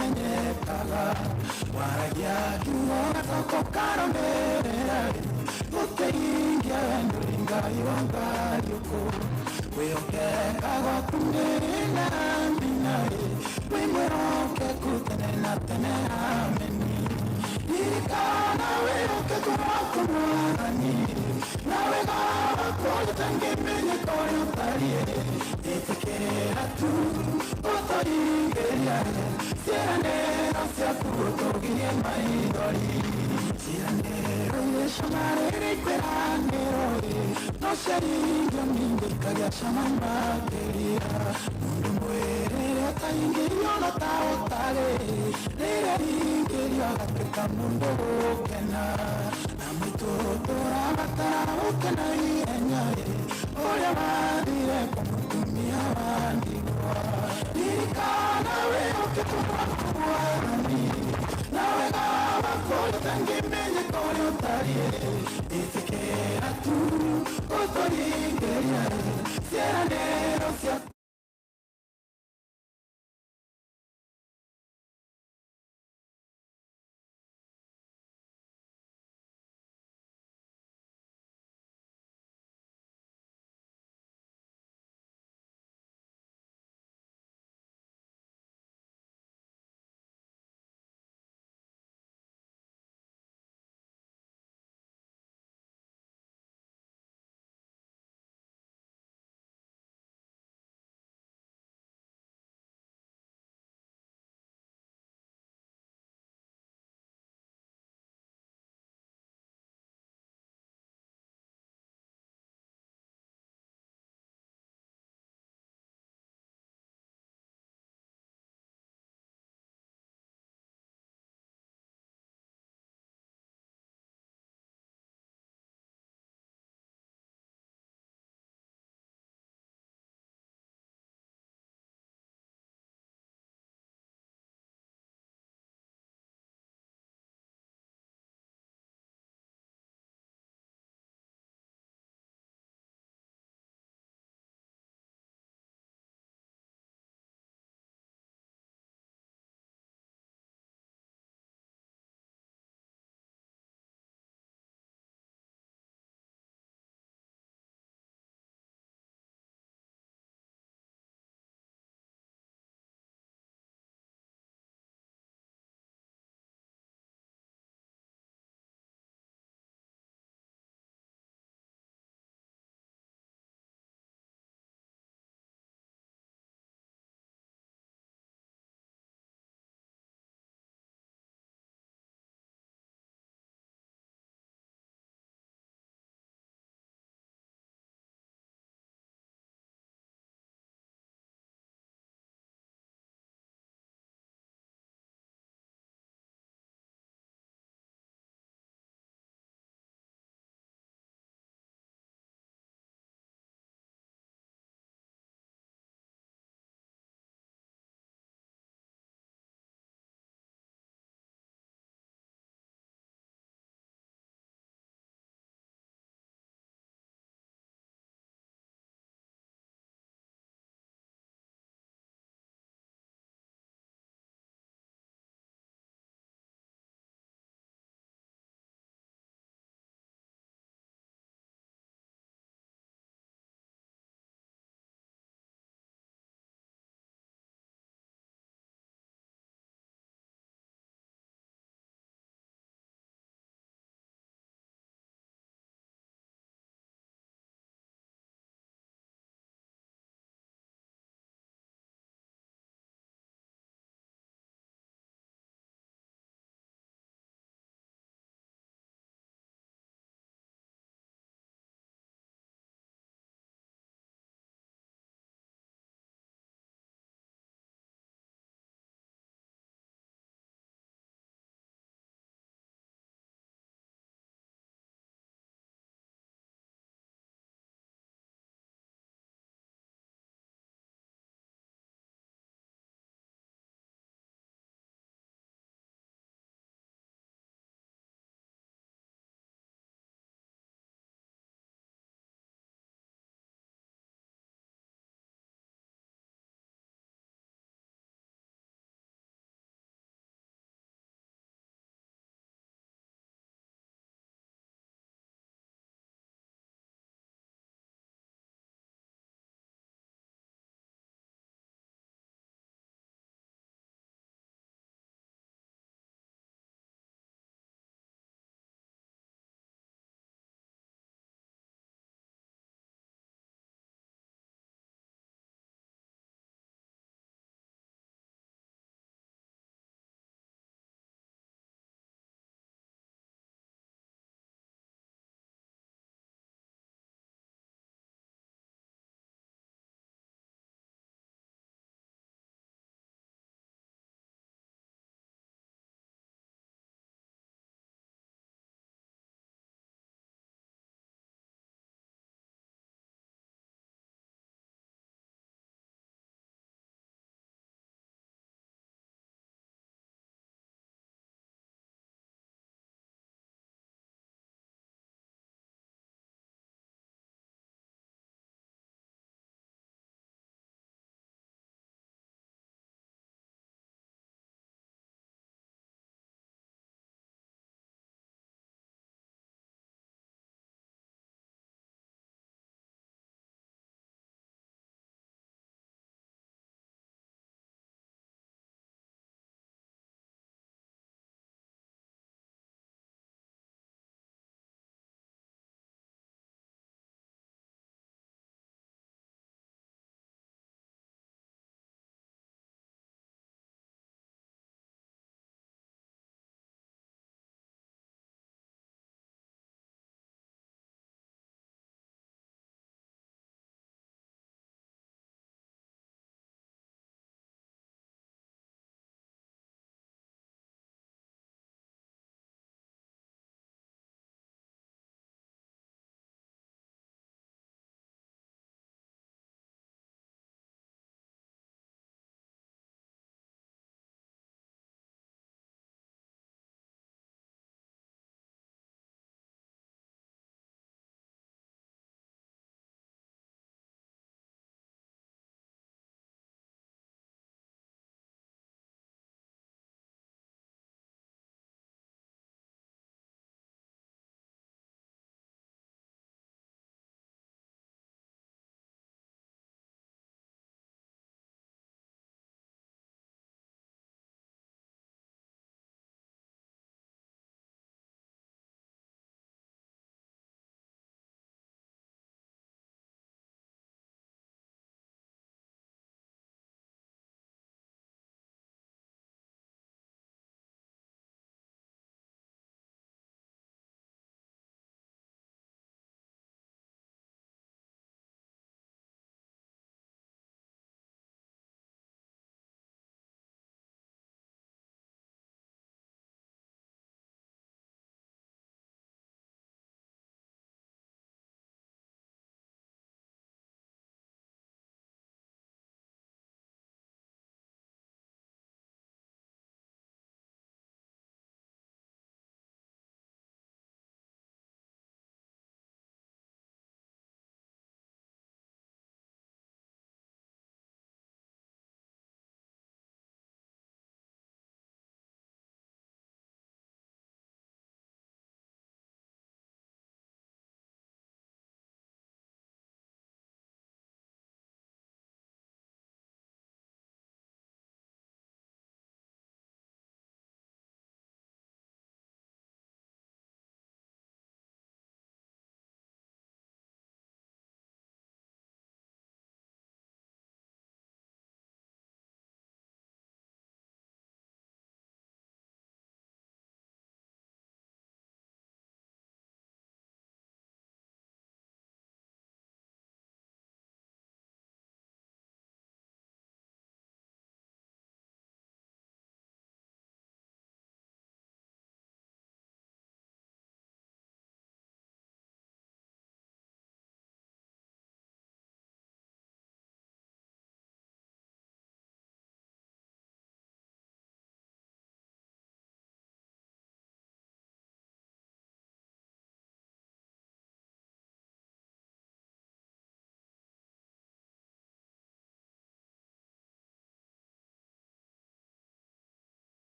nyenyekaga waragia kiugo toko karomerera guteingia nduringai wangai uko wiyongeka gwakunena mbinae wimweroke kutene na tene ameni ikana wiyoke kumakumwani nawe gawakoyo tangimenye koyo tarie itikera tu utoringeria ciranero ciakutogirie maithori ciranero yeshamarere kweranero no ciaringio mindikagia cama makeria mundu mwerere ataingĩrio no ta ũtarĩ rĩrĩa ringĩrio agatuĩka mundu gũkena na mũitũ tũrabatara gũkena ihenya ũrĩa wathire kwa mũtumia wa ndigwa ririkana wĩhoke kumakuani nawe gawakoyo tangimenye kũrĩa ũtariĩ ĩtĩkĩra tu ũtũringĩria ciĩranĩro cia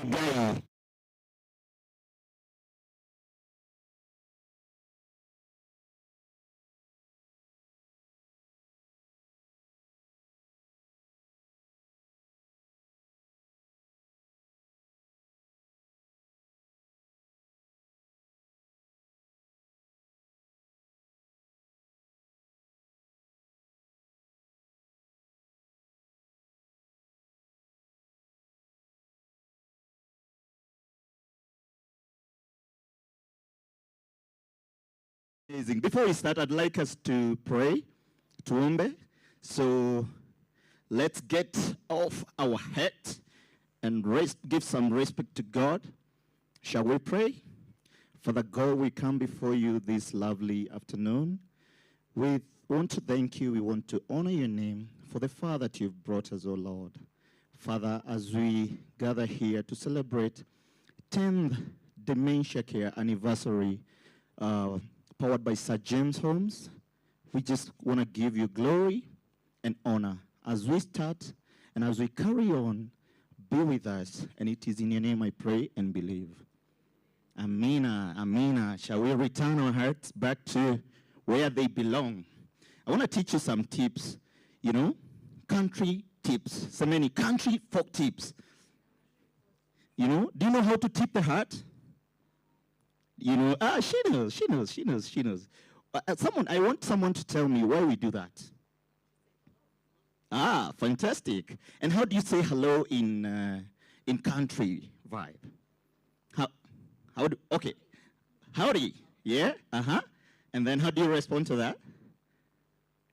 Guy. Amazing. Before we start, I'd like us to pray, tuombe. So let's get off our head and give some respect to God. Shall we pray? Father God, we come before you this lovely afternoon. We want to thank you. We want to honor your name for the far that you've brought us, O Lord. Father, as we gather here to celebrate 10th Dementia Care anniversary, powered by Sir James Holmes, we just want to give you glory and honor. As we start and as we carry on, be with us. And it is in your name I pray and believe. Amina, Amina. Shall we return our hearts back to where they belong? I want to teach you some tips, country tips. So many country folk tips. Do you know how to tip the heart? She knows. I want someone to tell me why we do that. Fantastic. And how do you say hello in country vibe? Okay. Howdy. Yeah? And then how do you respond to that?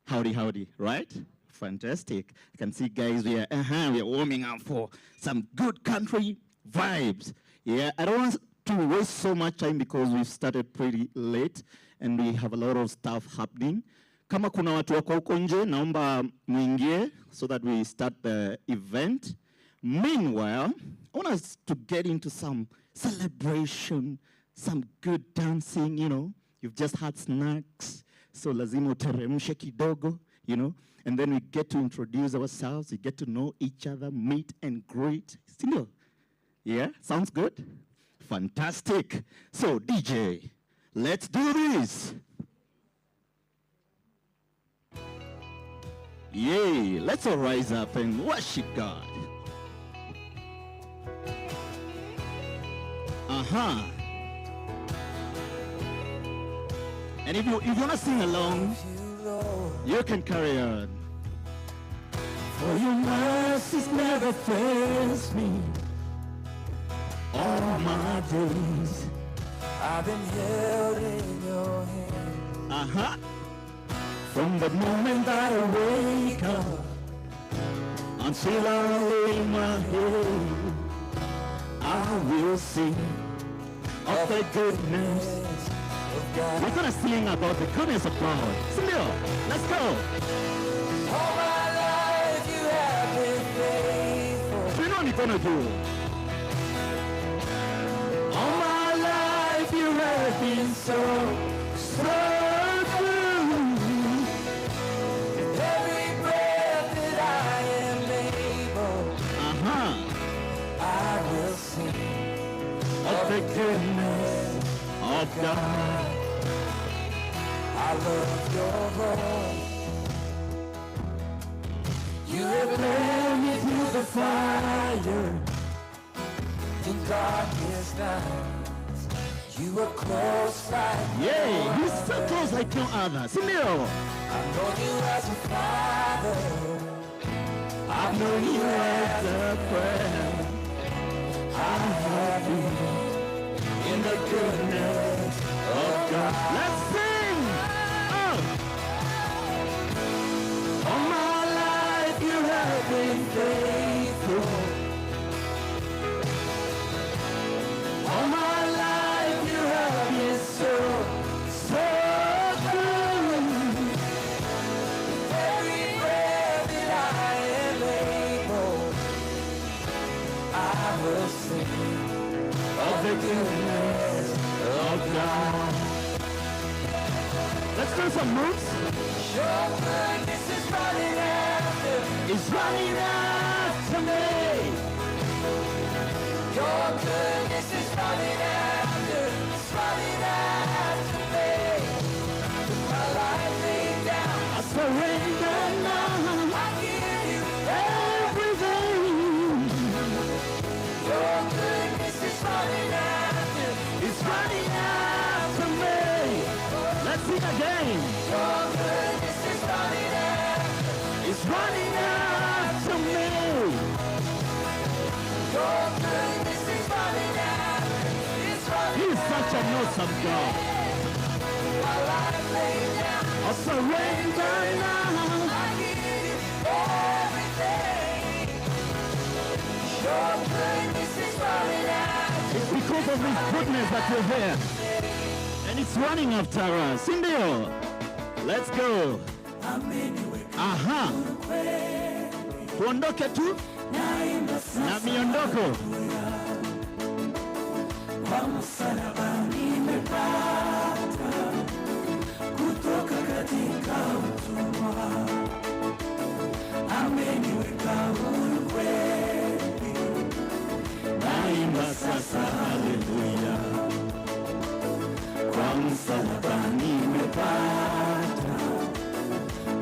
Howdy, right? Fantastic. I can see guys, we are warming up for some good country vibes. Yeah, I don't want to waste so much time because we've started pretty late and we have a lot of stuff happening. Kama kuna watu wako huko nje, naomba muingie so that we start the event. Meanwhile, I want us to get into some celebration, some good dancing, You've just had snacks, so lazima uteremshe kidogo, And then we get to introduce ourselves, we get to know each other, meet and greet. Still, yeah, sounds good? Fantastic. So, DJ, let's do this. Yay, let's all rise up and worship God. And if you want to sing along, you can carry on. For your mercies never fails me. All my days I've been held in your hand. From the moment that I wake up until I lay my head, I will sing of the goodness of God. We're gonna sing about the goodness of God. Silio, let's go. All my life you have been faithful. You know what you're gonna do. All my life you have been so good. With every breath that I am able, I will sing of the goodness of God. I love your voice. You have led me through the fire. In darkest nights, you were close like Yay, he's so close like no other. Silio. I've known you as a father. I've known you as a friend. I have you in the goodness of God. Let's sing! All my life you have been faithful. All my life you have been so good. Every breath that I am able, I will sing Of the goodness of God. Let's do some moves. your goodness is running after. It's running after me. Your goodness is running after me. With my life laid down, I surrender now. I give you Everything. your goodness is running after. It's running after me. Let's sing again. Your goodness is running after. It's running after me. Your goodness is running after. It's running He's such an awesome God. my life laid down. I surrender now. I give you everything. Your goodness is running after. It's because of His goodness that we're here. And it's running after us. Indio. Let's go. Aha. Tuondoke tu na miondoko. Kwa msalaba nimepata kutoka katika utumwa, ameniweka huru kweli, naimba sasa haleluya. Kwa msalaba nimepata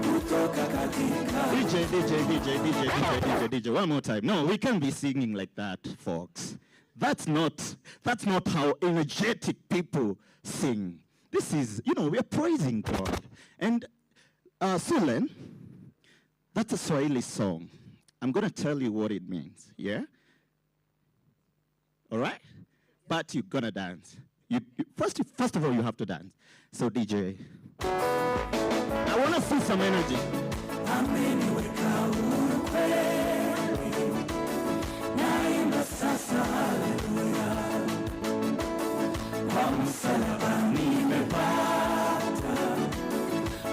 kutoka katika DJ. One more time. No, we can't be singing like that, folks. That's not how energetic people sing. This is, we are praising God. And Sulen, that's a Swahili song. I'm going to tell you what it means, yeah? All right? But you're going to dance. First of all, you have to dance. So, DJ, I want to see some energy. ameniweka huru kweli, naimba sasa haleluya. Kwa msalaba nimepata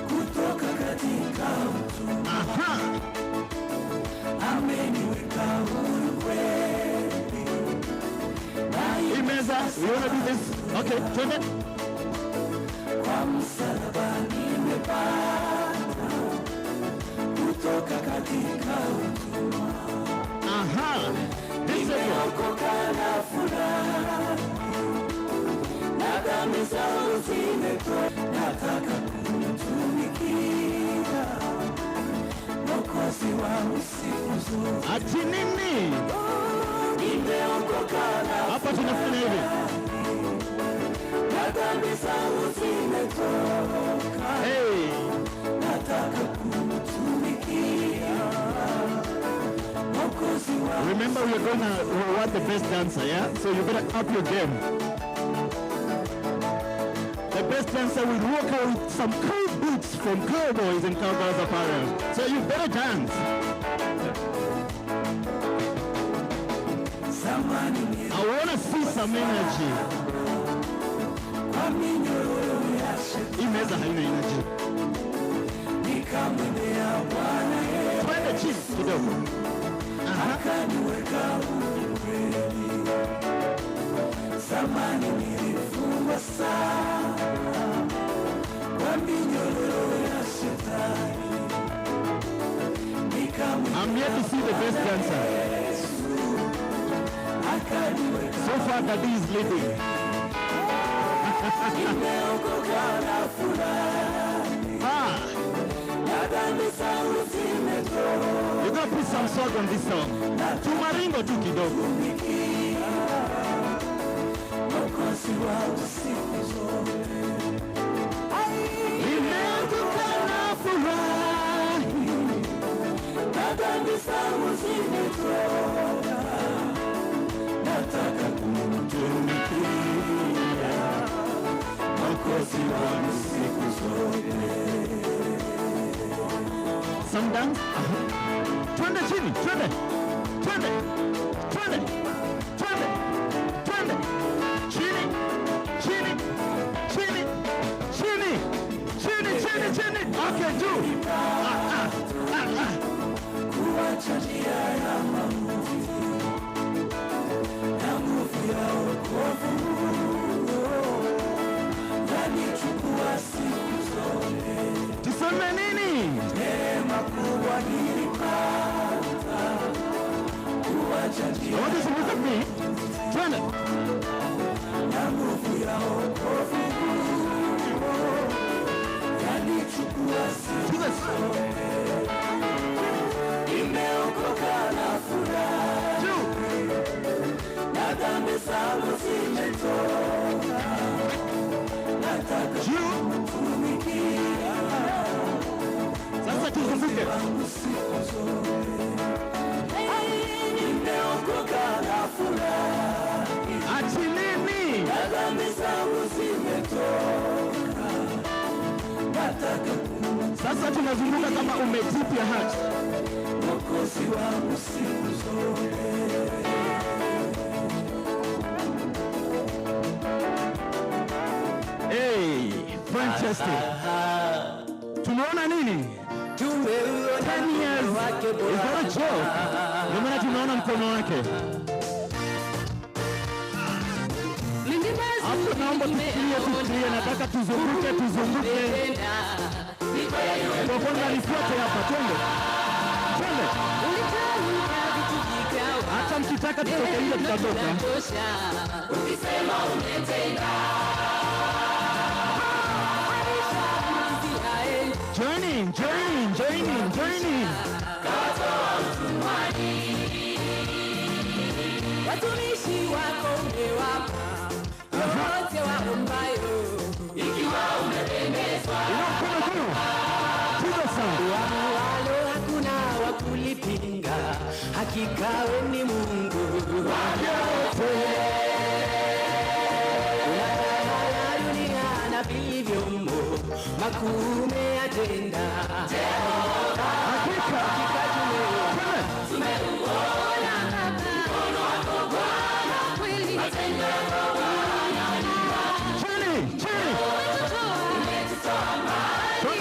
kutoka katika utumwa, Aha! ameniweka huru kweli, naimba Imeza, you want to do this? Okay, turn it. kwa msalaba nimepata kutoka katika utumwa, Aha! This is it. nimeokoka na furahi, na dhambi zangu zimetoka, nataka kumtumikia Mwokozi wangu siku zote. Ati nini? Nimeokoka na Hapa tunafanya hivi. na dhambi zangu zimetoka, Hey! nataka kumtumikia Mwokozi wangu. Remember, we're going to reward the best dancer, yeah? So you better up your game. The best dancer will walk out with some cool boots from cowboys and cowgirls apparel. So you better dance. Zamani I want to see some energy. kwa minyororo ya shetani Imeza haina energy. nikamwendea Bwana Yesu, Twende chini kidogo. Aha. akaniweka huru kweli. Zamani nilifungwa sana kwa minyororo ya shetani, I'm yet to see the best dancer. akaniweka So far, Daddy is leading. nimeokoka na furahi, Ah, na dhambi zangu zimetoka, you're going to put some song on this song. Tumaringo tu kidogo. Mwokozi wangu siku zote. Nimeokoka na furahi. Na dhambi zangu zimetoka, nataka kumtumikia Mwokozi wangu siku zote. Some dance. Twende chini, twende. Twende. Twende. Twende. Twende. Chini. Chini. Chini. Chini. Chini, chini, chini. Okay, juu. Kuacha njia ya mauti na nguvu ya wokovu yanichukua siku zote. Tuseme nini? Neema kubwa nilipata, kuacha I njia want you to look at me. Twende. Juu. na dhambi zangu zimetoka, nataka kutumikia. Sasa tuzunguke. Nimeokoka na furahi, Ati nini? na dhambi zangu zimetoka, nataka Sasa tunazunguka kama umetipia hati. Mwokozi wangu siku zote. Hey, fantastic. Tunaona nini? 10 years. Is that a joke? Ndio maana tunaona mkono wake. Hapo naomba tukilie, nataka tuzunguke. Kwa kwanza nifuate hapa, twende. Hata mkitaka tutoke nje tutatoka. Ukisema umetenda, Joining. katoa utumwani, watumishi wako umewapa yote waombayo, ikiwa umependezwa walo hakuna wa kulipinga, hakika we ni Mungu wavyote. Unatawala dunia na vilivyomo, makuu umeyatenda. Hakika tumeuona mkono wako Bwana, kweli matendo yako Bwana ni umetutoa mbali,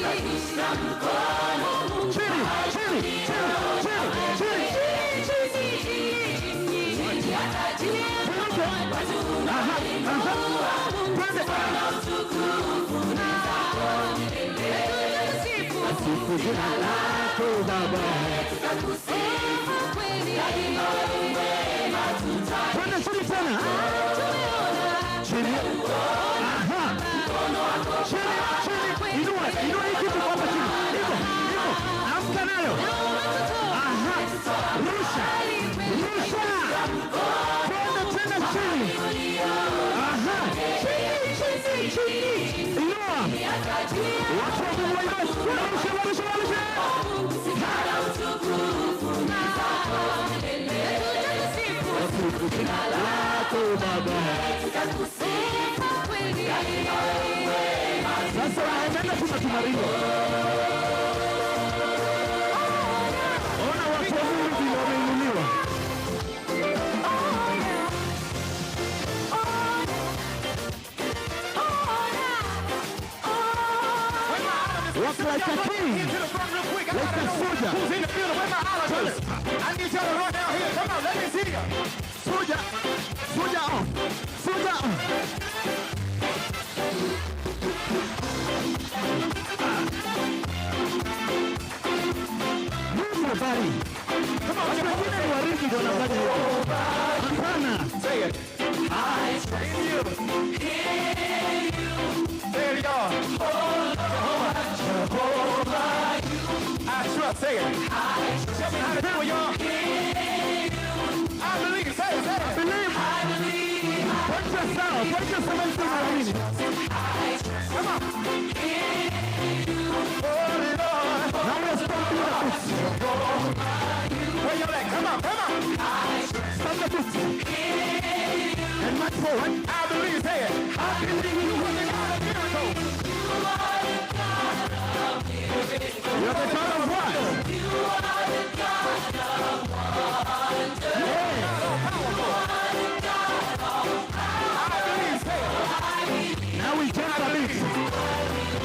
kushika mkono Sifu jina lako Baba. Twende chini tena. Chini. Aha. Chini. Inua hii kitu kwa hapa chini. Hivyo. Amka nayo. Aha. Rusha. Twende tena chini. Aha. Chini. Inua. Watu wa Mungu warusha. Jina lako Baba. Sasa wanaenda tunatumaringo. Ona watu wa Mungu vile wameinuliwa. Walk like a king, like a soldier. Who's in the field? Where my hollers? I need y'all to run down here. Come on, let me see you. Soldier on. Move your body. Come on, wengine ni wariki ndio wanafanya hivyo. Hapana. Say it. I trust in you. There you are. Jehovah, I trust. Say it. Tell me how to do it, y'all. I believe. Say it. I believe. Put yourself into my meaning. Come on. Oh, Lord. Now let's pump the foot. Where y'all at? Come on. Stop the foot. And march forward. I believe. Say it. I believe. You're the God of what? Now we jump a bit.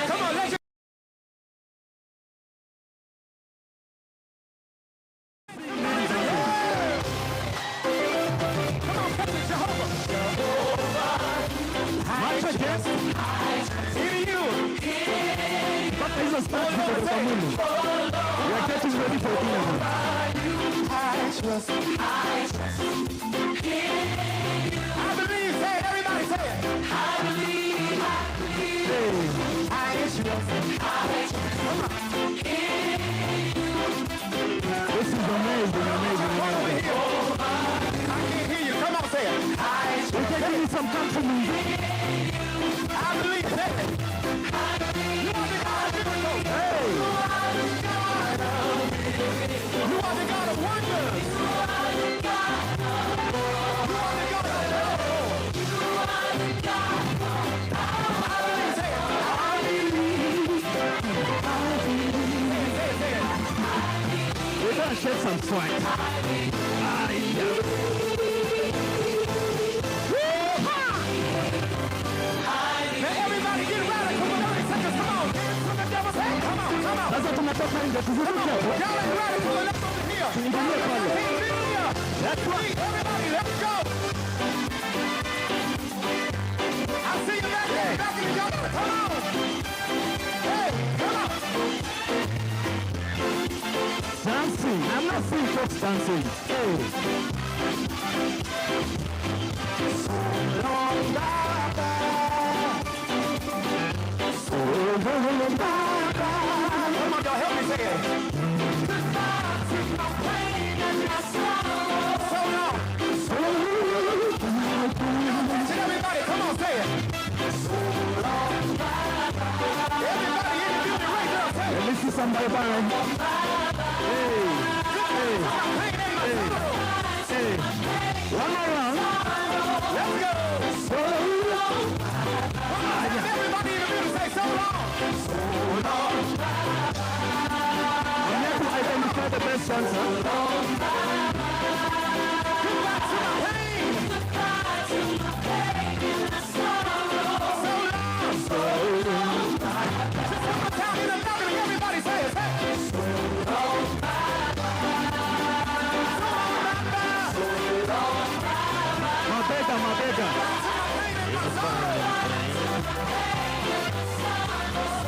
Come on, let's March again. Mpaka hizo stars kutoka Mungu. We are getting ready for dinner. I trust. I believe. Say it. Everybody say it. I believe. some swag. Now everybody get radical for 30 seconds. Come on. Dance from the devil's head. Come on, come on. Sasa tunatoka nje tuvuke hapo. Y'all ain't radical enough over here. Tuingilie pale. That's right. Everybody, let's go. I see you back there. Back in the yard. Come on. Hey, come on. Dancing. I'm not seeing folks dancing. Hey. Long bye-bye. So long, bye-bye. Come on, y'all, help me say it. So long. Say everybody, come on, say it. Everybody in the building right now, say it. Let me see somebody bang. Hey. Hey. One more round. Let's go. So long. Everybody in the building say so long. We have to identify the best dancer. Goodbye to my pain. So long. So long. Just one more time in the building. Everybody say it. Say it. So long. Mabega, mabega.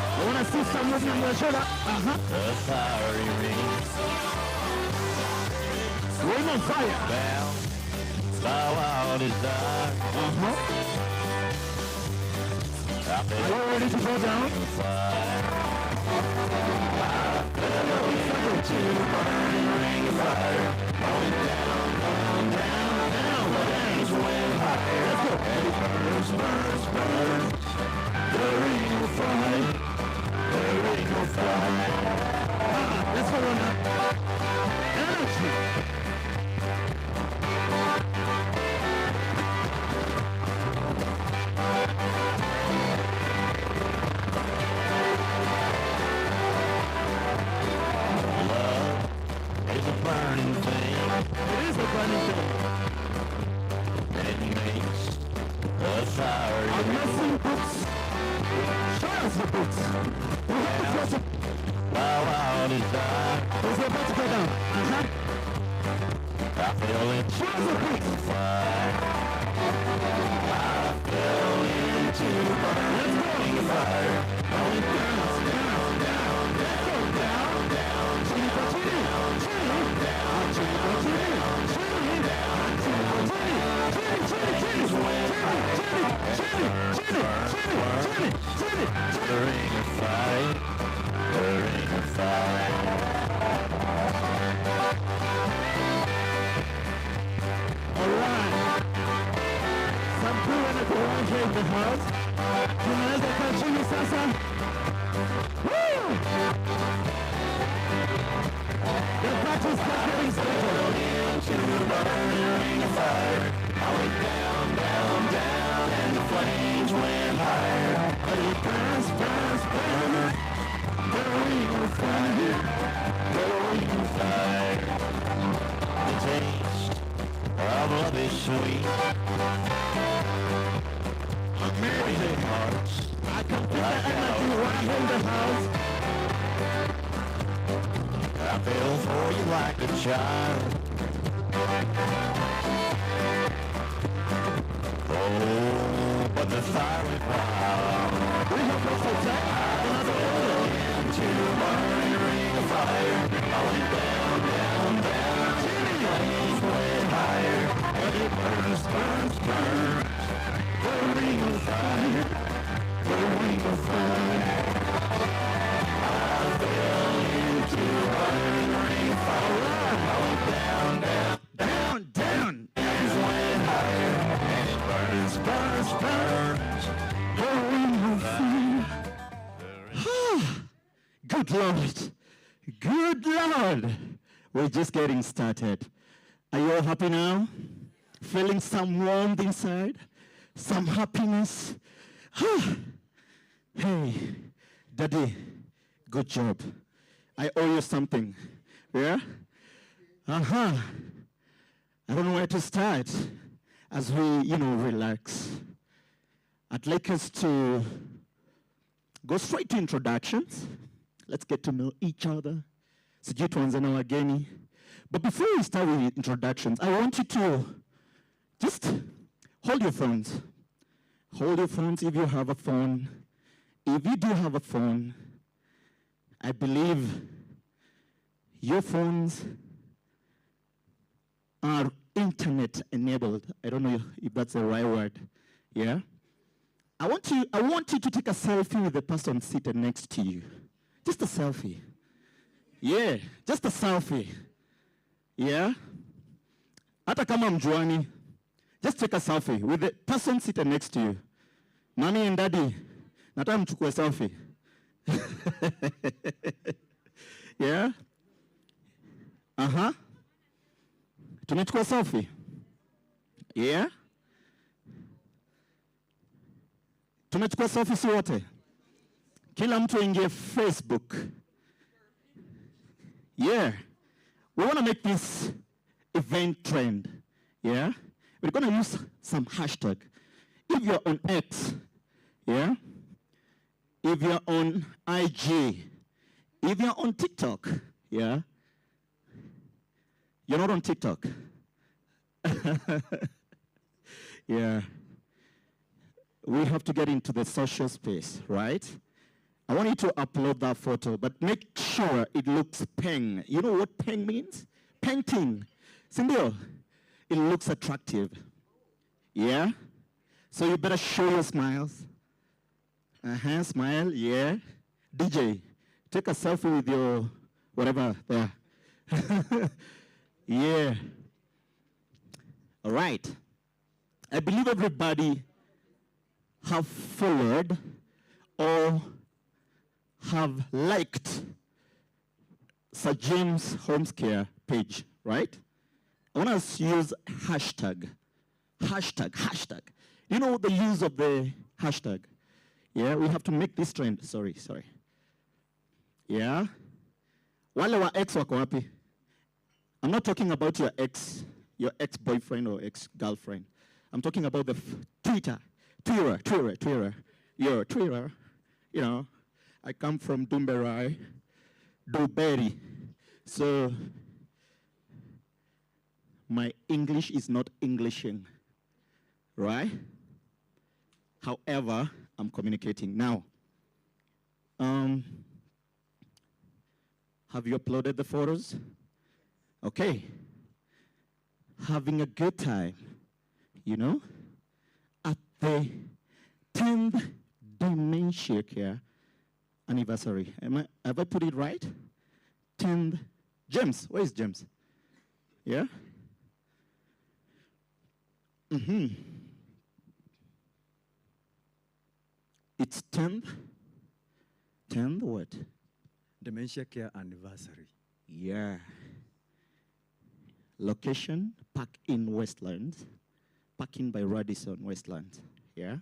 I want to see some movement on your shoulder. Ring on fire. Are you ready to go down? Let's go on now. Energy. It's a burning thing. It is a burning thing. It makes a fire. I'm not seeing books. Show us the books. We have to cross it. Wow, desire. It's about to go down. I feel it. Show us the books. Fire. I fell into burning fire. Going down, down, down. Let's go down, down. Chini for chini. Chini. Chini for chini. Chini. Chini for chini. Chini, chini, chini. Chini, chini, chini. Chini, chini, chini. The ring of fire. The ring of fire. Alright. Some crew and a around here in the house. Tunaweza kaa chini sasa. Woo! The practice is getting started. Into the burning ring of fire. I went down, down, down, and the flames went higher. But it burns, burns, burns. The ring of fire. The ring of fire. The taste of love is sweet. Amazing hearts. I can feel the energy right in the house. I feel for you like a child. Oh, but the fire went wild. We have lost the tech. Another order. Into the burning ring of fire. I went down, down, down. The flames went higher. But it burns, burns, burns. The ring of fire. The ring of fire. I fell into the burning ring of fire. I went down, down, Down, down. flames went higher. And it burns, burns, burns. The ring of fire. Good Lord. Good Lord. We're just getting started. Are you all happy now? Feeling some warmth inside? Some happiness? Hey, Daddy, good job. I owe you something. Yeah? Uh-huh. I don't know where to start as we, relax. I'd like us to go straight to introductions. Let's get to know each other. Sijui tuanze na wageni. But before we start with introductions, I want you to just hold your phones. Hold your phones if you have a phone. If you do have a phone, I believe your phones are internet enabled. I don't know if that's the right word. Yeah? I want you to take a selfie with the person seated next to you. Just a selfie. Yeah, just a selfie. Yeah? Hata kama mjuani, just take a selfie with the person seated next to you. Mommy and daddy, nataka mchukue selfie. Yeah? Uh-huh. Tumechukua selfie. Yeah? Tumechukua selfie si wote. Kila mtu ingie Facebook. Yeah. We want to make this event trend. Yeah? We're going to use some hashtag. If you're on X, yeah? If you're on IG, if you're on TikTok, yeah? You're not on TikTok. Yeah. We have to get into the social space, right? I want you to upload that photo, but make sure it looks peng. You know what peng means? Painting. Sindio? It looks attractive. Yeah? So you better show your smiles. Uh-huh, smile, yeah. DJ, take a selfie with your whatever there. Yeah. All right. I believe everybody have followed or have liked Sir James Homes Care page, right? I want us to use hashtag. Hashtag. You know the use of the hashtag? Yeah, we have to make this trend. Sorry. Yeah? Wale wa ex wako wapi? I'm not talking about your ex-boyfriend or ex-girlfriend. I'm talking about the Twitter. Your Twitter. You know, I come from Dumberai, Duberi. So my English is not Englishing, right? However, I'm communicating. Now, have you uploaded the photos? Okay. Having a good time, at the 10th Dementia Care anniversary. Have I put it right? 10th. James, where is James? Yeah? Mm-hmm. It's 10th. 10th what? Dementia Care Anniversary. Yeah. Location, Park in Westlands. Parking by Radisson, Westlands. Yeah?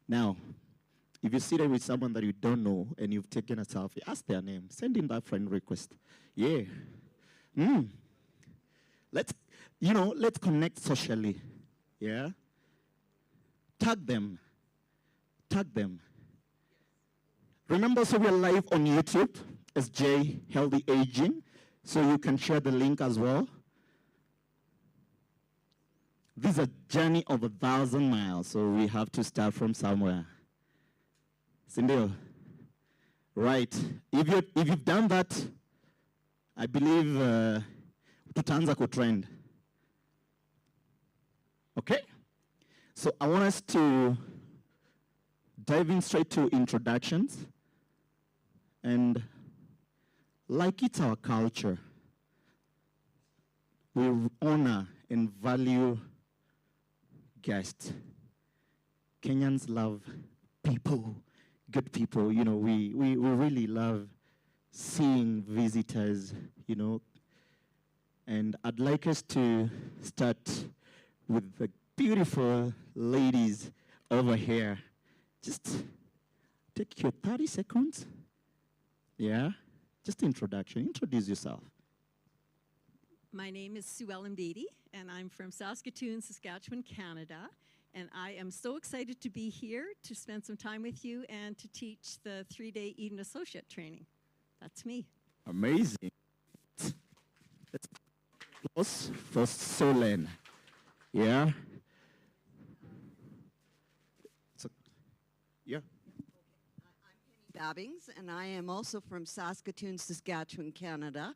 Now, if you sit there with someone that you don't know and you've taken a selfie, ask their name. Send in that friend request. Yeah. Let's connect socially. Yeah? Tag them. Remember, so we're live on YouTube, SJ Healthy Aging, so you can share the link as well. This is a journey of 1,000 miles, so we have to start from somewhere. Sindio? Right. If you've done that, I believe tutaanza kutrend. Okay? So I want us to dive in straight to introductions. And like it's our culture, we honor and value guests. Kenyans love people, good people. We really love seeing visitors, And I'd like us to start with the beautiful ladies over here. Just take your 30 seconds. Yeah? Just introduction. Introduce yourself. My name is Sue Ellen Beatty, and I'm from Saskatoon, Saskatchewan, Canada. And I am so excited to be here to spend some time with you and to teach the 3-day Eden Associate training. That's me. Amazing. Let's applause for Solen. Yeah. So, yeah. Babbings, and I am also from Saskatoon, Saskatchewan, Canada.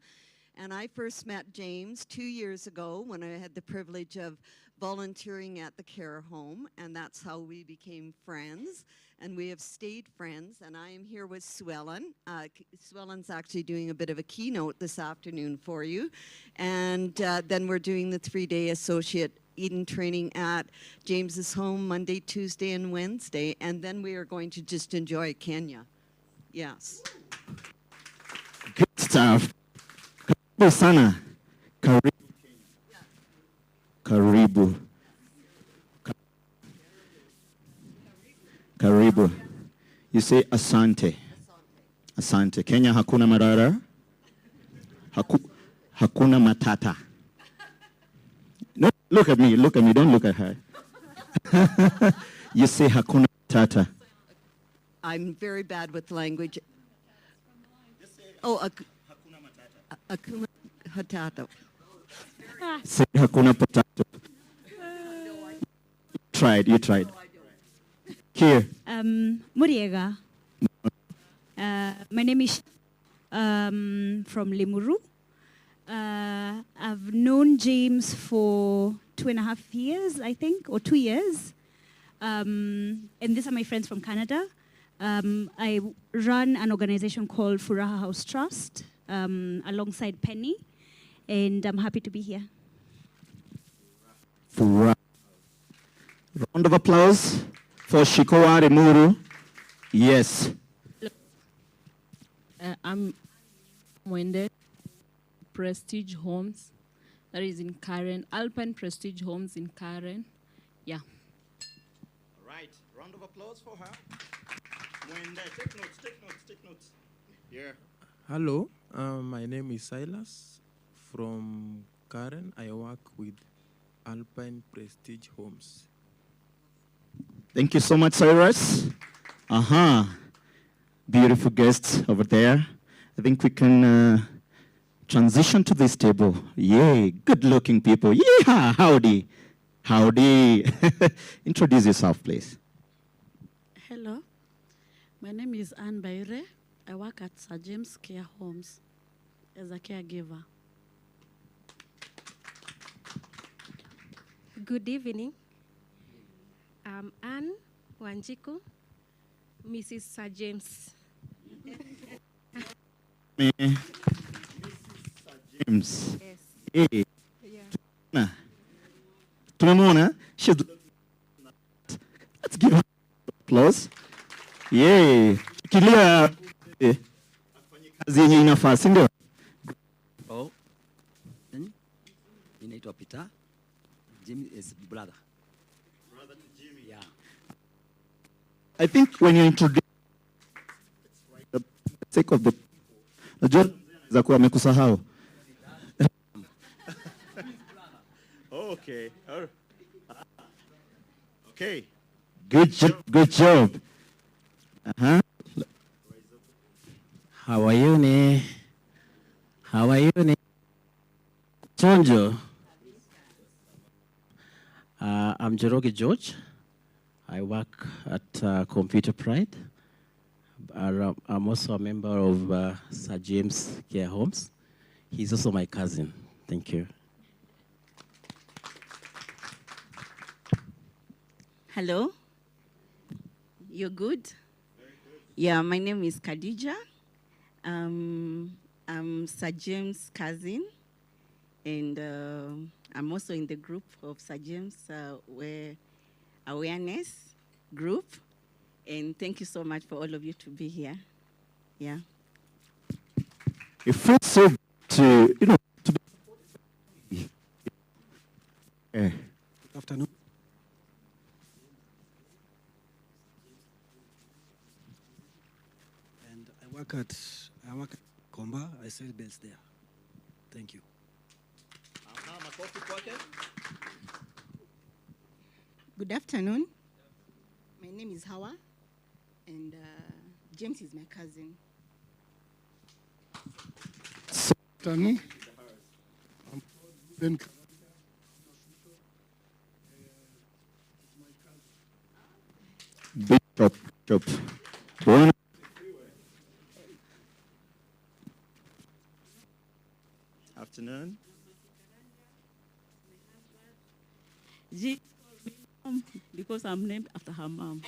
And I first met James 2 years ago when I had the privilege of volunteering at the care home, and that's how we became friends, and we have stayed friends. And I am here with Sue Ellen. Sue Ellen's actually doing a bit of a keynote this afternoon for you, and then we're doing the 3-day Associate Eden training at James's home Monday, Tuesday, and Wednesday, and then we are going to just enjoy Kenya. Yes. Good stuff. Karibu sana. Karibu. Karibu. You say asante. Asante. Kenya hakuna marara. Hakuna matata. No, look at me, don't look at her. You say hakuna matata. I'm very bad with language. Oh, hakuna matata. Say hakuna potato. You tried. Here. Muriega. My name is from Limuru. I've known James for 2.5 years, I think, or 2 years. And these are my friends from Canada. I run an organization called Furaha House Trust alongside Penny, and I'm happy to be here. Furaha. Round of applause for Shikoa Remuru. Yes. I'm Mwende, Prestige Homes, that is in Karen, Alpine Prestige Homes in Karen. Yeah. All right, round of applause for her. Mwende, take notes. Yeah. Hello, my name is Silas from Karen. I work with Alpine Prestige Homes. Thank you so much, Cyrus. Beautiful guests over there. I think we can transition to this table. Yay, good-looking people. Yeah, howdy. Introduce yourself, please. Hello, my name is Anne Baire. I work at Sir James Care Homes as a caregiver. Good evening. I'm Anne Wanjiku, Mrs. Sir James. Mrs. Sir James. Yes. Hey. Yeah. Tumemona? Let's give her applause. Yay. Shikilia kazi yenye inafaa, si ndio? Oh. Inaitwa Peter. Jimmy is brother. Brother to Jimmy. Yeah. I think when you introduce the sake of the najua za kuwa amekusahau. Okay. Okay. Good job. How are you, ne? Chonjo. I'm Jeroge George. I work at Computer Pride. I'm also a member of Sir James Care Homes. He's also my cousin. Thank you. Hello, you're good? Very good. Yeah, my name is Khadija. I'm Sir James' cousin, and I'm also in the group of Sir James Awareness Group. And thank you so much for all of you to be here. Yeah. It feels so good to, to be. Good afternoon. And I work at Komba. I sell bells there. Thank you. Good afternoon. My name is Hawa, and James is my cousin. Afternoon. I'm Ben. Bishop. One. Afternoon. She called me mom because I'm named after her mom.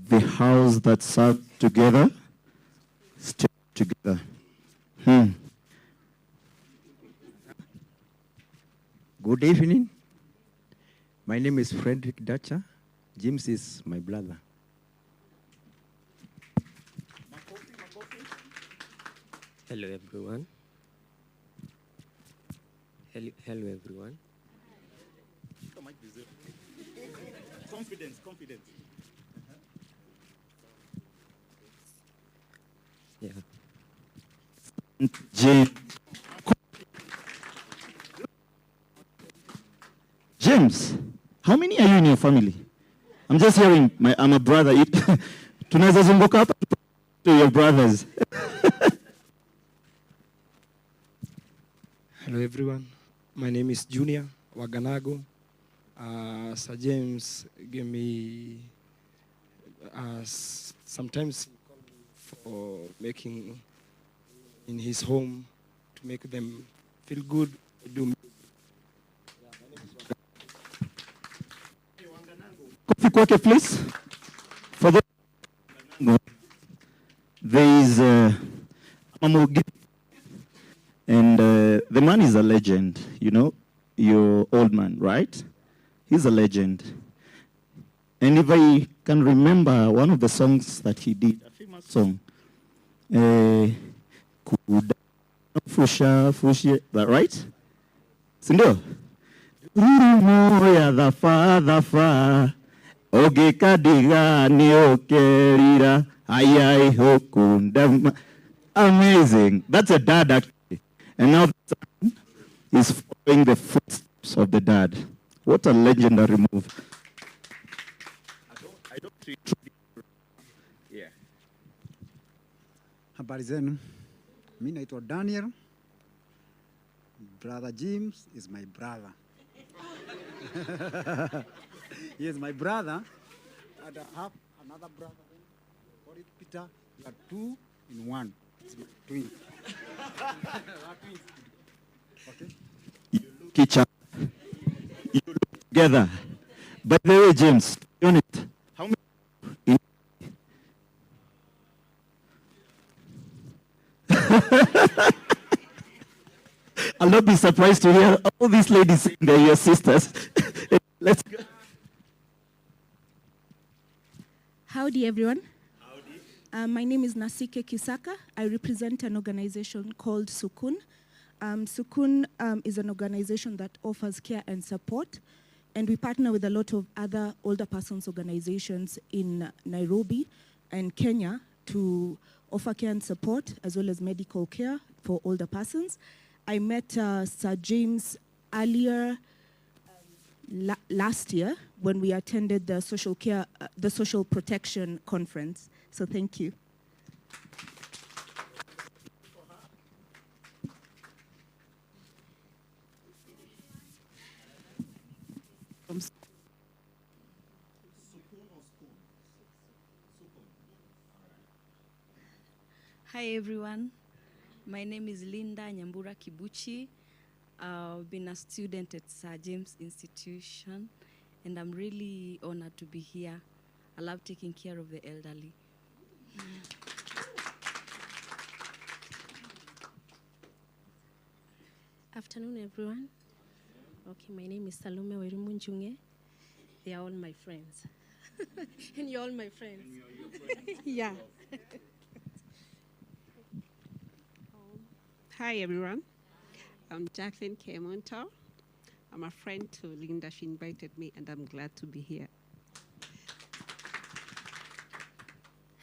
The house that served together, stayed together. Good evening. My name is Frederick Dacha. James is my brother. Hello everyone. Hello everyone. Confidence. Yeah. James, how many are you in your family? I'm just hearing, I'm a brother. Tunaweza zunguka hapa to your brothers. Hello everyone. My name is Junior Waganago. Sir James gave me sometimes he called me for making in his home to make them feel good. Do Coffee kwake, please. For the there is Mamogi, and the man is a legend. You know, your old man, right? He's a legend. And if I can remember one of the songs that he did, a famous song, Kuda Fusha, that right? Sindio? Moya the fa ogekadiga ni okerira ayai hokunda. Amazing. That's a dad actually. And now the son is following the footsteps of the dad. What a legendary move. I don't treat. Yeah. Habari zenu. Mimi naitwa Daniel. Brother James is my brother. He is my brother. And I have another brother. Call it Peter. We are two in one. It's my twin. We are twins. Okay? You look each other. You look together. By the way, James, be honest. How many? I'll not be surprised to hear all these ladies saying they're your sisters. Let's go. Howdy, everyone. Howdy. My name is Nasike Kisaka. I represent an organization called Sukun. Sukun is an organization that offers care and support, and we partner with a lot of other older persons organizations in Nairobi and Kenya to offer care and support as well as medical care for older persons. I met Sir James earlier last year when we attended the social protection conference. So thank you. Hi everyone, my name is Linda Nyambura Kibuchi. I've been a student at Sir James Institution, and I'm really honored to be here. I love taking care of the elderly. Afternoon, everyone. Okay, my name is Salome Werimunjunge. They are all my friends. And you're all my friends. And you're your friends. Yeah. Hi, everyone. I'm Jacqueline Kemonto. I'm a friend to Linda. She invited me, and I'm glad to be here.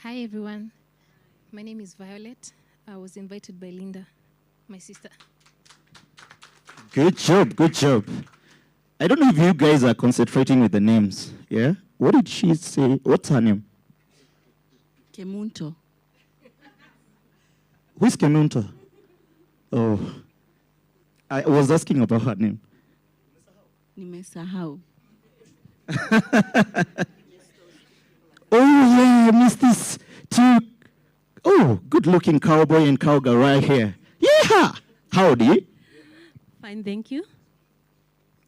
Hi, everyone. My name is Violet. I was invited by Linda, my sister. Good job, good job. I don't know if you guys are concentrating with the names, yeah? What did she say? What's her name? Kemunto. Who's Kemunto? Oh, I was asking about her name. Nimesahau. Oh, yeah, I missed this two. Oh, good-looking cowboy and cowgirl right here. Yeah! Howdy. Fine, thank you.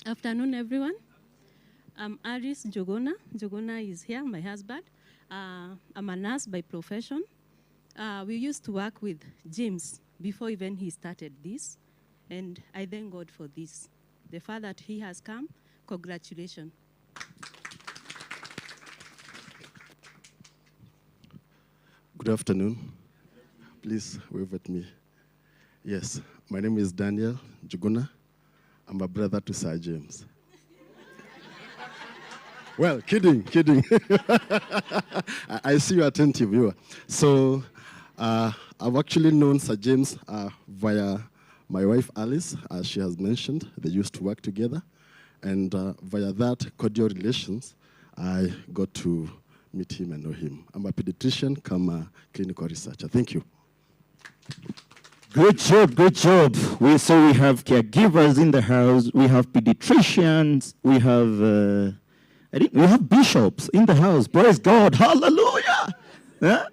Afternoon, everyone. I'm Aris Jogona. Jogona is here, my husband. I'm a nurse by profession. We used to work with James before even he started this, and I thank God for this. The fact that he has come, congratulations. Good afternoon. Please wave at me. Yes, my name is Daniel Juguna. I'm a brother to Sir James. Well, kidding. I see you attentive, you are. So I've actually known Sir James via my wife Alice, as she has mentioned. They used to work together. And via that cordial relations, I got to meet him and know him. I'm a pediatrician, come a clinical researcher. Thank you. Good job, good job. We have caregivers in the house, we have pediatricians, we have bishops in the house. Praise God, hallelujah. Yeah?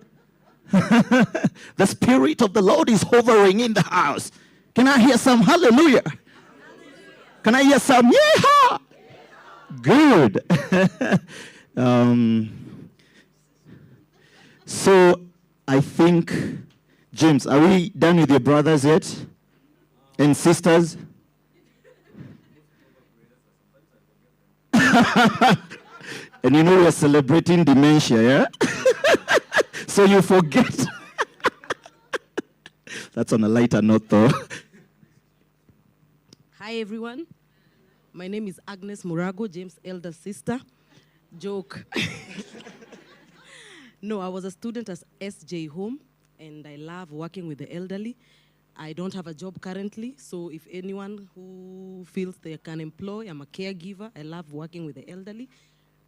The Spirit of the Lord is hovering in the house. Can I hear some hallelujah? Can I hear some yeehaw? Good. So I think, James, are we done with your brothers yet? And sisters? And you know we're celebrating dementia, yeah? So you forget. That's on a lighter note, though. Hi, everyone. My name is Agnes Murago, James' elder sister. Joke. No, I was a student at SJ Home, and I love working with the elderly. I don't have a job currently, so if anyone who feels they can employ, I'm a caregiver. I love working with the elderly.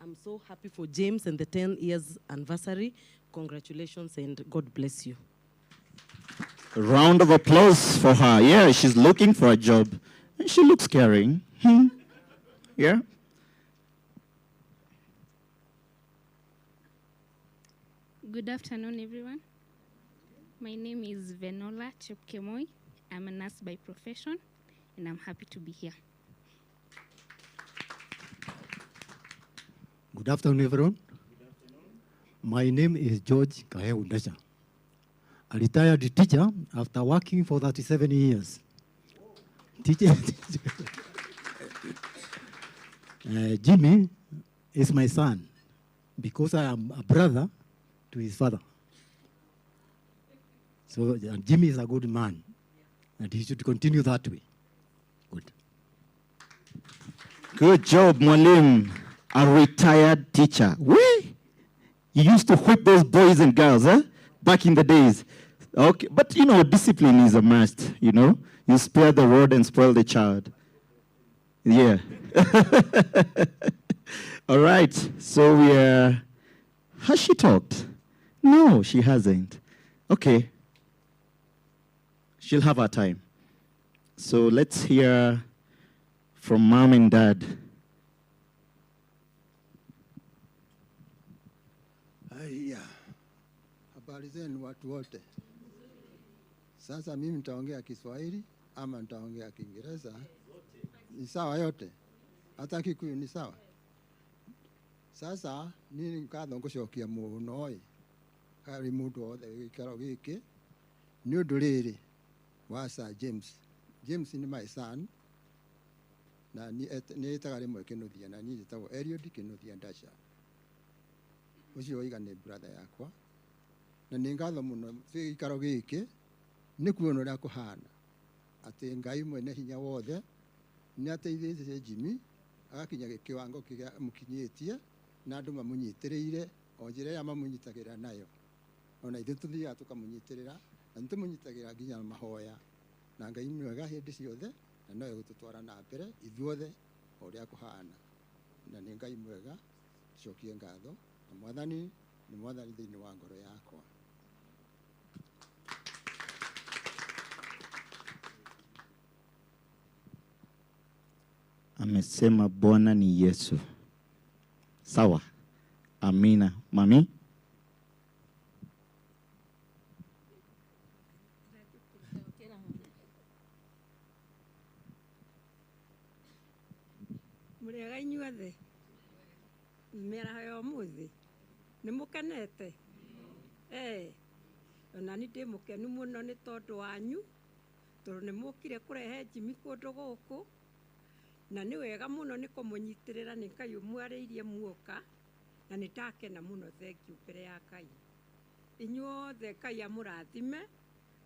I'm so happy for James and the 10 years anniversary. Congratulations and God bless you. A round of applause for her. Yeah, she's looking for a job. And she looks caring. Yeah? Good afternoon, everyone. My name is Venola Chepkemoi. I'm a nurse by profession, and I'm happy to be here. Good afternoon, everyone. My name is George Kaheundesha, a retired teacher after working for 37 years. Jimmy is my son because I am a brother to his father. So Jimmy is a good man, and he should continue that way. Good. Good job, Mwalim, a retired teacher. Wee! You used to whip those boys and girls, back in the days. Okay, but you know, discipline is a must, you know. You spare the rod and spoil the child. Yeah. All right, so has she talked? No, she hasn't. Okay. She'll have her time. So let's hear from mom and dad. Haya, habari zenu watu wote. Sasa mimi nitaongea Kiswahili ama nitaongea Kiingereza? Ni sawa yote? Hata Kikuyu ni sawa? Sasa nini nkatho ngucokia muno hari mundu othe gikaro giki ni undu riri wa Sir James. James ni my son na ni etaga rimwe Kinuthia na ni njitagwo Eliud Kinuthia Ndacha. Ucio oiga ni brother yakwa na ni ngatho muno gikaro giki ni kuona uria kuhana ati Ngai mwene hinya wothe ni ateithĩtie Jimmy agakinya kiwango kiria mukinyitie na andu mamunyitĩrĩire o njĩra ĩrĩa mamunyitagĩra nayo. Ona ithuĩ tuthiaga tukamunyitirira na nĩtũmũnyitagĩra nginya mahoya na Ngai mwega hĩndĩ ciothe na no egũtũtwara na mbere ithuothe o ũrĩa kũhana na nĩ Ngai mwega cokie ngatho na Mwathani nĩ Mwathani thĩinĩ wa ngoro yakwa. Amesema Bwana ni Yesu. Sawa. Amina. Mami? Murega inyuothe mĩaraho ya ũmũthĩ nĩ mũkenete ona nĩ ndĩ mũkenu mũno nĩ tondũ wanyu tondũ nĩ mũkire kũrehe Jimmy kũndũ gũkũ na nĩ wega mũno nĩ kũmũnyitĩrĩra nĩ Ngai ũmwarĩirie muoka na nĩ ndakena mũno. Thengiũ mbere ya Ngai inyuothe, Ngai amũrathime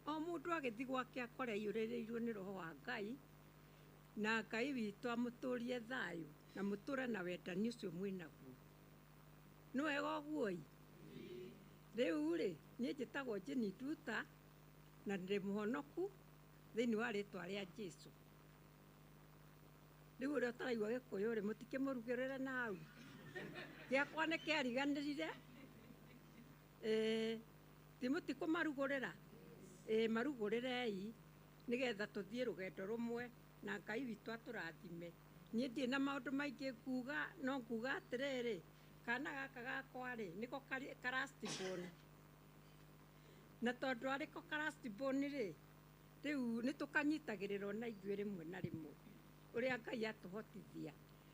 o mũndũ agĩthiĩ gwake akore aiyũrĩrĩirwo nĩ roho wa Ngai na Ngai witũ amũtũrie thayũ na mũtũre na wendani ũcio mwĩnaguo. Nĩ wega ũguo rĩu rĩ niĩ njĩtagwo Jenny Nduta na ndĩ mũhonoku thĩinĩ wa rĩtwa rĩa Jesũ. Rĩu ũrĩa ũtaraigua Gĩkũyũ rĩ mũtikĩmũrugĩrĩre na hau gĩakwa nĩ kĩariganĩrire ti mũtikũmarugũrĩra marugũrĩrei nĩgetha tũthiĩ rũgendo rũmwe na Ngai witũ atũrathime. Niĩ ndirĩ na maũndũ maingĩ nguga, no nguga atĩrĩrĩ, kana gaka gakwa rĩ nĩko karastiboni na tondũ arĩko karastiboni rĩ rĩu nĩ tũkanyitagĩrĩrwo na ithuĩ rĩmwe na rĩmwe ũrĩa Ngai atũhotithia.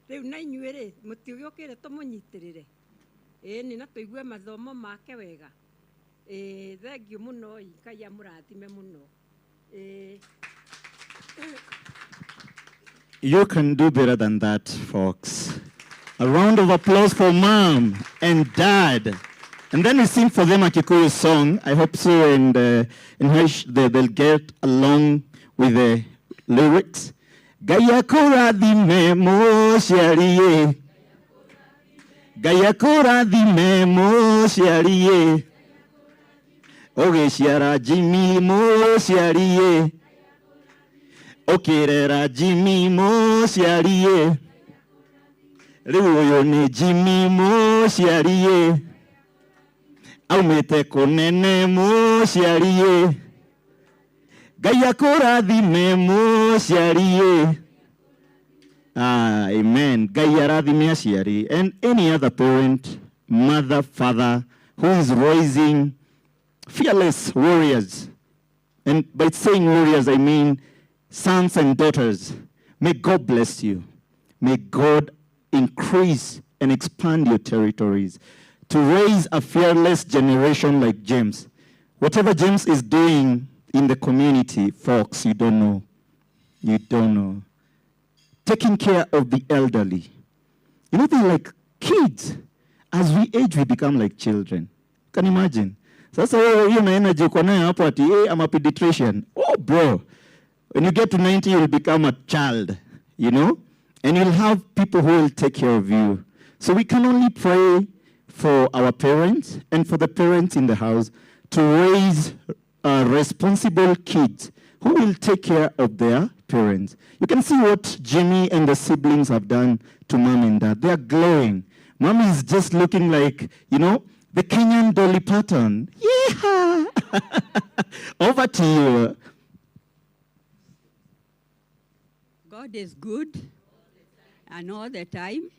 Rĩu na inyuĩ rĩ mũtiũgĩũkĩre tũmũnyitĩrĩre ĩni na tũigue mathomo make wega. Thengiũ mũno, Ngai amũrathime mũno. You can do better than that, folks. A round of applause for Mom and Dad. And then we sing for them a Kikuyu song. I hope so, and they'll get along with the lyrics. Gaya kurathime mũciari, Gaya kurathime mũciari, ũgĩciara Jimmy mũciari, ũkĩrera Jimmy mũciari, rĩu ũyũ nĩ Jimmy mũciari, aumĩte kũnene mũciari, Ngai akũrathime mũciari. Amen. Ngai arathime aciari. And any other parent, mother, father, who is raising fearless warriors. And by saying warriors, I mean sons and daughters. May God bless you. May God increase and expand your territories to raise a fearless generation like James. Whatever James is doing in the community, folks, you don't know. You don't know. Taking care of the elderly. You know, they're like kids. As we age, we become like children. Can you imagine? Sasa hiyo na energy uko nayo hapo ati I'm a pediatrician. Oh, bro. When you get to 90, you'll become a child, you know? And you'll have people who will take care of you. So we can only pray for our parents and for the parents in the house to raise responsible kids who will take care of their parents. You can see what Jimmy and the siblings have done to Mom and Dad. They are glowing. Mom is just looking like, you know, the Kenyan Dolly Parton. Yeah! Over to you. God is good and all the time,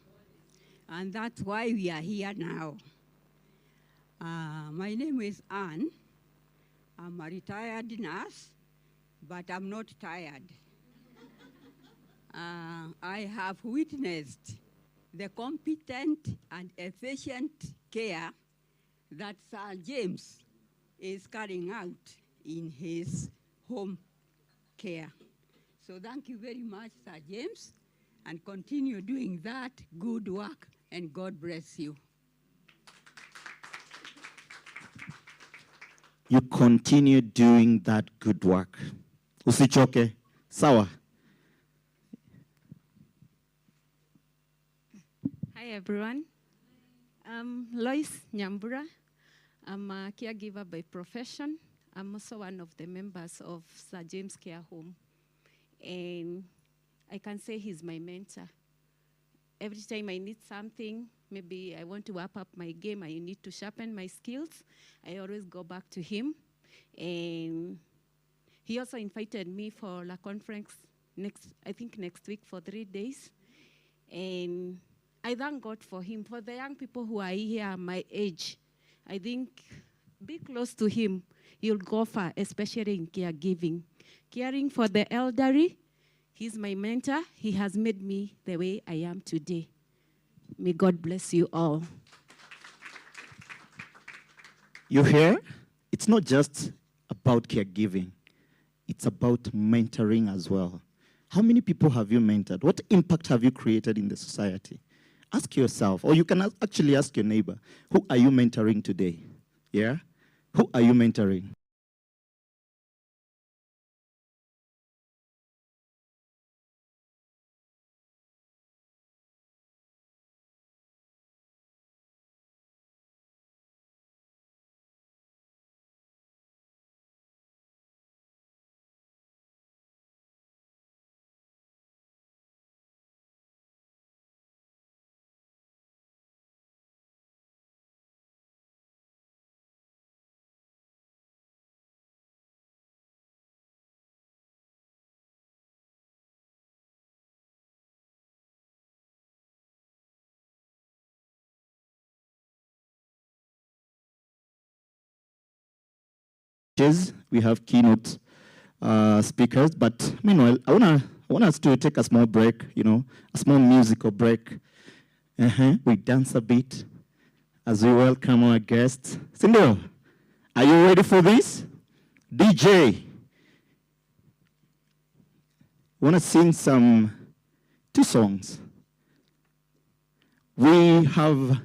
and that's why we are here now. My name is Anne. I'm a retired nurse, but I'm not tired. I have witnessed the competent and efficient care that Sir James is carrying out in his home care. So thank you very much, Sir James, and continue doing that good work, and God bless you. You continue doing that good work. Usichoke. Sawa. Hi, everyone. I'm Lois Nyambura. I'm a caregiver by profession. I'm also one of the members of Sir James Care Home. And I can say he's my mentor. Every time I need something, maybe I want to wrap up my game, I need to sharpen my skills, I always go back to him. And he also invited me for a conference I think next week for 3 days. And I thank God for him. For the young people who are here my age, I think be close to him. You'll go far, especially in caregiving. Caring for the elderly, he's my mentor. He has made me the way I am today. May God bless you all. You hear? It's not just about caregiving. It's about mentoring as well. How many people have you mentored? What impact have you created in the society? Ask yourself, or you can actually ask your neighbor, who are you mentoring today? Yeah? Who are you mentoring? We have keynote speakers, but meanwhile, I want us to take a small break, a small musical break. We dance a bit as we welcome our guests. Sindo, are you ready for this? DJ, want to sing two songs. We have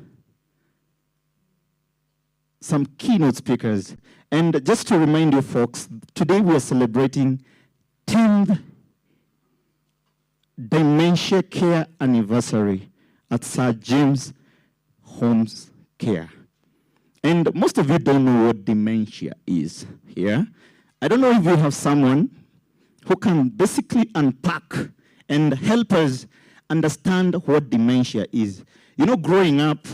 some keynote speakers. And just to remind you folks, today we are celebrating 10th Dementia Care Anniversary at Sir James Homes Care. And most of you don't know what dementia is here. I don't know if you have someone who can basically unpack and help us understand what dementia is. You know, growing up,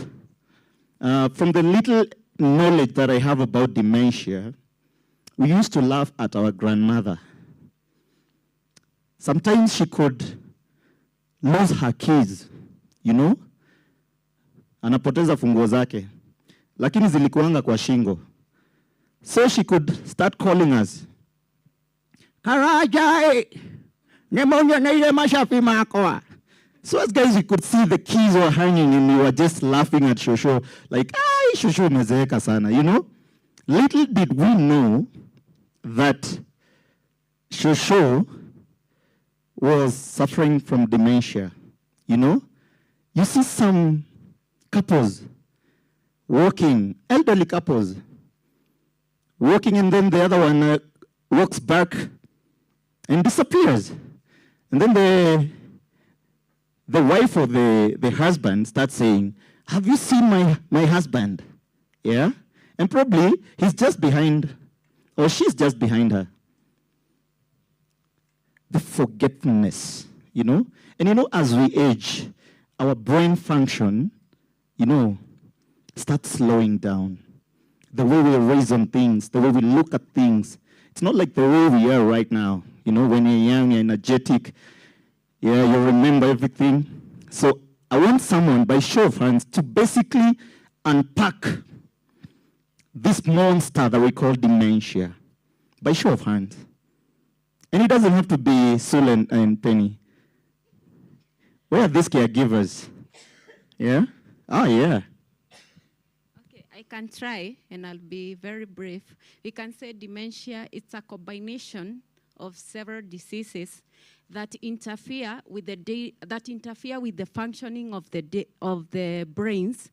from the little knowledge that I have about dementia, we used to laugh at our grandmother. Sometimes she could lose her keys, anapoteza funguo zake, lakini zilikuanga kwa shingo. So she could start calling us, Karajai, nemonya na ile mashafi makoa. So as guys, we could see the keys were hanging and we were just laughing at Shosho, like, ay, Shosho umezeeka sana, Little did we know that Shosho was suffering from dementia, You see some couples walking, elderly couples, walking, and then the other one walks back and disappears. And then the wife or the husband starts saying, have you seen my husband? Yeah? And probably he's just behind, or she's just behind her. The forgetfulness, And as we age, our brain function, starts slowing down. The way we reason things, the way we look at things. It's not like the way we are right now. When you're young, you're energetic, you remember everything. So I want someone, by show of hands, to basically unpack this monster that we call dementia. By show of hands. And it doesn't have to be Sul and Penny. Where are these caregivers? Yeah? Oh, yeah. Okay, I can try, and I'll be very brief. We can say dementia, it's a combination of several diseases that interfere with the functioning of the brains.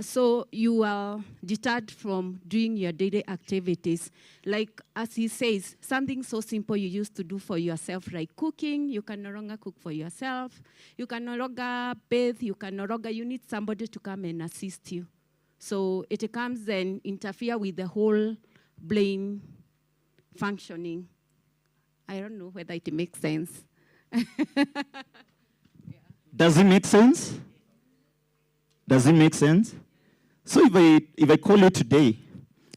So you are deterred from doing your daily activities. Like, as he says, something so simple you used to do for yourself, like cooking, you can no longer cook for yourself. You can no longer bathe, you need somebody to come and assist you. So it comes and interfere with the whole brain functioning. I don't know whether it makes sense. Does it make sense? Does it make sense? So if I call you today,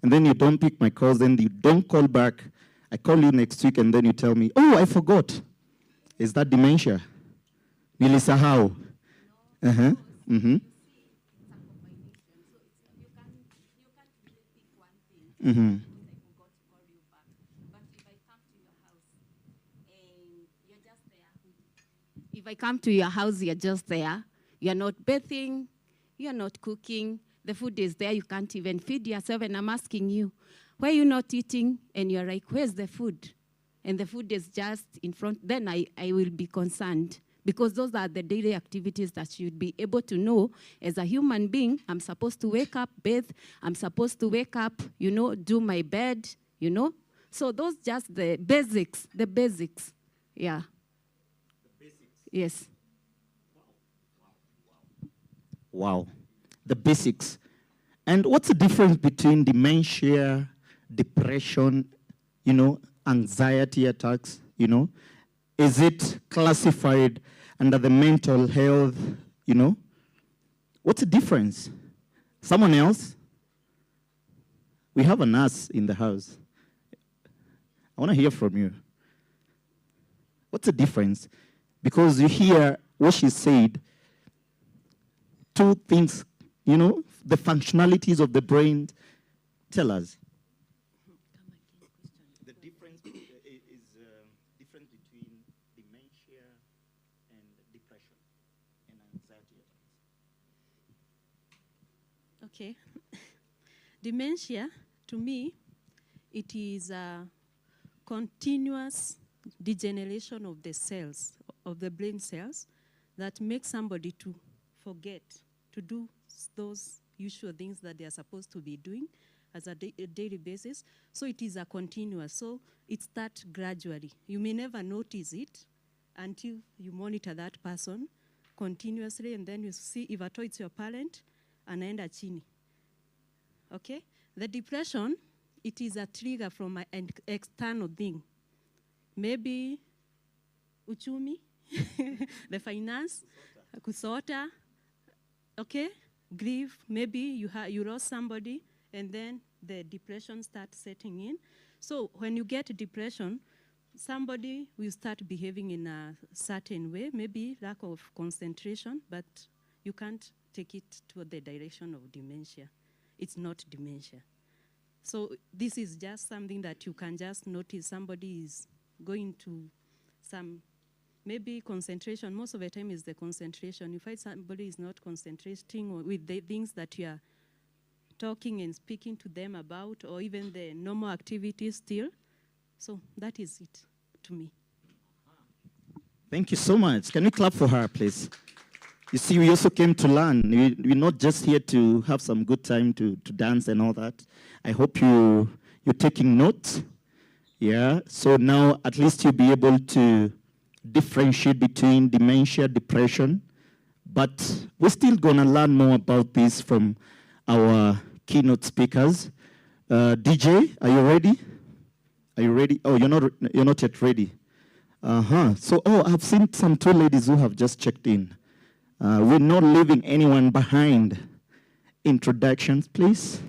and then you don't pick my calls, then you don't call back, I call you next week, and then you tell me, oh, I forgot. Is that dementia? Nilisahau. Uh-huh. Mm-hmm. Mm-hmm. If I come to your house, you're just there. You're not bathing. You're not cooking. The food is there. You can't even feed yourself. And I'm asking you, why are you not eating? And you're like, where's the food? And the food is just in front. Then I will be concerned. Because those are the daily activities that you'd be able to know. As a human being, I'm supposed to wake up, bathe. I'm supposed to wake up, do my bed, So those just the basics. Yeah. The basics? Yes. Wow. The basics. And what's the difference between dementia, depression, anxiety attacks, Is it classified under the mental health, What's the difference? Someone else? We have a nurse in the house. I want to hear from you. What's the difference? Because you hear what she said, two things, the functionalities of the brain. Tell us. The difference is different between dementia and depression and anxiety. Okay. Dementia, to me, it is a continuous degeneration of the cells, of the brain cells, that makes somebody to forget to do those usual things that they are supposed to be doing as a daily basis. So it is a continuous. So it starts gradually. You may never notice it until you monitor that person continuously, and then you see if at all it's your parent, anaenda chini. Okay? The depression, it is a trigger from an external thing. Maybe uchumi, the finance, kusota, okay? Grief, maybe you lost somebody, and then the depression starts setting in. So when you get depression, somebody will start behaving in a certain way, maybe lack of concentration, but you can't take it to the direction of dementia. It's not dementia. So this is just something that you can just notice. Somebody is going to some, maybe concentration. Most of the time is the concentration. You find somebody is not concentrating with the things that you are talking and speaking to them about, or even the normal activities still. So that is it to me. Thank you so much. Can we clap for her, please? You see, we also came to learn. We're not just here to have some good time to dance and all that. I hope you're taking notes. Yeah, so now at least you'll be able to differentiate between dementia, depression. But we're still going to learn more about this from our keynote speakers. DJ, are you ready? Are you ready? Oh, you're not yet ready. So, I've seen some two ladies who have just checked in. We're not leaving anyone behind. Introductions, please.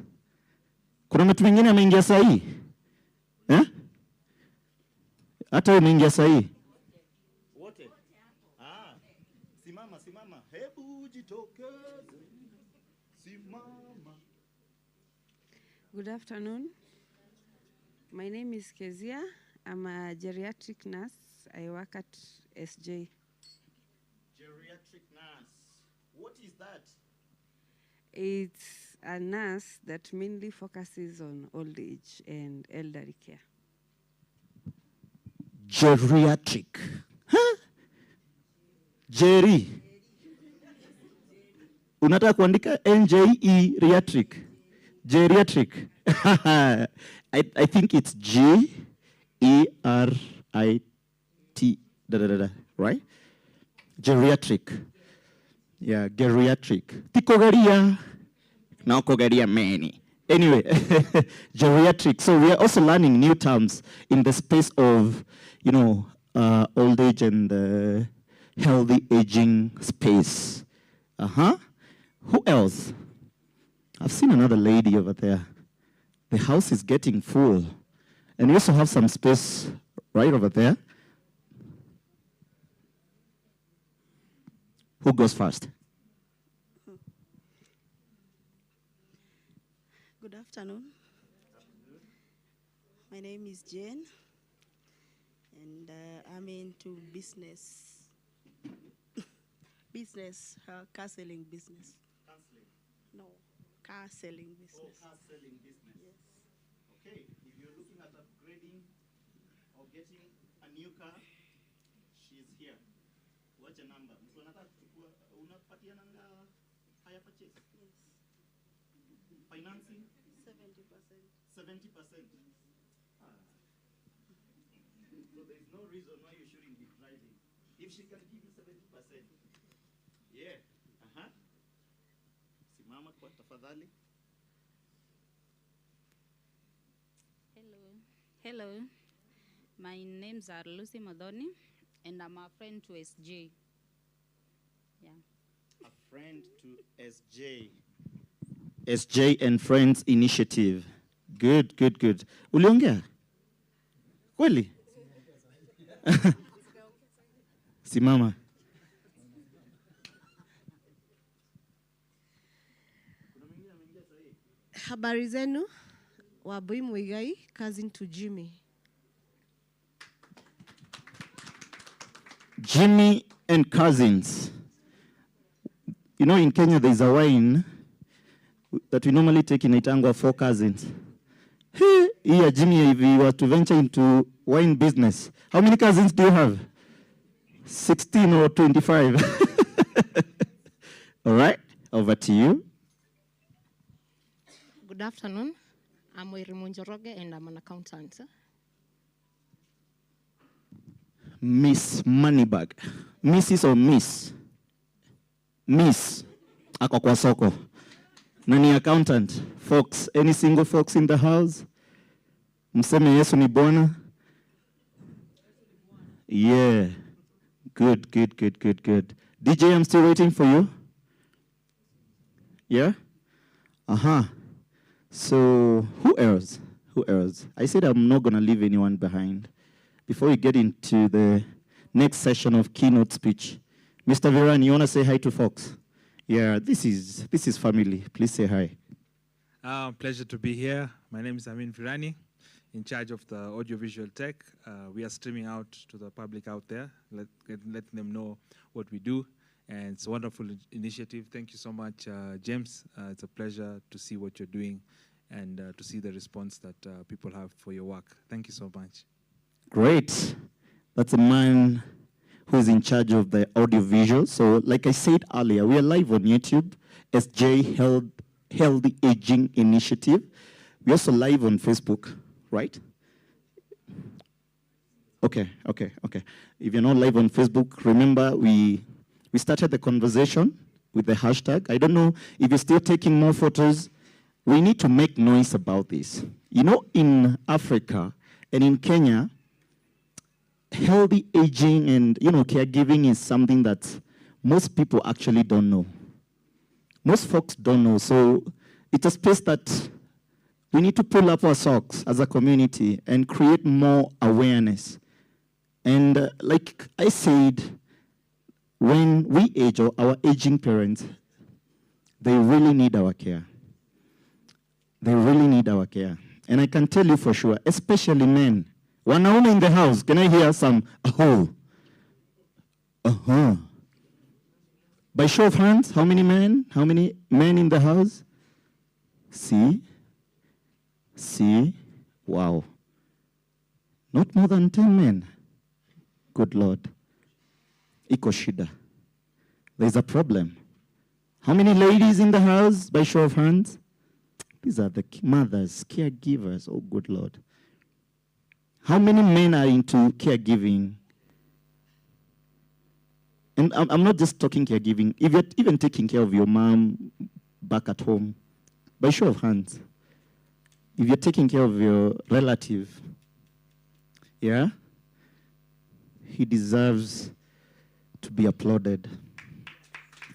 Kuna mtu mwingine ameingia sahi? Hata umeingia sahi? Wote. Simama. Hebu jitokeze. Simama. Good afternoon. My name is Kezia. I'm a geriatric nurse. I work at SJ. Geriatric nurse. What is that? It's a nurse that mainly focuses on old age and elderly care. Geriatric. Huh? Jerry. Unataka kuandika NJE geriatric. Geriatric. I think it's G-E-R-I-T. Right? Geriatric. Yeah, geriatric. Tikogeria. Now kogeria many. Anyway, geriatric. So we are also learning new terms in the space of, old age and healthy aging space. Who else? I've seen another lady over there. The house is getting full. And we also have some space right over there. Who goes first? Good afternoon. My name is Jane, and I'm into business. Car selling business. Counseling? No, car selling business. Oh, car selling business. Yes. Okay, if you're looking at upgrading or getting a new car, she's here. What's your number? Unapatiana higher purchase? Yes. Financing? 70%. 70%? So there's no reason why you shouldn't be driving. If she can give you 70%. Yeah. Simama kwa tafadhali. Hello. My name's Lucy Modoni, and I'm a friend to SJ. Yeah. A friend to SJ. SJ and Friends Initiative. Good. Uliongea? Kweli? Simama. Habari zenu, Wabui Muigai, cousin to Jimmy. Jimmy and cousins. You know, in Kenya, there's a wine that we normally take in Itangwa for cousins. Here, Jimmy, if you were to venture into wine business, how many cousins do you have? 16 or 25? All right, over to you. Good afternoon. I'm Wirimu Njoroge, and I'm an accountant. Miss Moneybag. Mrs. or Miss? Miss. Ako kwa soko. Nani accountant? Folks. Any single folks in the house? Mseme Yesu ni Bwana? Yeah. Good. DJ, I'm still waiting for you. Yeah? So, who else? I said I'm not going to leave anyone behind. Before we get into the next session of keynote speech, Mr. Viran, you want to say hi to folks? Yeah, this is family. Please say hi. Pleasure to be here. My name is Amin Virani, in charge of the audiovisual tech. We are streaming out to the public out there, letting them know what we do. And it's a wonderful initiative. Thank you so much, James. It's a pleasure to see what you're doing and to see the response that people have for your work. Thank you so much. Great. That's a man who is in charge of the audiovisual. So like I said earlier, we are live on YouTube, SJ Healthy Aging Initiative. We're also live on Facebook, right? Okay. If you're not live on Facebook, remember we started the conversation with the hashtag. I don't know if you're still taking more photos. We need to make noise about this. You know, in Africa and in Kenya, healthy aging and, caregiving is something that most people actually don't know. Most folks don't know. So it's a space that we need to pull up our socks as a community and create more awareness. And like I said, when we age or our aging parents, they really need our care. They really need our care. And I can tell you for sure, especially men. Wanaume in the house, can I hear some By show of hands, how many men? How many men in the house? See? Wow. Not more than 10 men. Good Lord. Iko shida. There's a problem. How many ladies in the house, by show of hands? These are the mothers, caregivers. Oh, good Lord. How many men are into caregiving? And I'm not just talking caregiving. If you're even taking care of your mom back at home, by show of hands. if you're taking care of your relative, yeah, he deserves to be applauded.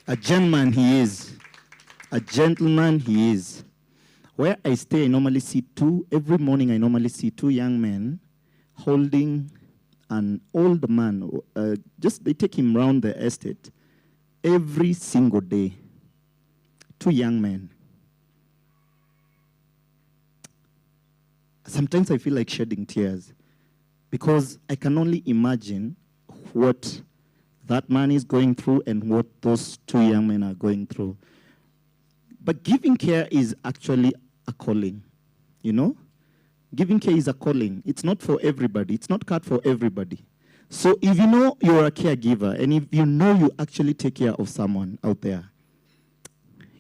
A gentleman he is. A gentleman he is. Where I stay, I normally see every morning I normally see two young men holding an old man. They take him around the estate every single day. Two young men. Sometimes I feel like shedding tears because I can only imagine what that man is going through and what those two young men are going through. But giving care is actually a calling, you know? Giving care is a calling. It's not for everybody. It's not cut for everybody. So if you know you're a caregiver and if you know you actually take care of someone out there,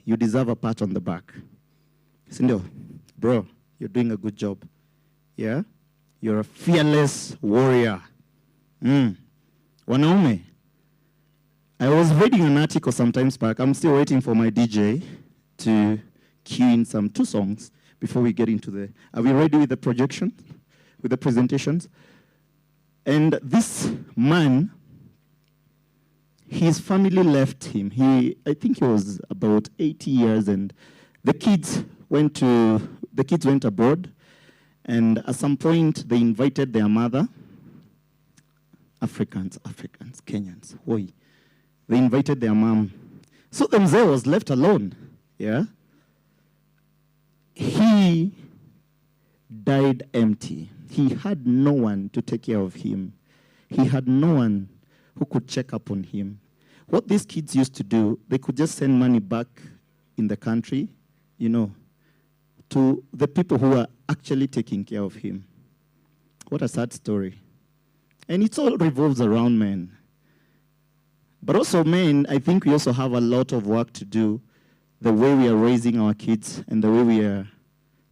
you deserve a pat on the back. Sindo, bro, you're doing a good job. Yeah? You're a fearless warrior. Wanaume. I was reading an article sometimes back. I'm still waiting for my DJ to cue in some 2 songs before we get into the... Are we ready with the projection? With the presentations? And this man, his family left him. I think he was about 80 years, and the kids went abroad, and at some point they invited their mother. Africans, Kenyans, oi. They invited their mom. So the mzee was left alone, yeah? He died empty. He had no one to take care of him. He had no one who could check up on him. What these kids used to do, they could just send money back in the country, you know, to the people who are actually taking care of him. What a sad story. And it all revolves around men. But also men, I think we also have a lot of work to do, the way we are raising our kids and the way we are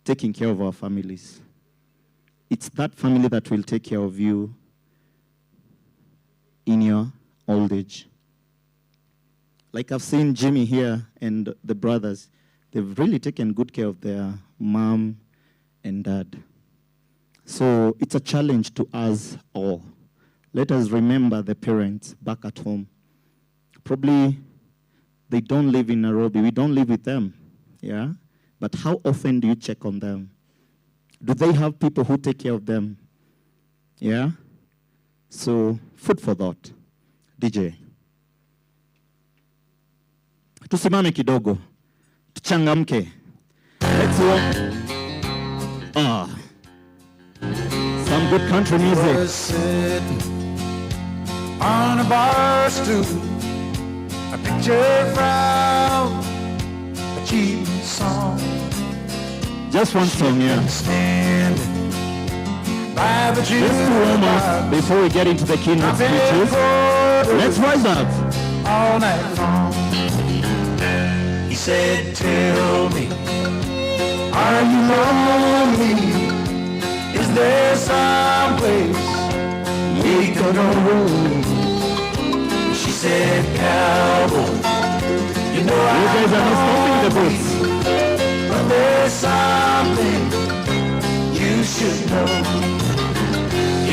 taking care of our families. It's that family that will take care of you in your old age. Like I've seen Jimmy here and the brothers, they've really taken good care of their mom and dad. So it's a challenge to us all. Let us remember the parents back at home. Probably they don't live in Nairobi. We don't live with them, yeah? But how often do you check on them? Do they have people who take care of them? Yeah? So, food for thought. DJ. Tusimame kidogo. Tuchangamke. Let's walk. Some good country music. Sitting on a bar stool, a picture from a cheap song. Just one song, yeah. Just to warm up before we get into the keynote speeches. Let's rise up. All night long. He said, tell me, are you lonely? Is there some place we can go? She said, cowboy, you know you guys are not stopping the boots. But there's something you should know.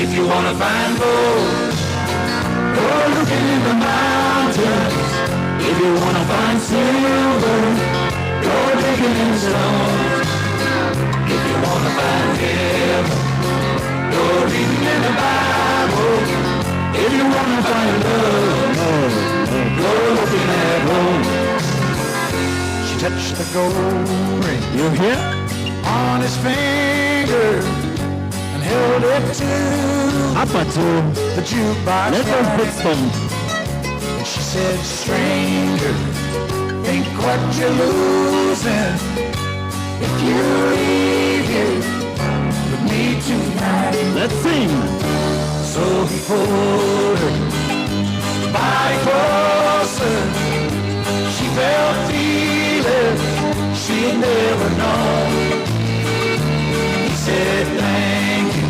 If you want to find gold, go looking in the mountains. If you want to find silver, go digging in the stones. If you want to find heaven, go reading in the Bible. If you want to find love, go looking at home. She touched the gold ring. You hear? On his finger and held it to the jukebox. Let us put some. And she said, stranger, think what you're losing if you leave here with me tonight. Let's sing. So he pulled her body closer. She felt feelings she had never known. He said, thank you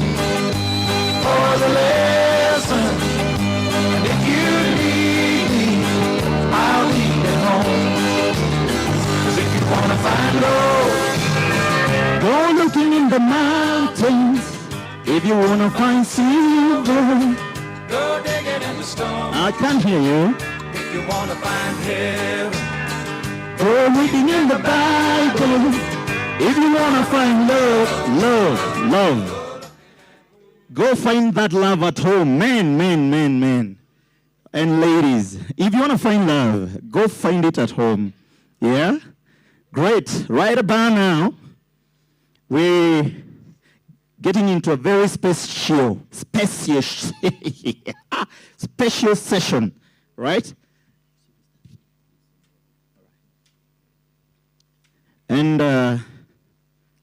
for the lesson. And if you need me, I'll leave at home. 'Cause if you want to find love, go looking in mountains. If you want to find silver, Go digging in the stone. I can't hear you. If you want to find heaven, Go reading in the Bible. If you want to find love. Go find that love at home. Men. And ladies, if you want to find love, go find it at home. Yeah? Great. Right about now, we're getting into a very special session, right? And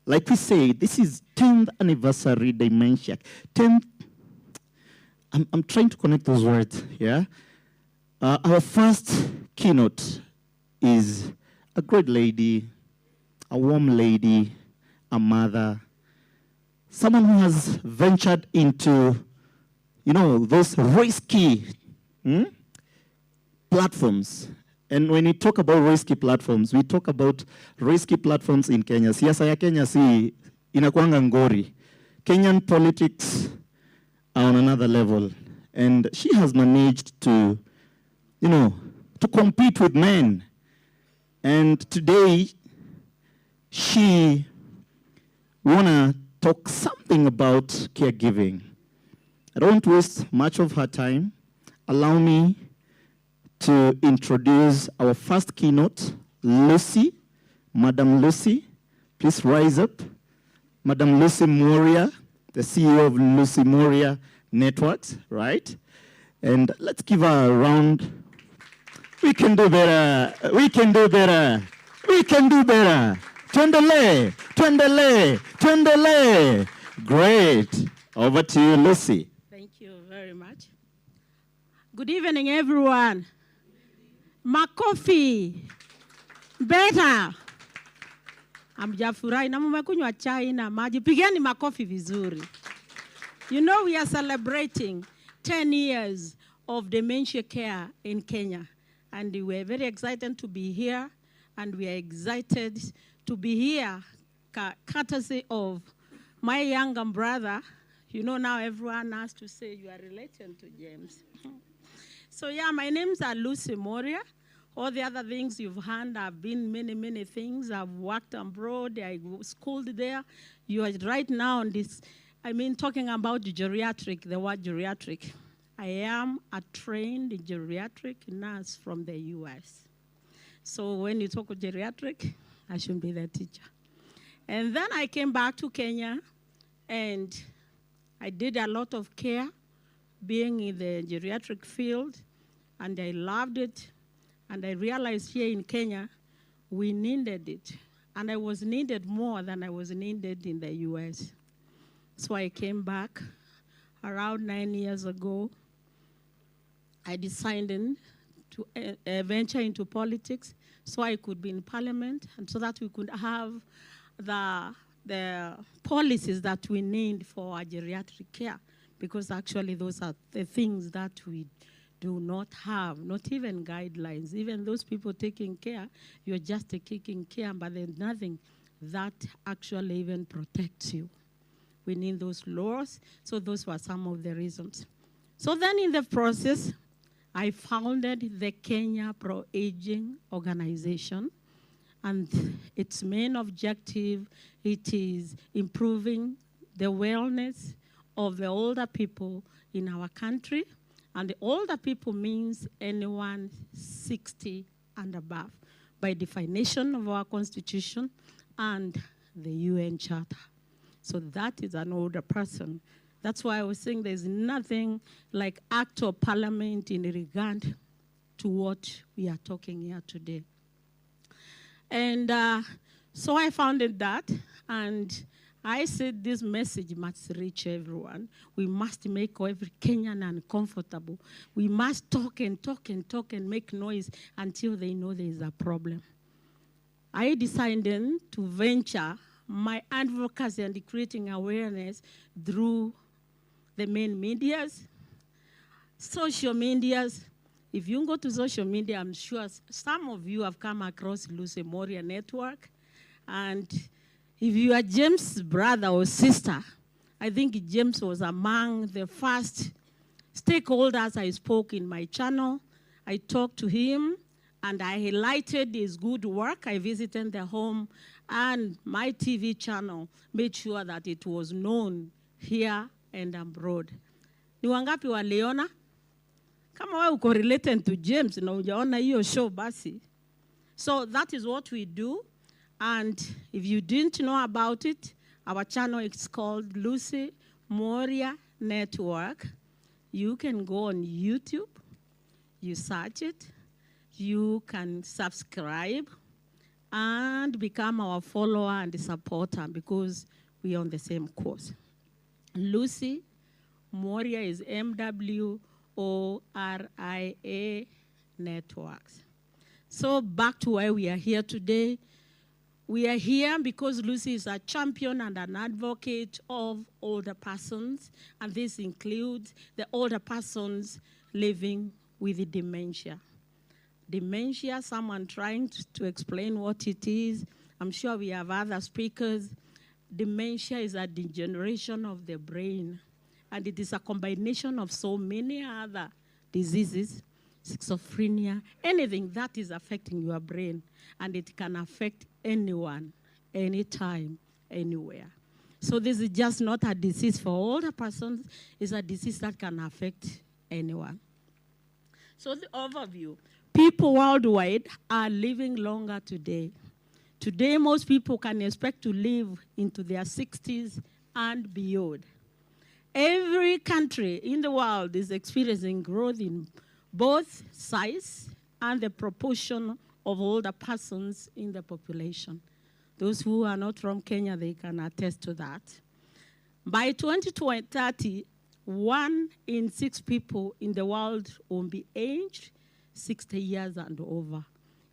like we say, this is 10th anniversary Dementia. 10th, I'm trying to connect those words, yeah? Our first keynote is a great lady, a warm lady, a mother, someone who has ventured into, those risky platforms. And when we talk about risky platforms, we talk about risky platforms in Kenya. Siasa ya Kenya si inakuanga ngori. Kenyan politics are on another level. And she has managed to, to compete with men. And today, we want to talk something about caregiving. I don't want to waste much of her time. Allow me to introduce our first keynote, Lucy, Madam Lucy. Please rise up. Madam Lucy Moria, the CEO of Lucy Moria Networks, right? And let's give her a round. We can do better. Tuendele. Great. Over to you, Lucy. Thank you very much. Good evening, everyone. Makofi. Better. Amjafurahi na mmekunywa chai na maji. Pigeni makofi vizuri. We are celebrating 10 years of dementia care in Kenya. And we're very excited to be here. And we are excited to be here courtesy of my younger brother. Now everyone has to say you are related to James. So yeah, my name's Lucy Moria. All the other things you've heard have been many things. I've worked abroad, I schooled there. You are right now on this, talking about geriatric, the word geriatric. I am a trained geriatric nurse from the US. So when you talk of geriatric, I should be the teacher. And then I came back to Kenya, and I did a lot of care, being in the geriatric field, and I loved it. And I realized here in Kenya, we needed it. And I was needed more than I was needed in the US. So I came back around 9 years ago. I decided to venture into politics so I could be in parliament and so that we could have the policies that we need for our geriatric care, because actually those are the things that we do not have, not even guidelines. Even those people taking care, you're just taking care, but there's nothing that actually even protects you. We need those laws, so those were some of the reasons. So then in the process, I founded the Kenya Pro-Aging Organization, and its main objective, it is improving the wellness of the older people in our country. And the older people means anyone 60 and above, by definition of our constitution and the UN Charter. So that is an older person. That's why I was saying there's nothing like act of parliament in regard to what we are talking here today. And so I founded that, and I said this message must reach everyone. We must make every Kenyan uncomfortable. We must talk and make noise until they know there is a problem. I decided to venture my advocacy and creating awareness through the main medias, social medias. If you go to social media, I'm sure some of you have come across Lucy Moria Network, and If you are James' brother or sister, I think James was among the first stakeholders I spoke in my channel. I talked to him, and I highlighted his good work. I visited the home, and my TV channel made sure that it was known here and abroad. Ni wangapi waliona? Kama wewe uko related to James na hujaona hiyo show basi. So that is what we do. And if you didn't know about it, our channel is called Lucy Moria Network. You can go on YouTube, you search it, you can subscribe and become our follower and supporter because we are on the same course. Lucy Moria is MWORIA Networks. So back to why we are here today. We are here because Lucy is a champion and an advocate of older persons, and this includes the older persons living with dementia. Dementia, someone trying to explain what it is. I'm sure we have other speakers. Dementia is a degeneration of the brain, and it is a combination of so many other diseases, schizophrenia, anything that is affecting your brain, and it can affect anyone, anytime, anywhere. So this is just not a disease for older persons, it's a disease that can affect anyone. So the overview, people worldwide are living longer today. Today, most people can expect to live into their 60s and beyond. Every country in the world is experiencing growth in both size and the proportion of older persons in the population. Those who are not from Kenya, they can attest to that. By 2030, 1 in 6 people in the world will be aged 60 years and over.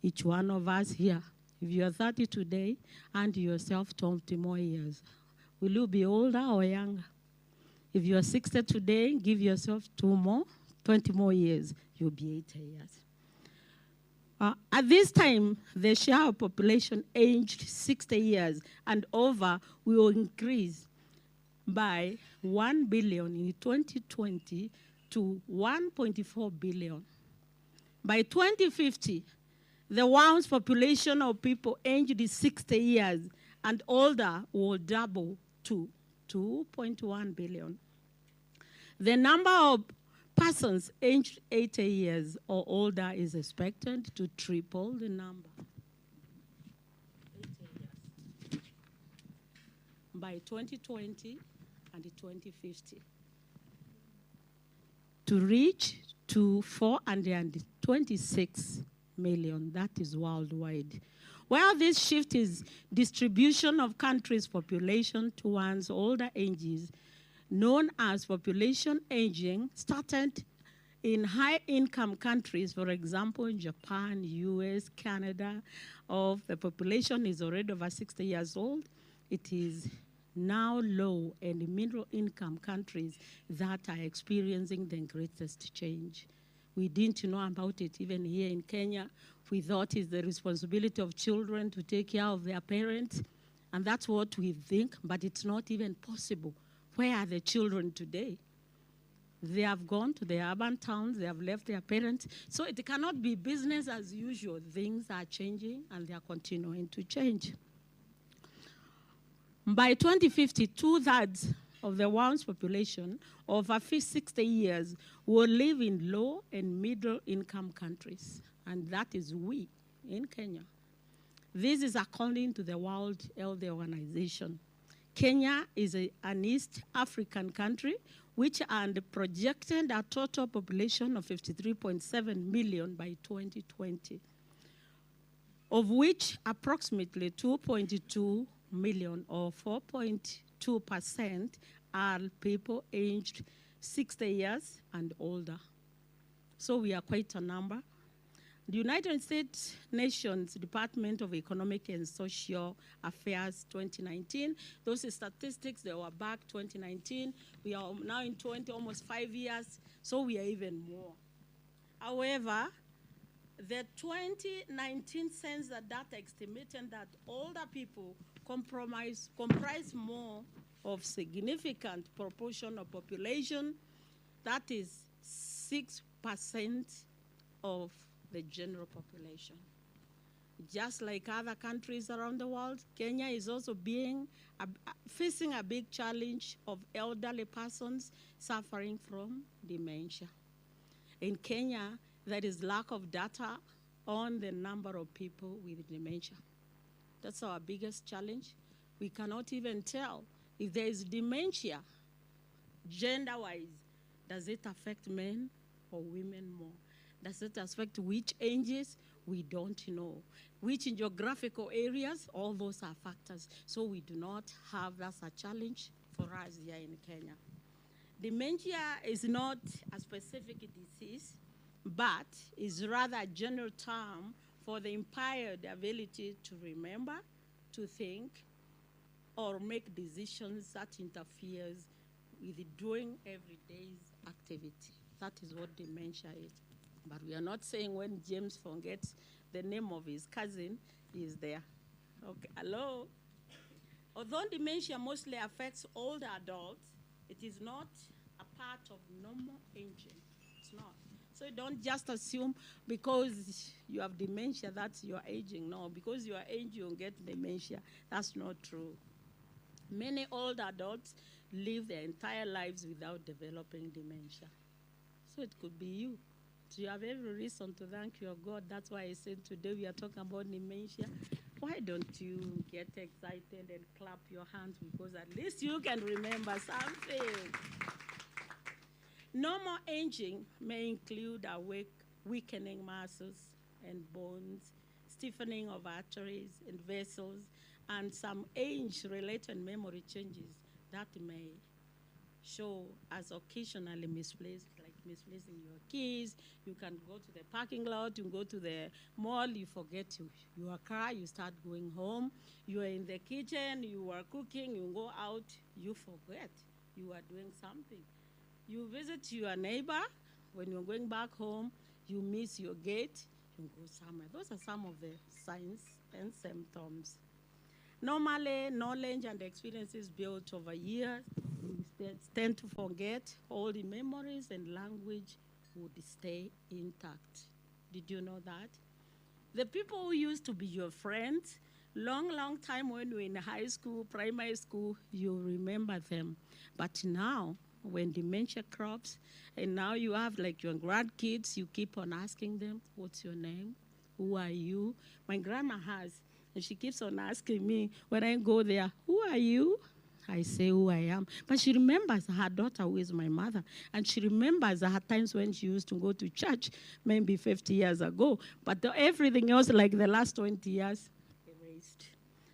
Each one of us here, if you are 30 today and yourself 20 more years, will you be older or younger? If you are 60 today, give yourself 20 more years, you'll be 80 years. At this time, the share of population aged 60 years and over will increase by 1 billion in 2020 to 1.4 billion. By 2050, the world's population of people aged 60 years and older will double to 2.1 billion. The number of persons aged 80 years or older is expected to triple the number. By 2020 and 2050. To reach to 426 million, that is worldwide. While this shift is distribution of countries' population towards older ages, known as population aging, started in high-income countries, for example, Japan, US, Canada, of the population is already over 60 years old. It is now low and middle-income countries that are experiencing the greatest change. We didn't know about it even here in Kenya. We thought it's the responsibility of children to take care of their parents, and that's what we think, but it's not even possible. Where are the children today? They have gone to the urban towns, they have left their parents. So it cannot be business as usual. Things are changing and they are continuing to change. By 2050, 2/3 of the world's population over 60 years will live in low and middle income countries. And that is we in Kenya. This is according to the World Health Organization. Kenya is an East African country which had projected a total population of 53.7 million by 2020, of which approximately 2.2 million or 4.2% are people aged 60 years and older. So we are quite a number. The United States Nations Department of Economic and Social Affairs 2019, those statistics, they were back 2019. We are now in almost 5 years, so we are even more. However, The 2019 census data estimated that older people comprise more of significant proportion of population, that is 6% of the general population. Just like other countries around the world, Kenya is also facing a big challenge of elderly persons suffering from dementia. In Kenya, there is lack of data on the number of people with dementia. That's our biggest challenge. We cannot even tell if there is dementia, gender-wise, does it affect men or women more? Does it affect which ages? We don't know. Which geographical areas? All those are factors. So we do not have, that's a challenge for us here in Kenya. Dementia is not a specific disease, but is rather a general term for the impaired ability to remember, to think, or make decisions that interferes with doing everyday activity. That is what dementia is. But we are not saying when James forgets the name of his cousin, he is there. Okay, hello? Although dementia mostly affects older adults, it is not a part of normal aging. It's not. So don't just assume because you have dementia that you're aging. No, because you are aging, you get dementia. That's not true. Many old adults live their entire lives without developing dementia. So it could be you. So you have every reason to thank your God. That's why I said today we are talking about dementia. Why don't you get excited and clap your hands, because at least you can remember something. Normal aging may include a weakening muscles and bones, stiffening of arteries and vessels, and some age-related memory changes that may show as occasionally misplaced, like misplacing your keys. You can go to the parking lot, you go to the mall, you forget your car, you start going home. You are in the kitchen, you are cooking, you go out, you forget you are doing something. You visit your neighbor, when you're going back home, you miss your gate, you go somewhere. Those are some of the signs and symptoms. Normally, knowledge and experiences built over years, we tend to forget. All the memories and language would stay intact. Did you know that? The people who used to be your friends, long time when you were in high school, primary school, you remember them. But now, when dementia crops, and now you have like your grandkids, you keep on asking them, what's your name? Who are you? My grandma has, and she keeps on asking me when I go there, who are you? I say who I am. But she remembers her daughter who is my mother. And she remembers her times when she used to go to church, maybe 50 years ago. But everything else, like the last 20 years, erased.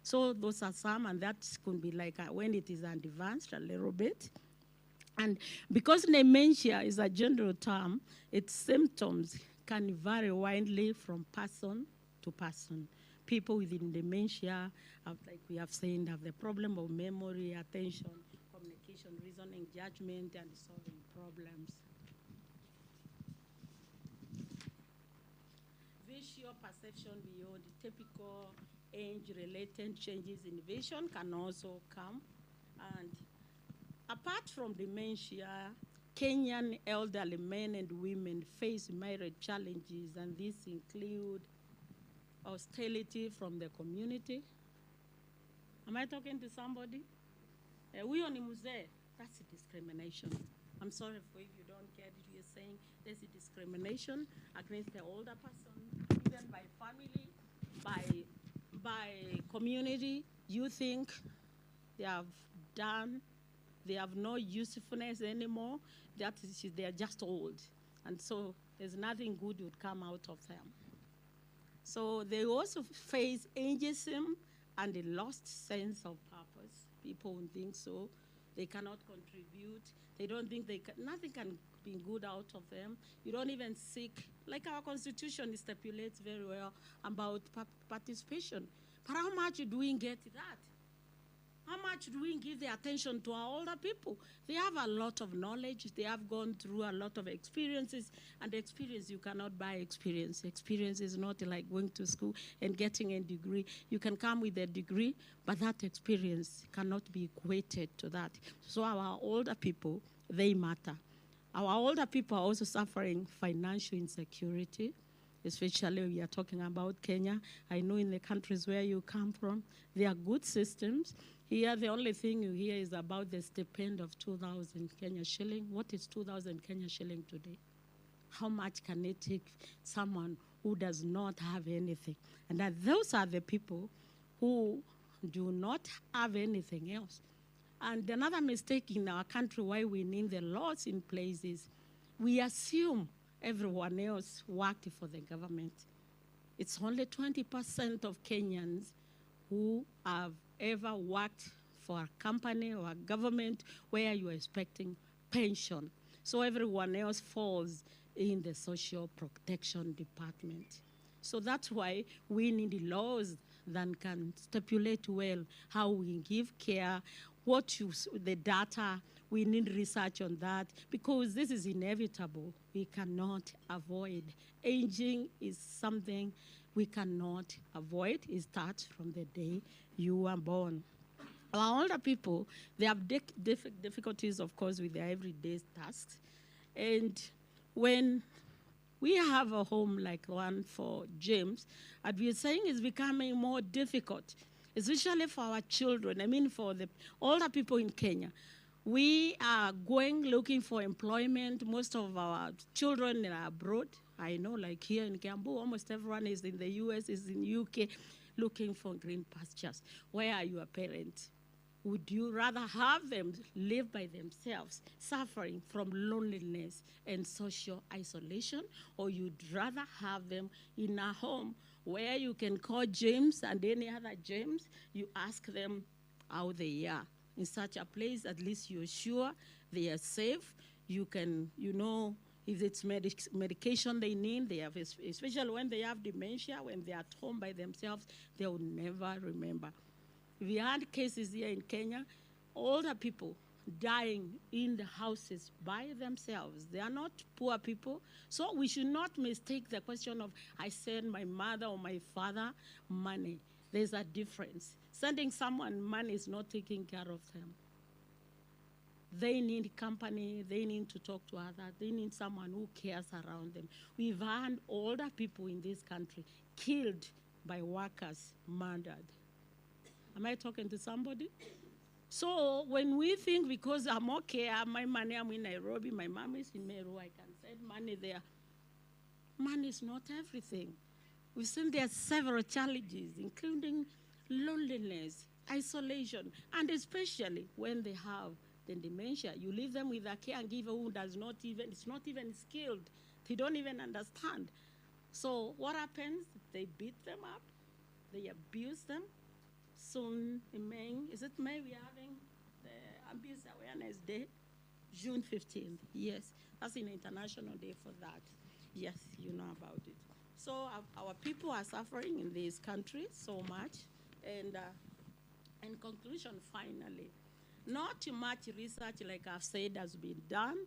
So those are some, and that could be like when it is advanced a little bit. And because dementia is a general term, its symptoms can vary widely from person to person. People with dementia, like we have said, have the problem of memory, attention, communication, reasoning, judgment, and solving problems. Visual perception beyond typical age-related changes in vision can also come. And apart from dementia, Kenyan elderly men and women face myriad challenges, and these include hostility from the community. Am I talking to somebody? We on muzee, that's a discrimination. I'm sorry if you don't get it. You're saying there's a discrimination against the older person, even by family, by community. You think they have no usefulness anymore. That is, they're just old. And so there's nothing good would come out of them. So they also face ageism and a lost sense of purpose. People who think so. They cannot contribute. They don't think nothing can be good out of them. You don't even seek, like our constitution stipulates very well about participation. But how much do we get that? How much do we give the attention to our older people? They have a lot of knowledge. They have gone through a lot of experiences. And experience, you cannot buy experience. Experience is not like going to school and getting a degree. You can come with a degree, but that experience cannot be equated to that. So our older people, they matter. Our older people are also suffering financial insecurity. Especially we are talking about Kenya. I know in the countries where you come from, there are good systems. Here, the only thing you hear is about the stipend of 2,000 Kenya shilling. What is 2,000 Kenya shilling today? How much can it take someone who does not have anything? And that those are the people who do not have anything else. And another mistake in our country why we need the laws in place is we assume everyone else worked for the government. It's only 20% of Kenyans who have ever worked for a company or a government where you are expecting pension. So everyone else falls in the social protection department. So that's why we need laws that can stipulate well how we give care, the data, we need research on that because this is inevitable. We cannot avoid. Aging is something we cannot avoid. It starts from the day you are born. Our older people, they have difficulties, of course, with their everyday tasks. And when we have a home like one for James, what we're saying is becoming more difficult, especially for our children. I mean, for the older people in Kenya. We are looking for employment. Most of our children are abroad. I know, like here in Kiambu, almost everyone is in the US, is in UK, looking for green pastures. Where are your parents? Would you rather have them live by themselves, suffering from loneliness and social isolation, or you'd rather have them in a home where you can call James and any other James, you ask them how they are? In such a place, at least you're sure they are safe. You can, if it's medication they need, they have, especially when they have dementia, when they're at home by themselves, they will never remember. We had cases here in Kenya, older people dying in the houses by themselves. They are not poor people. So we should not mistake the question of, I send my mother or my father money. There's a difference. Sending someone money is not taking care of them. They need company. They need to talk to others. They need someone who cares around them. We've had older people in this country killed by workers, murdered. Am I talking to somebody? So when we think because I'm okay, my money, I'm in Nairobi, my mom is in Meru, I can send money there. Money is not everything. We've seen there are several challenges, including loneliness, isolation, and especially when they have the dementia. You leave them with a caregiver who is not even skilled. They don't even understand. So what happens? They beat them up. They abuse them. Soon in May, is it May we're having the Abuse Awareness Day? June 15th, yes. That's an international day for that. Yes, you know about it. So our people are suffering in this country so much. And in conclusion, finally, not too much research, like I've said, has been done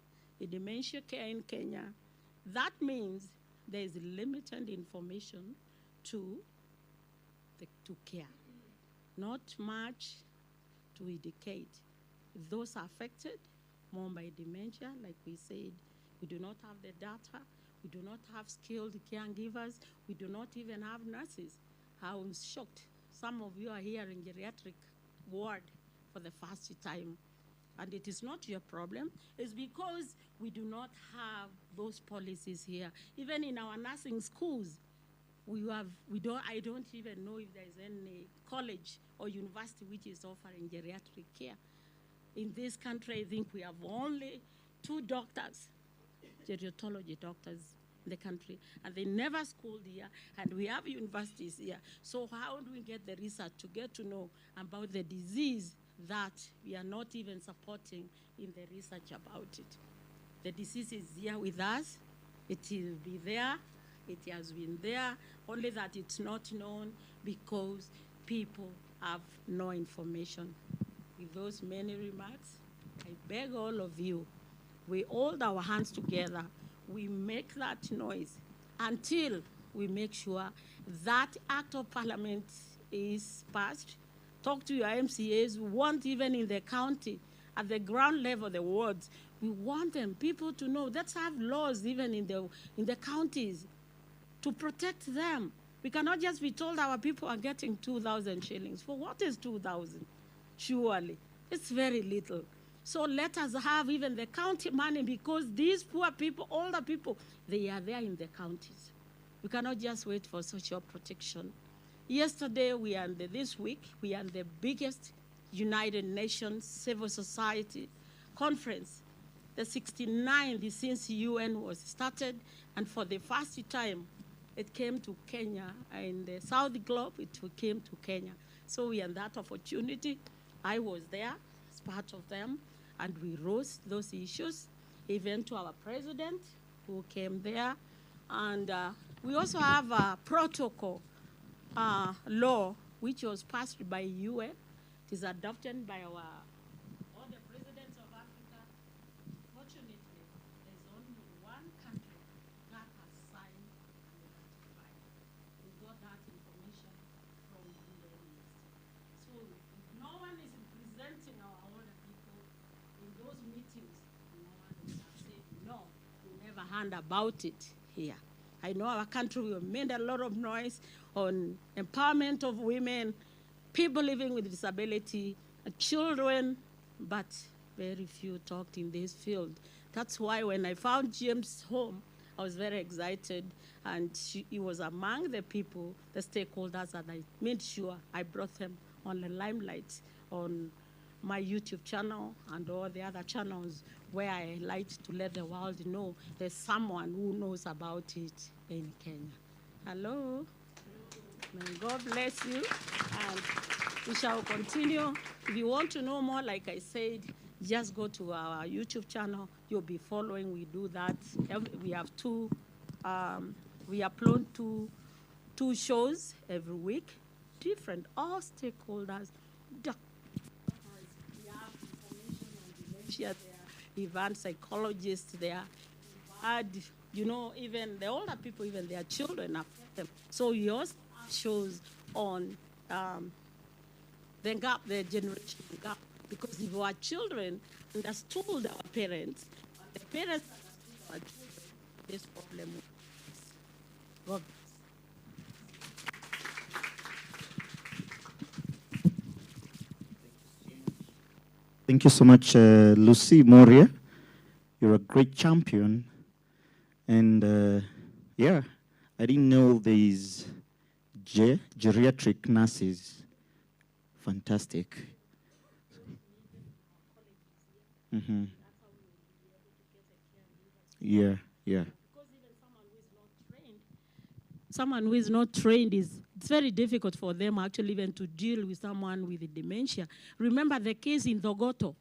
in dementia care in Kenya. That means there is limited information to care. Not much to indicate. Those affected more by dementia, like we said, we do not have the data, we do not have skilled caregivers, we do not even have nurses. I was shocked. Some of you are here in geriatric ward for the first time. And it is not your problem. It's because we do not have those policies here. Even in our nursing schools, I don't even know if there is any college or university which is offering geriatric care. In this country, I think we have only 2 doctors, geriatrology doctors in the country, and they never schooled here, and we have universities here. So how do we get the research to get to know about the disease that we are not even supporting in the research about it? The disease is here with us. It will be there. It has been there, only that it's not known because people have no information. with those many remarks, I beg all of you, we hold our hands together, we make that noise until we make sure that act of parliament is passed. Talk to your MCAs. We want, even in the county, at the ground level, the wards, we want them, people to know. Let's have laws even in the counties to protect them. We cannot just be told our people are getting 2,000 shillings. For what is 2,000? Surely, it's very little. So let us have even the county money, because these poor people, older people, they are there in the counties. We cannot just wait for social protection. Yesterday, this week, we are the biggest United Nations Civil Society Conference, the 69th since UN was started, and for the first time, it came to Kenya. In the South Globe, it came to Kenya. So we had that opportunity. I was there as part of them, and we rose those issues, even to our president, who came there. And we also have a protocol law, which was passed by UN. It is adopted by all the presidents of Africa. Fortunately, there's only one country that has signed and ratified. We got that information from the UN. So if no one is representing our older people in those meetings, no one will say, no, we never heard about it here. I know our country, we have made a lot of noise on empowerment of women, people living with disability, children, but very few talked in this field. That's why when I found James home, I was very excited, and he was among the people, the stakeholders, and I made sure I brought them on the limelight on my YouTube channel and all the other channels where I like to let the world know there's someone who knows about it in Kenya. Hello. May God bless you, and we shall continue. If you want to know more, like I said, just go to our YouTube channel. You'll be following. We do that. We have we upload two shows every week, different, all stakeholders. We have information on dementia there, event psychologists there, and even the older people, even their children affect them. So we also have shows on the gap, the generation gap, because if our children understood our parents, and the parents understood our children, this problem will cease. God bless. Thank you so much, Lucy Moria. You're a great champion. And yeah, I didn't know these geriatric nurses. Fantastic. Mm-hmm. Yeah, yeah. Someone who is not trained, it's very difficult for them actually even to deal with someone with dementia. Remember the case in Thogoto.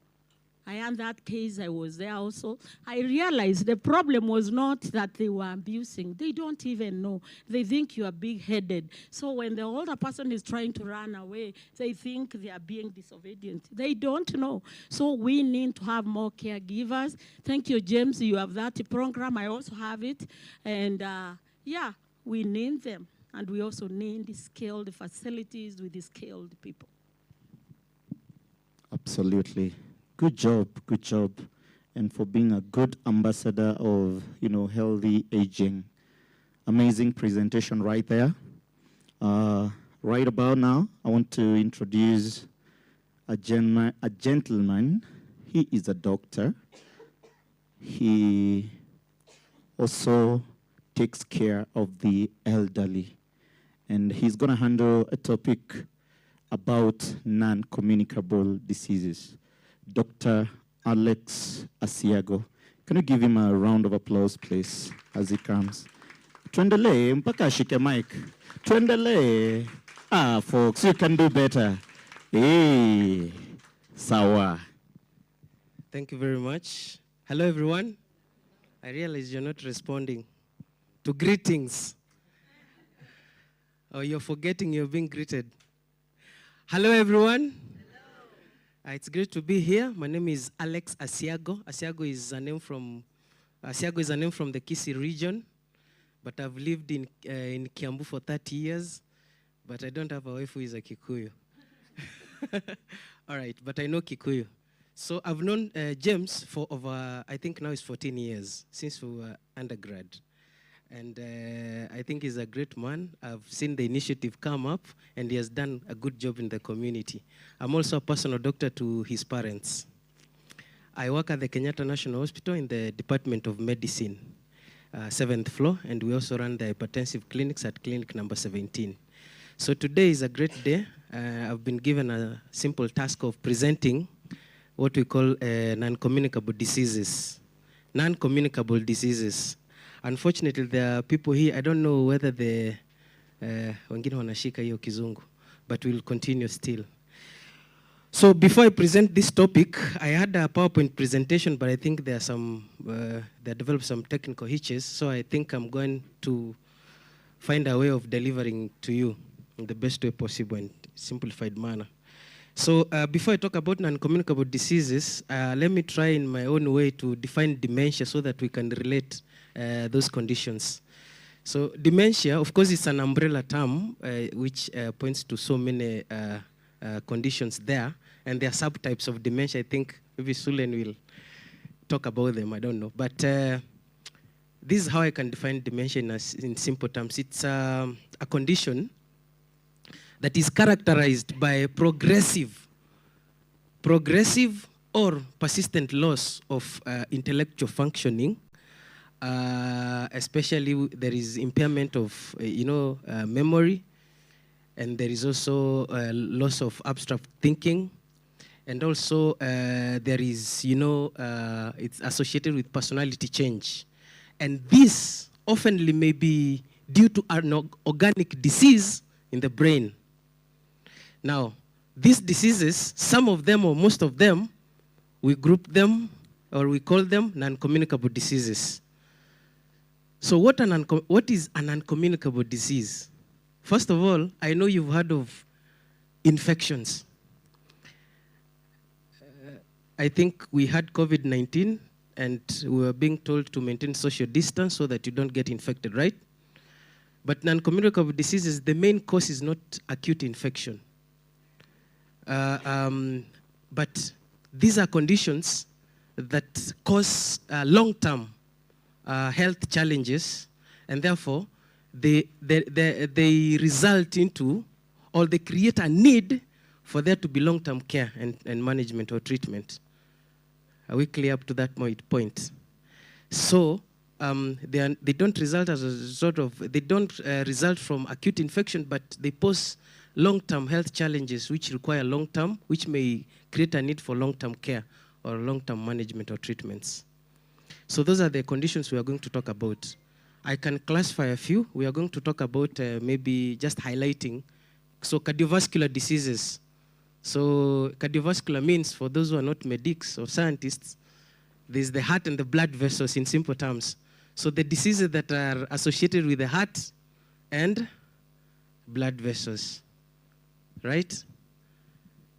I had that case, I was there also. I realized the problem was not that they were abusing. They don't even know. They think you are big-headed. So when the older person is trying to run away, they think they are being disobedient. They don't know. So we need to have more caregivers. Thank you, James. You have that program. I also have it. And yeah, we need them. And we also need skilled facilities with skilled people. Absolutely. Good job, and for being a good ambassador of, healthy aging. Amazing presentation right there. Right about now, I want to introduce a gentleman. He is a doctor. He also takes care of the elderly, and he's going to handle a topic about non-communicable diseases. Dr. Alex Asiago. Can you give him a round of applause, please, as he comes? Tuendelee, mpaka ashike mic. Tuendelee. Folks, you can do better. Hey, sawa. Thank you very much. Hello, everyone. I realize you're not responding to greetings. Or you're forgetting you're being greeted. Hello, everyone. It's great to be here. My name is Alex Asiago. Asiago is a name from the Kisii region, but I've lived in Kiambu for 30 years, but I don't have a wife who is a Kikuyu. All right, but I know Kikuyu. So I've known James for over, I think now it's 14 years, since we were undergrad. And I think he's a great man. I've seen the initiative come up, and he has done a good job in the community. I'm also a personal doctor to his parents. I work at the Kenyatta National Hospital in the Department of Medicine, 7th floor, and we also run the hypertensive clinics at clinic number 17. So today is a great day. I've been given a simple task of presenting what we call non-communicable diseases. Non-communicable diseases. Unfortunately, there are people here, I don't know whether the wengine wanashika hiyo kizungu, but we'll continue still. So before I present this topic, I had a PowerPoint presentation, but I think there are some, they developed some technical hitches, so I think I'm going to find a way of delivering to you in the best way possible and simplified manner. So before I talk about non-communicable diseases, let me try in my own way to define dementia so that we can relate those conditions. So dementia, of course, it's an umbrella term which points to so many conditions there, and there are subtypes of dementia. I think maybe Sulen will talk about them, I don't know. But this is how I can define dementia in simple terms. It's a condition that is characterized by progressive or persistent loss of intellectual functioning. Especially there is impairment of, memory, and there is also loss of abstract thinking, and also there is, it's associated with personality change. And this often may be due to an organic disease in the brain. Now, these diseases, some of them or most of them, we group them or we call them non-communicable diseases. So what is an uncommunicable disease? First of all, I know you've heard of infections. I think we had COVID-19, and we were being told to maintain social distance so that you don't get infected, right? But non-communicable diseases, the main cause is not acute infection. But these are conditions that cause long-term health challenges, and therefore they result into, or they create a need for there to be long-term care and management or treatment. Are we clear up to that point? So they don't result as a sort of, they don't result from acute infection, but they pose long-term health challenges which require long-term, which may create a need for long-term care or long-term management or treatments. So those are the conditions we are going to talk about. I can classify a few. We are going to talk about maybe just highlighting. So cardiovascular diseases. So cardiovascular means, for those who are not medics or scientists, there's the heart and the blood vessels in simple terms. So the diseases that are associated with the heart and blood vessels, right?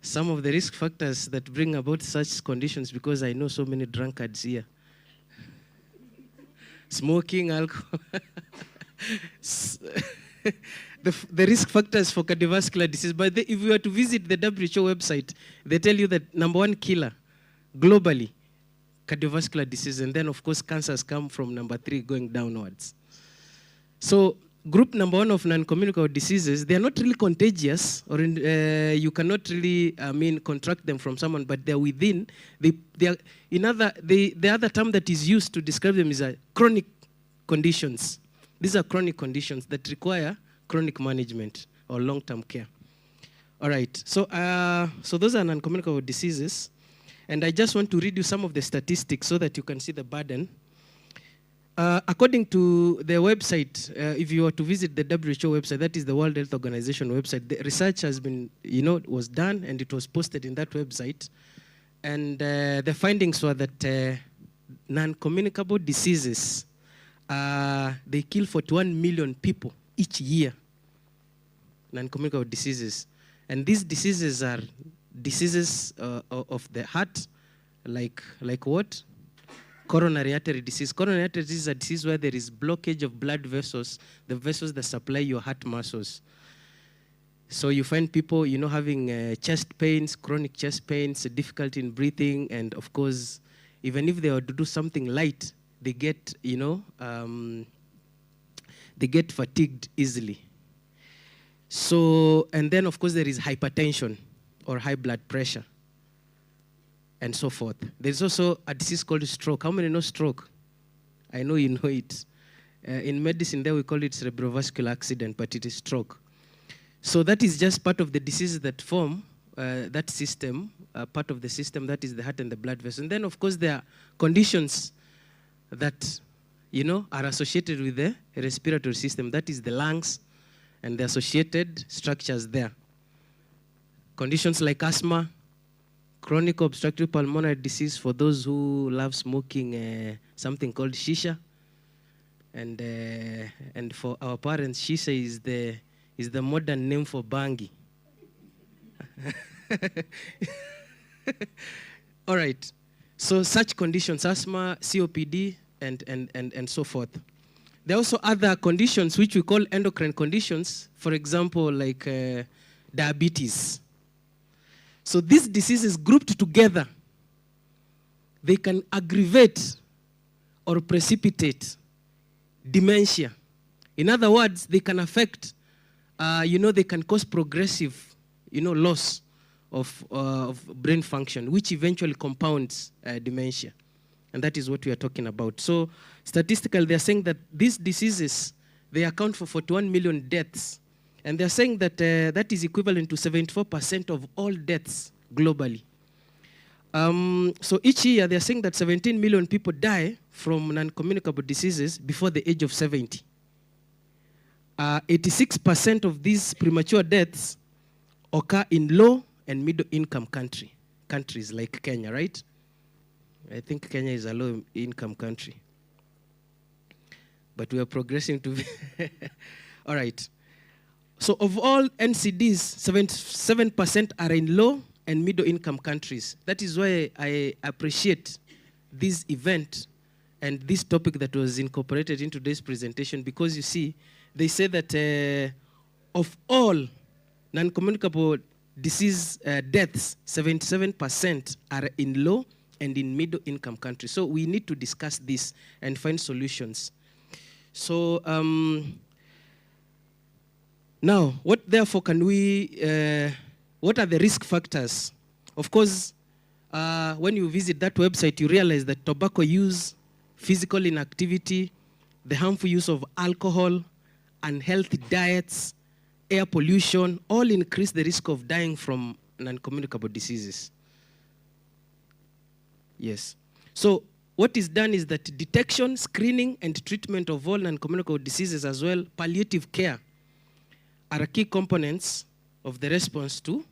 Some of the risk factors that bring about such conditions, because I know so many drunkards here. Smoking, alcohol. The risk factors for cardiovascular disease. But if you were to visit the WHO website, they tell you that #1 killer globally, cardiovascular disease. And then, of course, cancers come from #3 going downwards. So group #1 of non-communicable diseases, they are not really contagious, or you cannot really, contract them from someone, but they're within. The other term that is used to describe them is chronic conditions. These are chronic conditions that require chronic management or long-term care. All right, so those are non-communicable diseases. And I just want to read you some of the statistics so that you can see the burden. According to the website, if you were to visit the WHO website, that is the World Health Organization website, the research has been, was done, and it was posted in that website. And the findings were that non-communicable diseases, they kill 41 million people each year, non-communicable diseases. And these diseases are diseases of the heart, like what? Coronary artery disease. Coronary artery disease is a disease where there is blockage of blood vessels, the vessels that supply your heart muscles. So you find people, having chest pains, chronic chest pains, difficulty in breathing, and of course, even if they were to do something light, they get, they get fatigued easily. So, and then of course there is hypertension or high blood pressure and so forth. There's also a disease called stroke. How many know stroke? I know you know it. In medicine there we call it cerebrovascular accident, but it is stroke. So that is just part of the diseases that form that system, part of the system that is the heart and the blood vessel. And then of course there are conditions that, are associated with the respiratory system. That is the lungs and the associated structures there. Conditions like asthma, chronic obstructive pulmonary disease for those who love smoking something called shisha. And for our parents, shisha is the modern name for bangi. All right. So such conditions, asthma, COPD, and so forth. There are also other conditions which we call endocrine conditions, for example, like diabetes. So these diseases grouped together, they can aggravate or precipitate dementia. In other words, they can affect, they can cause progressive, loss of brain function, which eventually compounds dementia. And that is what we are talking about. So statistically, they are saying that these diseases, they account for 41 million deaths. And they are saying that that is equivalent to 74% of all deaths globally. So each year, they are saying that 17 million people die from non-communicable diseases before the age of 70. 86% of these premature deaths occur in low and middle-income countries like Kenya, right? I think Kenya is a low-income country. But we are progressing to be... All right. So of all NCDs, 7% are in low and middle-income countries. That is why I appreciate this event and this topic that was incorporated into today's presentation, because you see, they say that of all non-communicable disease deaths, 77% are in low and in middle-income countries. So we need to discuss this and find solutions. So now, what therefore can we, what are the risk factors? Of course, when you visit that website, you realize that tobacco use, physical inactivity, the harmful use of alcohol, unhealthy diets, air pollution, all increase the risk of dying from non-communicable diseases. Yes. So what is done is that detection, screening, and treatment of all non-communicable diseases, as well palliative care, are key components of the response to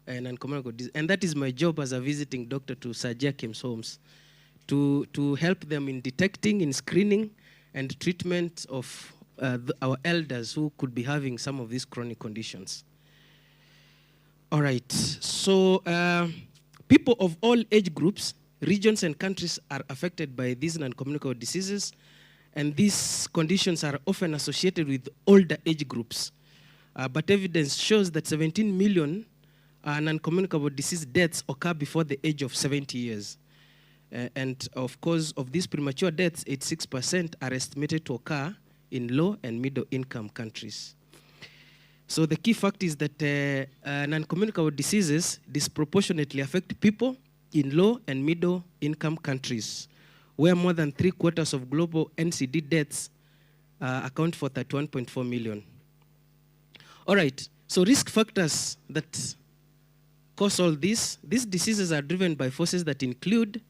non-communicable disease. And that is my job as a visiting doctor to Sir Kim's homes, to help them in detecting, in screening, and treatment of our elders who could be having some of these chronic conditions. All right. So people of all age groups, regions, and countries are affected by these non-communicable diseases, and these conditions are often associated with older age groups. But evidence shows that 17 million non-communicable disease deaths occur before the age of 70 years. And of course, of these premature deaths, 86% are estimated to occur in low and middle income countries. So the key fact is that non-communicable diseases disproportionately affect people in low and middle income countries, where more than 3/4 of global NCD deaths account for 31.4 million. All right, so risk factors that cause all this, these diseases are driven by forces that include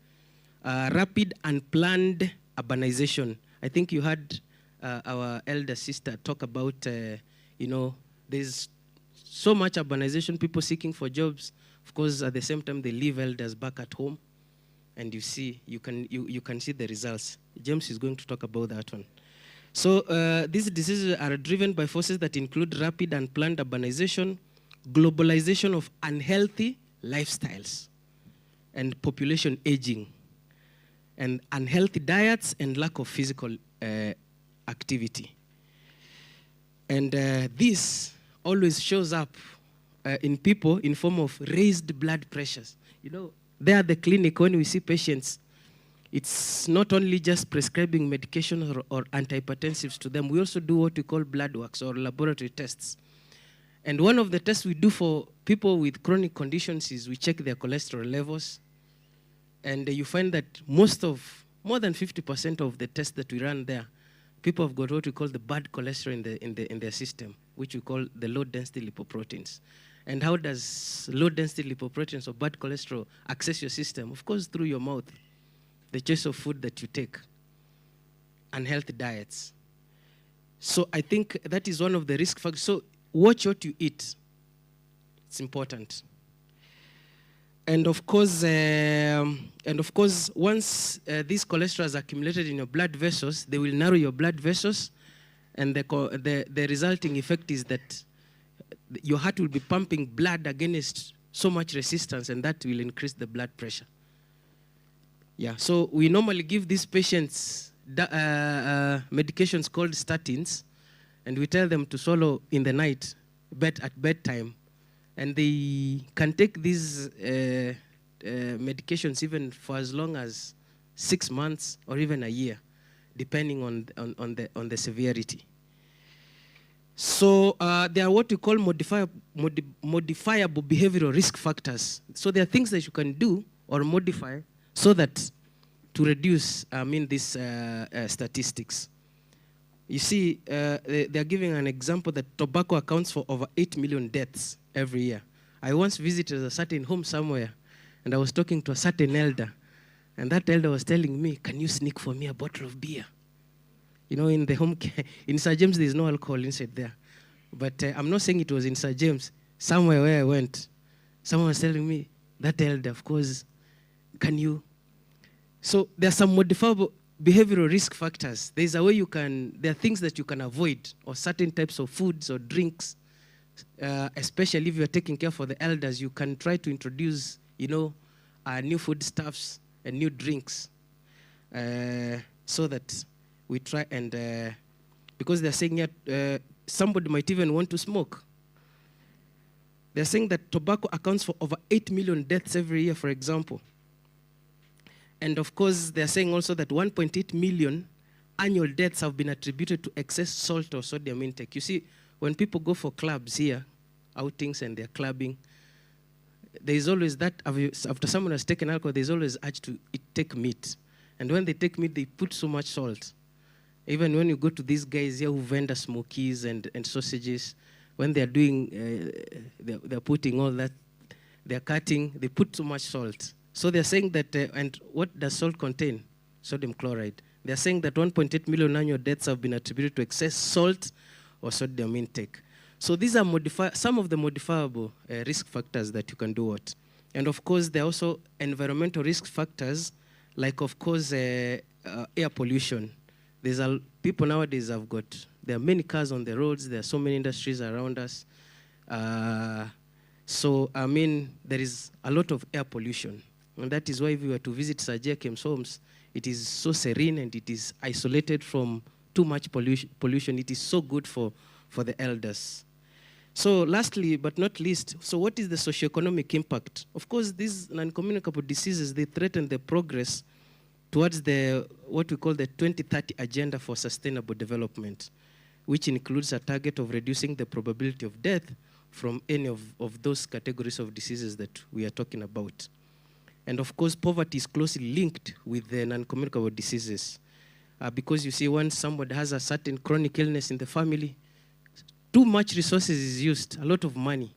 rapid unplanned urbanization. I think you heard our elder sister talk about, there's so much urbanization, people seeking for jobs. Of course, at the same time, they leave elders back at home, and you see, you can see the results. James is going to talk about that one. So these diseases are driven by forces that include rapid and planned urbanization, globalization of unhealthy lifestyles and population aging and unhealthy diets and lack of physical activity. And this always shows up in people in form of raised blood pressures. You know, there at the clinic when we see patients, it's not only just prescribing medication or antihypertensives to them, we also do what we call blood works or laboratory tests. And one of the tests we do for people with chronic conditions is we check their cholesterol levels. And you find that more than 50% of the tests that we run there, people have got what we call the bad cholesterol in their system, which we call the low-density lipoproteins. And how does low-density lipoproteins or bad cholesterol access your system? Of course, through your mouth, the choice of food that you take, unhealthy diets. So I think that is one of the risk factors. So watch what you eat. It's important. And of course, once these cholesterol are accumulated in your blood vessels, they will narrow your blood vessels, and the resulting effect is that your heart will be pumping blood against so much resistance, and that will increase the blood pressure. Yeah, so we normally give these patients medications called statins, and we tell them to swallow in the night, at bedtime. And they can take these medications even for as long as 6 months or even a year, depending on the severity. So there are what we call modifiable behavioral risk factors. So there are things that you can do or modify so that to reduce, these statistics. You see, they're giving an example that tobacco accounts for over 8 million deaths every year. I once visited a certain home somewhere, and I was talking to a certain elder, and that elder was telling me, "Can you sneak for me a bottle of beer?" You know, in the home care, in Sir James, there's no alcohol inside there. But I'm not saying it was in Sir James. Somewhere where I went, someone was telling me, that elder, of course, can you? So there are some modifiable behavioral risk factors. There's a way there are things that you can avoid, or certain types of foods or drinks, especially if you're taking care for the elders. You can try to introduce, new foodstuffs and new drinks, so that we try and, because they're saying somebody might even want to smoke. They're saying that tobacco accounts for over 8 million deaths every year, for example. And of course, they're saying also that 1.8 million annual deaths have been attributed to excess salt or sodium intake. You see, when people go for clubs here, outings, and they're clubbing, there is always that, after someone has taken alcohol, there's always urge to take meat. And when they take meat, they put so much salt. Even when you go to these guys here who vend smokies and sausages, when they're doing, they're putting all that, they're cutting, they put so much salt. So they're saying that, and what does salt contain? Sodium chloride. They're saying that 1.8 million annual deaths have been attributed to excess salt or sodium intake. So these are some of the modifiable risk factors that you can do what. And of course, there are also environmental risk factors, like of course, air pollution. People nowadays there are many cars on the roads, there are so many industries around us. There is a lot of air pollution. And that is why if we were to visit Sir Jacob's homes, it is so serene and it is isolated from too much pollution. It is so good for the elders. So lastly, but not least, so what is the socioeconomic impact? Of course, these non-communicable diseases, they threaten the progress towards what we call the 2030 Agenda for Sustainable Development, which includes a target of reducing the probability of death from any of those categories of diseases that we are talking about. And of course, poverty is closely linked with the non-communicable diseases. Because you see, when somebody has a certain chronic illness in the family, too much resources is used, a lot of money,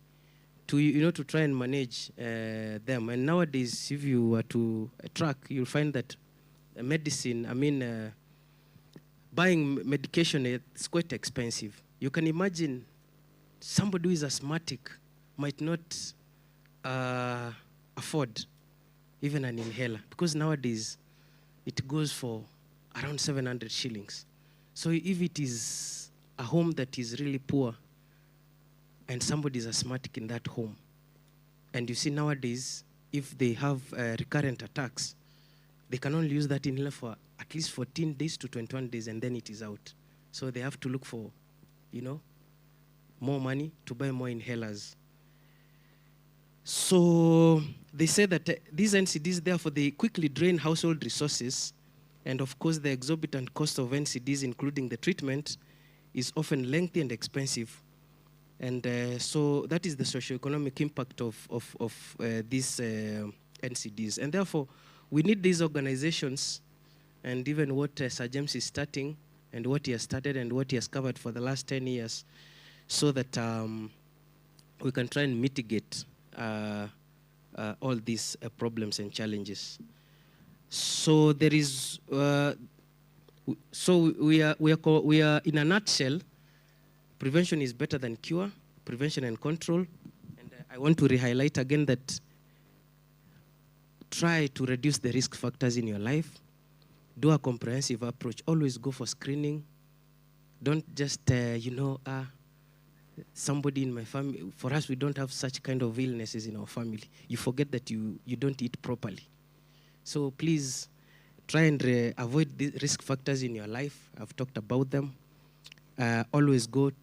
to try and manage them. And nowadays, if you were to track, you'll find that buying medication is quite expensive. You can imagine somebody who is asthmatic might not afford even an inhaler, because nowadays it goes for around 700 shillings. So if it is a home that is really poor and somebody is asthmatic in that home, And you see nowadays, if they have recurrent attacks, they can only use that inhaler for at least 14 days to 21 days, and then it is out. So they have to look for, more money to buy more inhalers. So they say that these NCDs, therefore, they quickly drain household resources, and of course, the exorbitant cost of NCDs, including the treatment, is often lengthy and expensive. And so that is the socioeconomic impact of these NCDs. And therefore, we need these organizations, and even what Sir James is starting, and what he has started, and what he has covered for the last 10 years, so that we can try and mitigate all these problems and challenges. So there is, so we are in a nutshell, prevention is better than cure, prevention and control. And I want to re-highlight again that try to reduce the risk factors in your life. Do a comprehensive approach. Always go for screening. Don't just, somebody in my family, for us, we don't have such kind of illnesses in our family. You forget that you don't eat properly. So please try and avoid the risk factors in your life. I've talked about them. Always go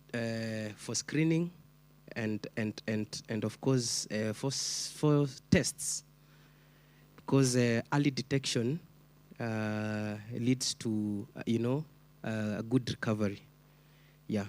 for screening and of course for tests, because early detection leads to a good recovery. Yeah.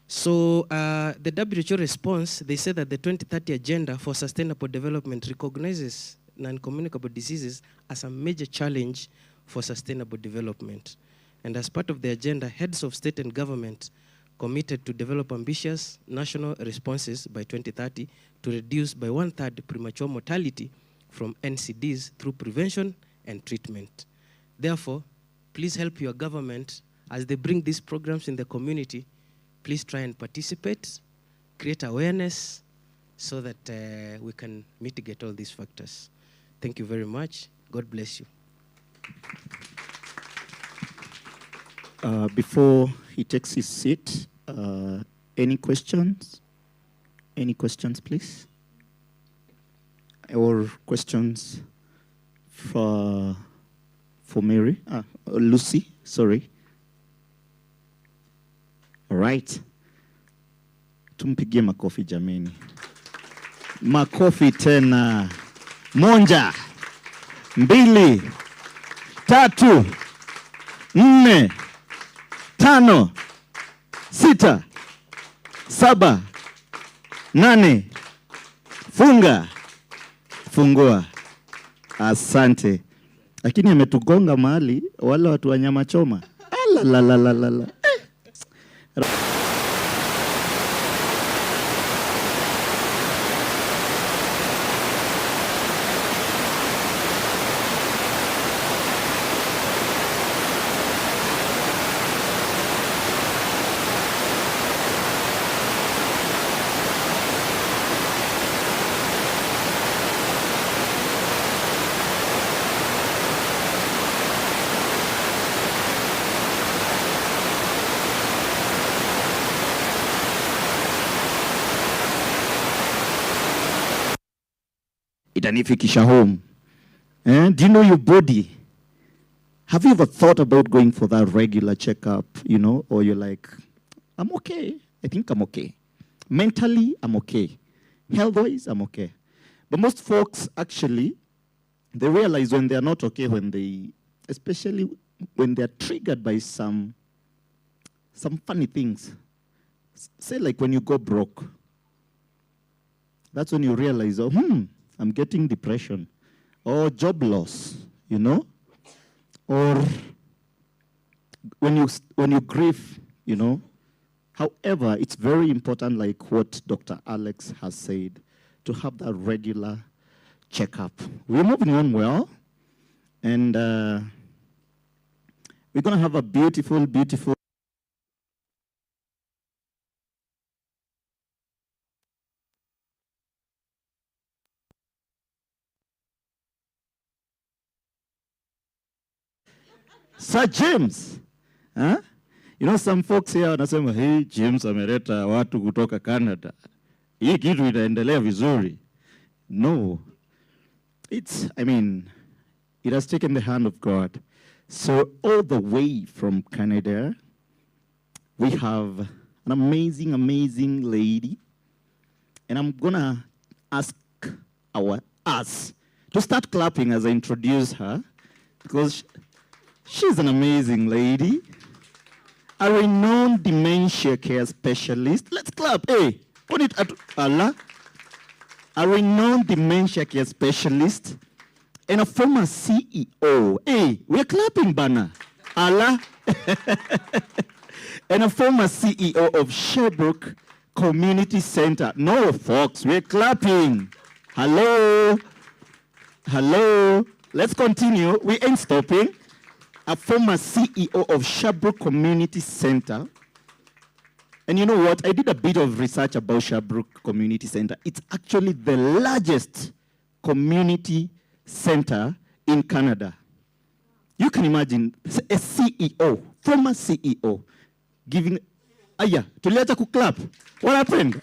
So the WHO response, they say that the 2030 Agenda for Sustainable Development recognizes non-communicable diseases as a major challenge for sustainable development. And as part of the agenda, heads of state and government committed to develop ambitious national responses by 2030 to reduce by 1/3 premature mortality from NCDs through prevention and treatment. Therefore, please help your government as they bring these programs in the community. Please try and participate, create awareness so that we can mitigate all these factors. Thank you very much. God bless you. Before he takes his seat, any questions? Any questions, please? Or questions for Mary? Lucy, sorry. All right. Tumpigie makofi jameni. Makofi tena. Moja, mbili, tatu, nne, tano, sita, saba, nane. Funga. Fungua. Asante. Lakini ametugonga mahali wale watu wa nyama choma. Ala. Itanifikisha home. Do you know your body? Have you ever thought about going for that regular checkup, or you're like, I'm okay. I think I'm okay. Mentally, I'm okay. Health-wise, I'm okay. But most folks, actually, they realize when they're not okay, especially when they're triggered by some funny things. Say like when you go broke. That's when you realize, I'm getting depression, or job loss, or when you grieve, However, it's very important, like what Dr. Alex has said, to have that regular checkup. We're moving on well, and we're going to have a beautiful, beautiful Sir James. Huh? Some folks here wanasema, hey, James ameleta watu kutoka Canada. Hii kitu itaendelea vizuri. No. It has taken the hand of God. So all the way from Canada, we have an amazing, amazing lady. And I'm going to ask us to start clapping as I introduce her, because she's an amazing lady, a renowned dementia care specialist. Let's clap. Hey, put it at Allah. A renowned dementia care specialist and a former CEO. Hey, we're clapping, Bana. Allah. And a former CEO of Sherbrooke Community Center. No, folks, we're clapping. Hello. Hello. Let's continue. We ain't stopping. A former CEO of Sherbrooke Community Center. And you know what? I did a bit of research about Sherbrooke Community Center. It's actually the largest community center in Canada. You can imagine a CEO, former CEO, giving, tuliacha kuklap. What happened?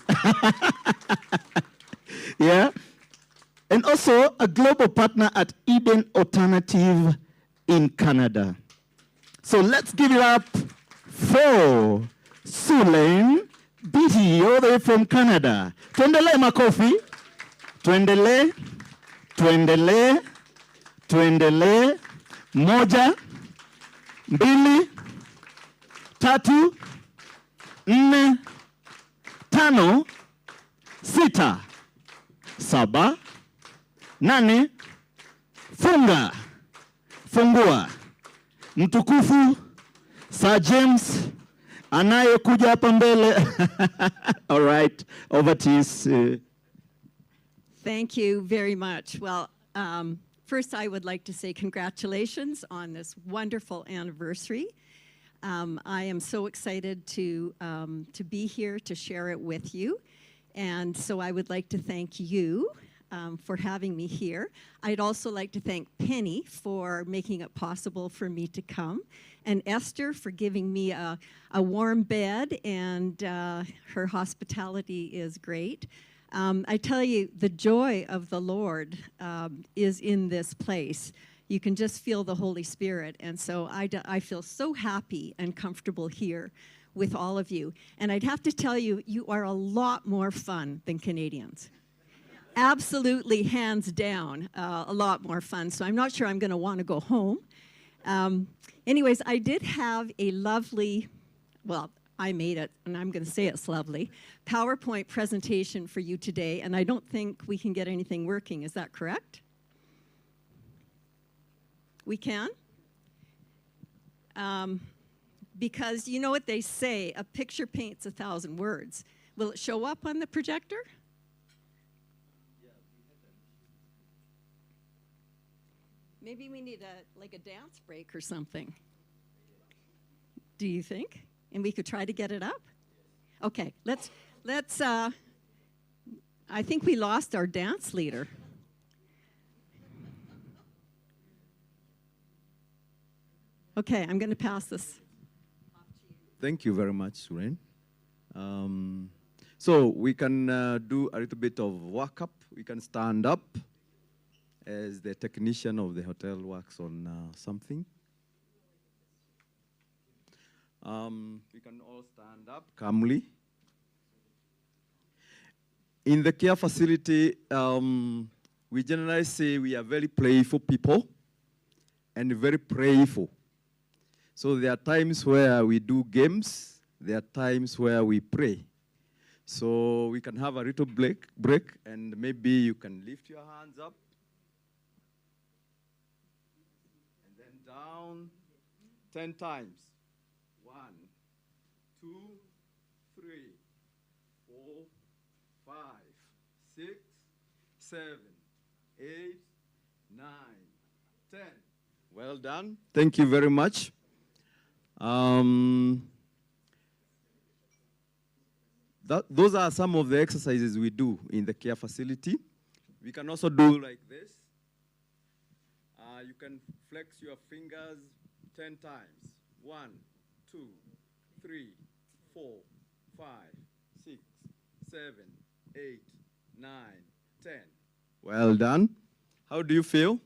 Yeah. And also a global partner at Eden Alternative in Canada. So let's give it up for Sulen Biti, all the way from Canada. Tuendele makofi. Tuendele. Tuendele. Tuendele. Moja. Mbili. Tatu. Nne. Tano. Sita. Saba. Nane. Funga. Fungua. Mtukufu Sir James anayekuja hapa mbele. All right, over to you, Sue. Thank you very much. Well, first I would like to say congratulations on this wonderful anniversary. I am so excited to be here to share it with you. And so I would like to thank you for having me here. I'd also like to thank Penny for making it possible for me to come, and Esther for giving me a warm bed, and her hospitality is great. I tell you, the joy of the Lord is in this place. You can just feel the Holy Spirit, and so I feel so happy and comfortable here with all of you. And I'd have to tell you, you are a lot more fun than Canadians. Absolutely, hands down, a lot more fun. So I'm not sure I'm going to want to go home. Anyways, I did have a lovely, well, I made it, and I'm going to say it's lovely, PowerPoint presentation for you today, and I don't think we can get anything working. Is that correct? We can? Because you know what they say, a picture paints 1,000 words. Will it show up on the projector? Maybe we need like a dance break or something. Do you think? And we could try to get it up? Okay, let's I think we lost our dance leader. Okay, I'm going to pass this. Thank you very much, Suren. So we can do a little bit of workup. We can stand up as the technician of the hotel works on something. We can all stand up calmly. In the care facility, we generally say we are very playful people and very prayerful. So there are times where we do games, there are times where we pray. So we can have a little break, and maybe you can lift your hands up. And then down 10 times. 1, 2, 3, 4, 5, 6, 7, 8, 9, 10. Well done. Thank you very much. Those are some of the exercises we do in the care facility. We can also do like this. You can flex your fingers 10 times. 1, 2, 3, 4, 5, 6, 7, 8, 9, 10. Well done. How do you feel?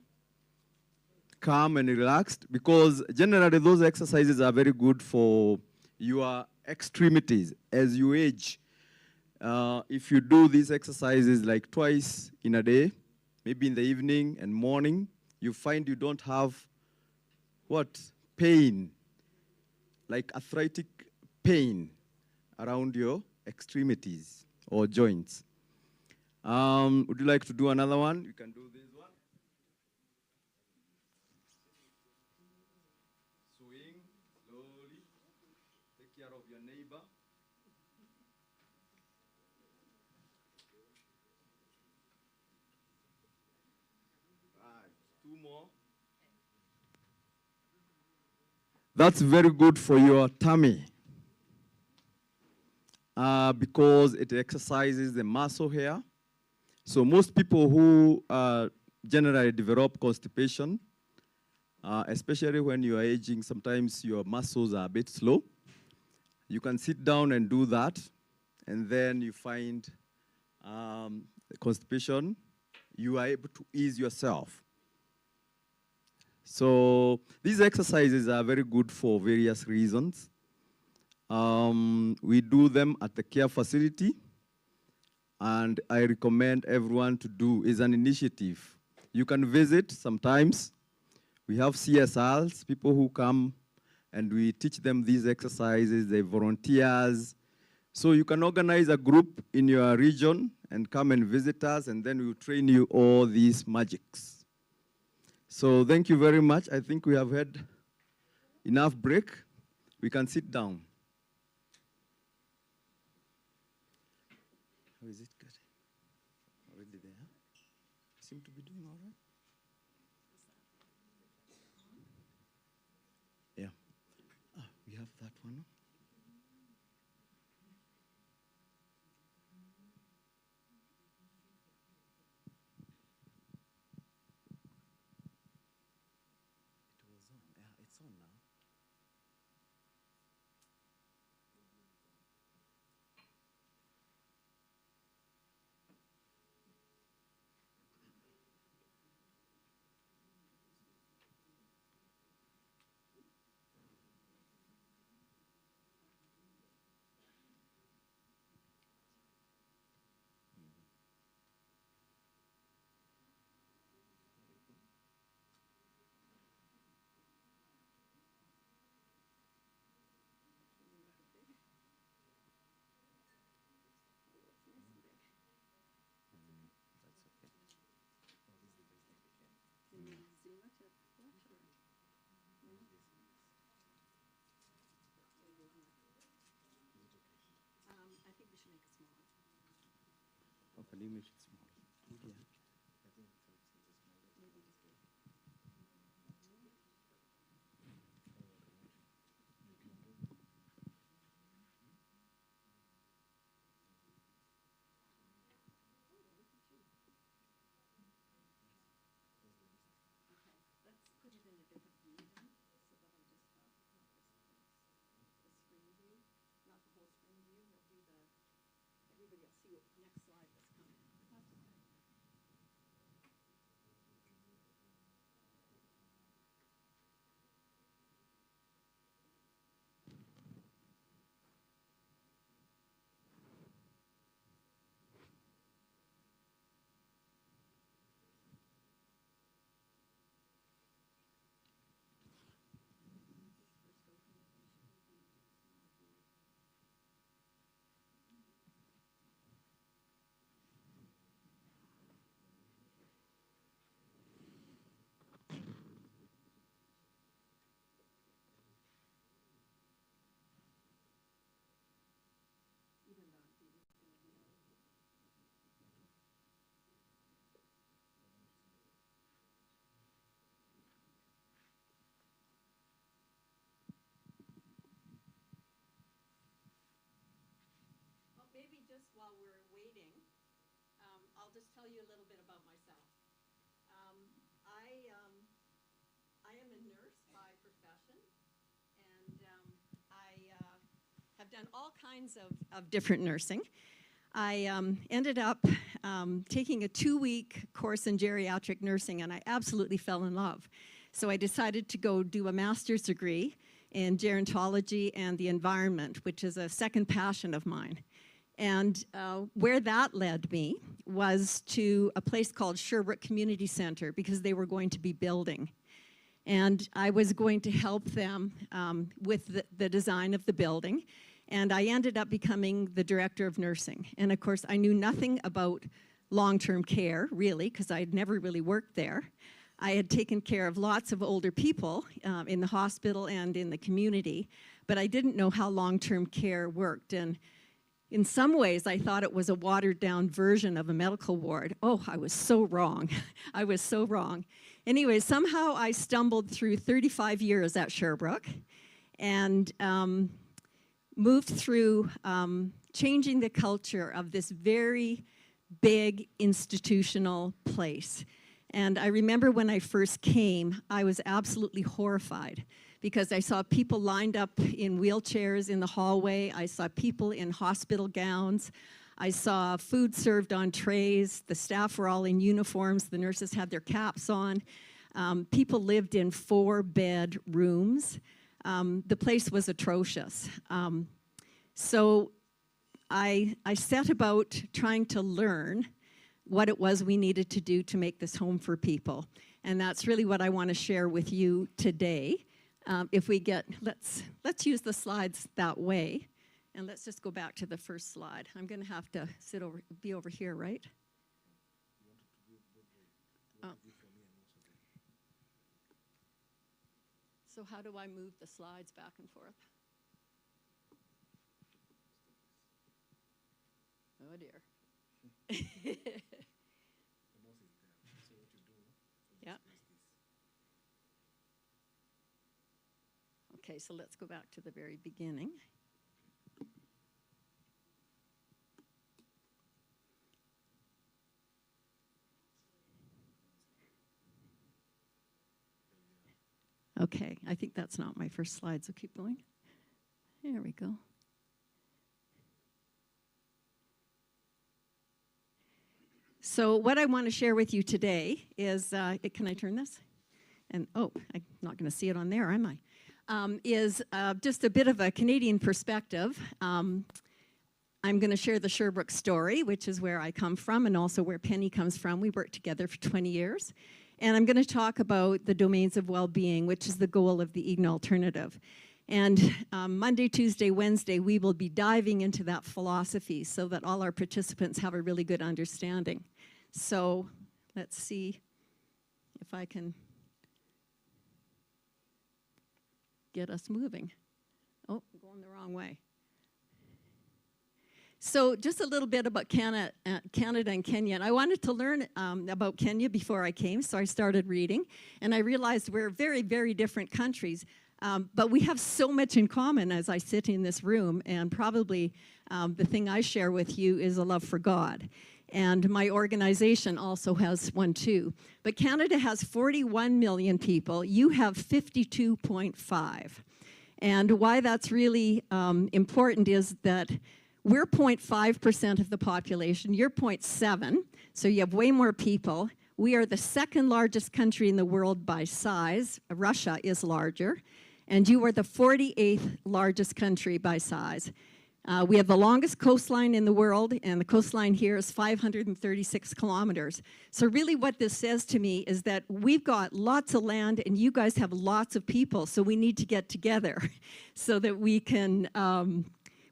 Calm and relaxed? Because generally those exercises are very good for your extremities as you age. If you do these exercises like twice in a day, maybe in the evening and morning, you find you don't have what? Pain, like arthritic pain around your extremities or joints. Would you like to do another one? You can do this one. Swing slowly. Take care of your neighbor. Right, 2 more. That's very good for your tummy because it exercises the muscle here. So most people who generally develop constipation, especially when you are aging, sometimes your muscles are a bit slow. You can sit down and do that, and then you find constipation, you are able to ease yourself. So these exercises are very good for various reasons. We do them at the care facility, and I recommend everyone to do. It's an initiative. You can visit sometimes. We have CSRs, people who come and we teach them these exercises, they volunteers. So you can organize a group in your region and come and visit us, and then we'll train you all these magics. So thank you very much. I think we have had enough break. We can sit down. How is it good? Already there? Seem to be doing all right. Yeah. We have that one. It was on. Yeah, it's on now. I think we should make it smaller. Okay, you make it small. Yeah. Let's put it in a different view then, so that I just have the screen view, not the whole screen view. We'll do the, everybody will see what next slide that's coming. Well, maybe just while we're waiting, I'll just tell you a little bit about myself. I am a nurse by profession, and I have done all kinds of different nursing. I ended up taking a 2-week course in geriatric nursing, and I absolutely fell in love. So I decided to go do a master's degree in gerontology and the environment, which is a second passion of mine. And where that led me was to a place called Sherbrooke Community Center, because they were going to be building. And I was going to help them with the design of the building. And I ended up becoming the director of nursing. And of course, I knew nothing about long-term care, really, because I'd never really worked there. I had taken care of lots of older people in the hospital and in the community, but I didn't know how long-term care worked. And in some ways, I thought it was a watered-down version of a medical ward. Oh, I was so wrong. I was so wrong. Anyway, somehow I stumbled through 35 years at Sherbrooke and moved through changing the culture of this very big institutional place. And I remember when I first came, I was absolutely horrified because I saw people lined up in wheelchairs in the hallway. I saw people in hospital gowns. I saw food served on trays. The staff were all in uniforms. The nurses had their caps on. People lived in 4-bed rooms. The place was atrocious. So I set about trying to learn what it was we needed to do to make this home for people. And that's really what I want to share with you today. If we get, let's use the slides that way. And let's just go back to the first slide. I'm going to have to be over here, right? Oh. So how do I move the slides back and forth? Oh dear. Yeah. Okay, so let's go back to the very beginning. Okay, I think that's not my first slide, so keep going. There we go. So what I want to share with you today is, can I turn this? And, oh, I'm not going to see it on there, am I? Is just a bit of a Canadian perspective. I'm going to share the Sherbrooke story, which is where I come from and also where Penny comes from. We worked together for 20 years. And I'm going to talk about the domains of well-being, which is the goal of the Eden Alternative. And Monday, Tuesday, Wednesday, we will be diving into that philosophy so that all our participants have a really good understanding. So let's see if I can get us moving. Oh, I'm going the wrong way. So just a little bit about Canada and Kenya. And I wanted to learn about Kenya before I came, so I started reading. And I realized we're very, very different countries. But we have so much in common as I sit in this room. And probably the thing I share with you is a love for God. And my organization also has one too. But Canada has 41 million people. You have 52.5. And why that's really important is that we're 0.5% of the population. You're 0.7, so you have way more people. We are the second largest country in the world by size. Russia is larger. And you are the 48th largest country by size. We have the longest coastline in the world, and the coastline here is 536 kilometers. So really what this says to me is that we've got lots of land, and you guys have lots of people, so we need to get together so that we can...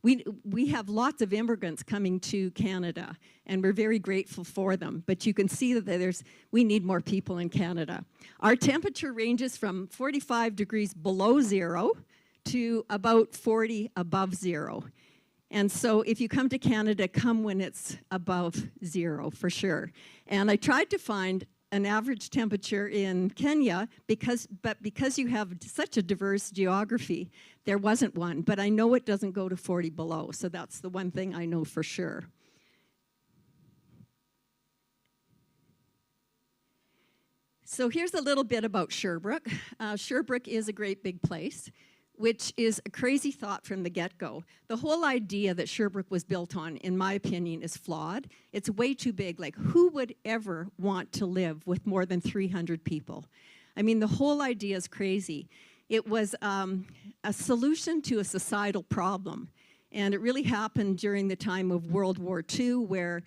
We have lots of immigrants coming to Canada, and we're very grateful for them. But you can see that we need more people in Canada. Our temperature ranges from 45 degrees below zero to about 40 above zero. And so if you come to Canada, come when it's above zero, for sure. And I tried to find an average temperature in Kenya, but because you have such a diverse geography, there wasn't one. But I know it doesn't go to 40 below, so that's the one thing I know for sure. So here's a little bit about Sherbrooke. Sherbrooke is a great big place. which is a crazy thought from the get-go. The whole idea that Sherbrooke was built on, in my opinion, is flawed. It's way too big. Like, who would ever want to live with more than 300 people? I mean, the whole idea is crazy. It was a solution to a societal problem. And it really happened during the time of World War II, where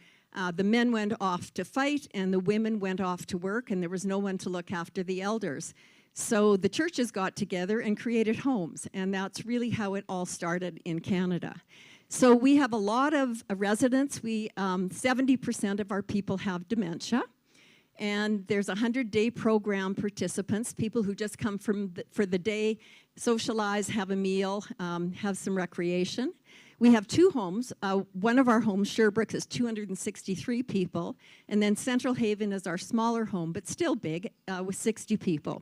the men went off to fight and the women went off to work, and there was no one to look after the elders. So the churches got together and created homes, and that's really how it all started in Canada. So we have a lot of residents. 70% of our people have dementia. And there's 100-day program participants, people who just come for the day, socialize, have a meal, have some recreation. We have 2 homes. One of our homes, Sherbrooke, is 263 people, and then Central Haven is our smaller home, but still big, with 60 people.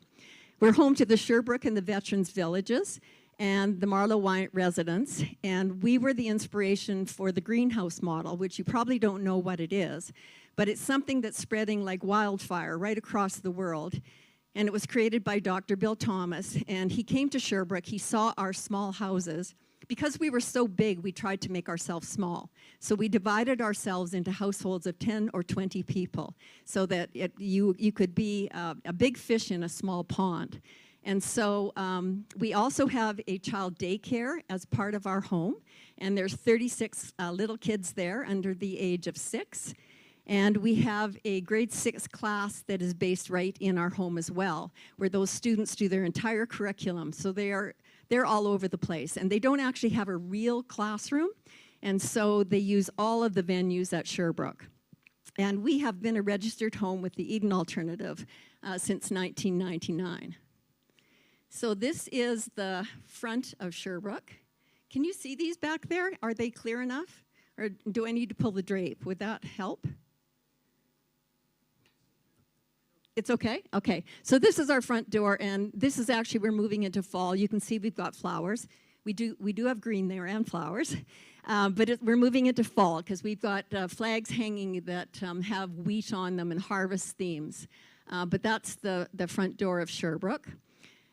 We're home to the Sherbrooke and the Veterans Villages and the Marlow Wyant residents, and we were the inspiration for the greenhouse model, which you probably don't know what it is, but it's something that's spreading like wildfire right across the world. And it was created by Dr. Bill Thomas, and he came to Sherbrooke. He saw our small houses. Because we were so big, we tried to make ourselves small. So we divided ourselves into households of 10 or 20 people so that you could be a big fish in a small pond. And so we also have a child daycare as part of our home, and there's 36 little kids there under the age of 6. And we have a grade 6 class that is based right in our home as well, where those students do their entire curriculum. So they're all over the place, and they don't actually have a real classroom, and so they use all of the venues at Sherbrooke. And we have been a registered home with the Eden Alternative since 1999. So this is the front of Sherbrooke. Can you see these back there? Are they clear enough? Or do I need to pull the drape? Would that help? It's okay? Okay. So this is our front door, and this is actually, we're moving into fall. You can see we've got flowers. We do have green there and flowers. But we're moving into fall because we've got flags hanging that have wheat on them and harvest themes. But that's the front door of Sherbrooke.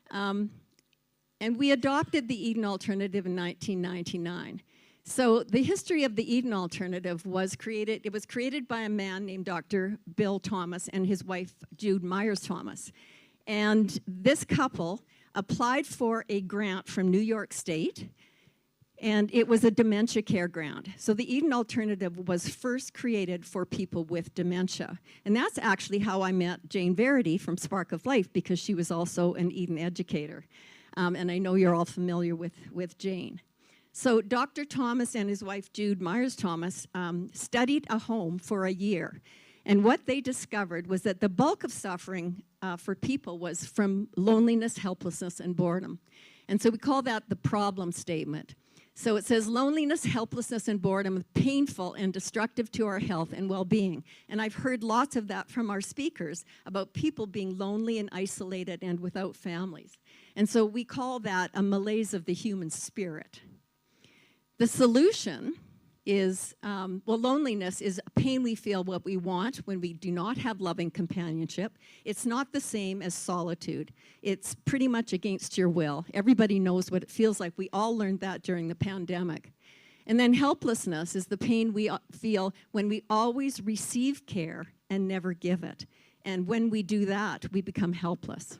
And we adopted the Eden Alternative in 1999. So the history of the Eden Alternative was created by a man named Dr. Bill Thomas and his wife, Jude Myers Thomas. And this couple applied for a grant from New York State, and it was a dementia care grant. So the Eden Alternative was first created for people with dementia. And that's actually how I met Jane Verity from Spark of Life, because she was also an Eden educator. And I know you're all familiar with Jane. So Dr. Thomas and his wife, Jude Myers Thomas, studied a home for a year. And what they discovered was that the bulk of suffering for people was from loneliness, helplessness, and boredom. And so we call that the problem statement. So it says loneliness, helplessness, and boredom are painful and destructive to our health and well-being. And I've heard lots of that from our speakers about people being lonely and isolated and without families. And so we call that a malaise of the human spirit. The solution is, loneliness is a pain we feel what we want when we do not have loving companionship. It's not the same as solitude. It's pretty much against your will. Everybody knows what it feels like. We all learned that during the pandemic. And then helplessness is the pain we feel when we always receive care and never give it. And when we do that, we become helpless.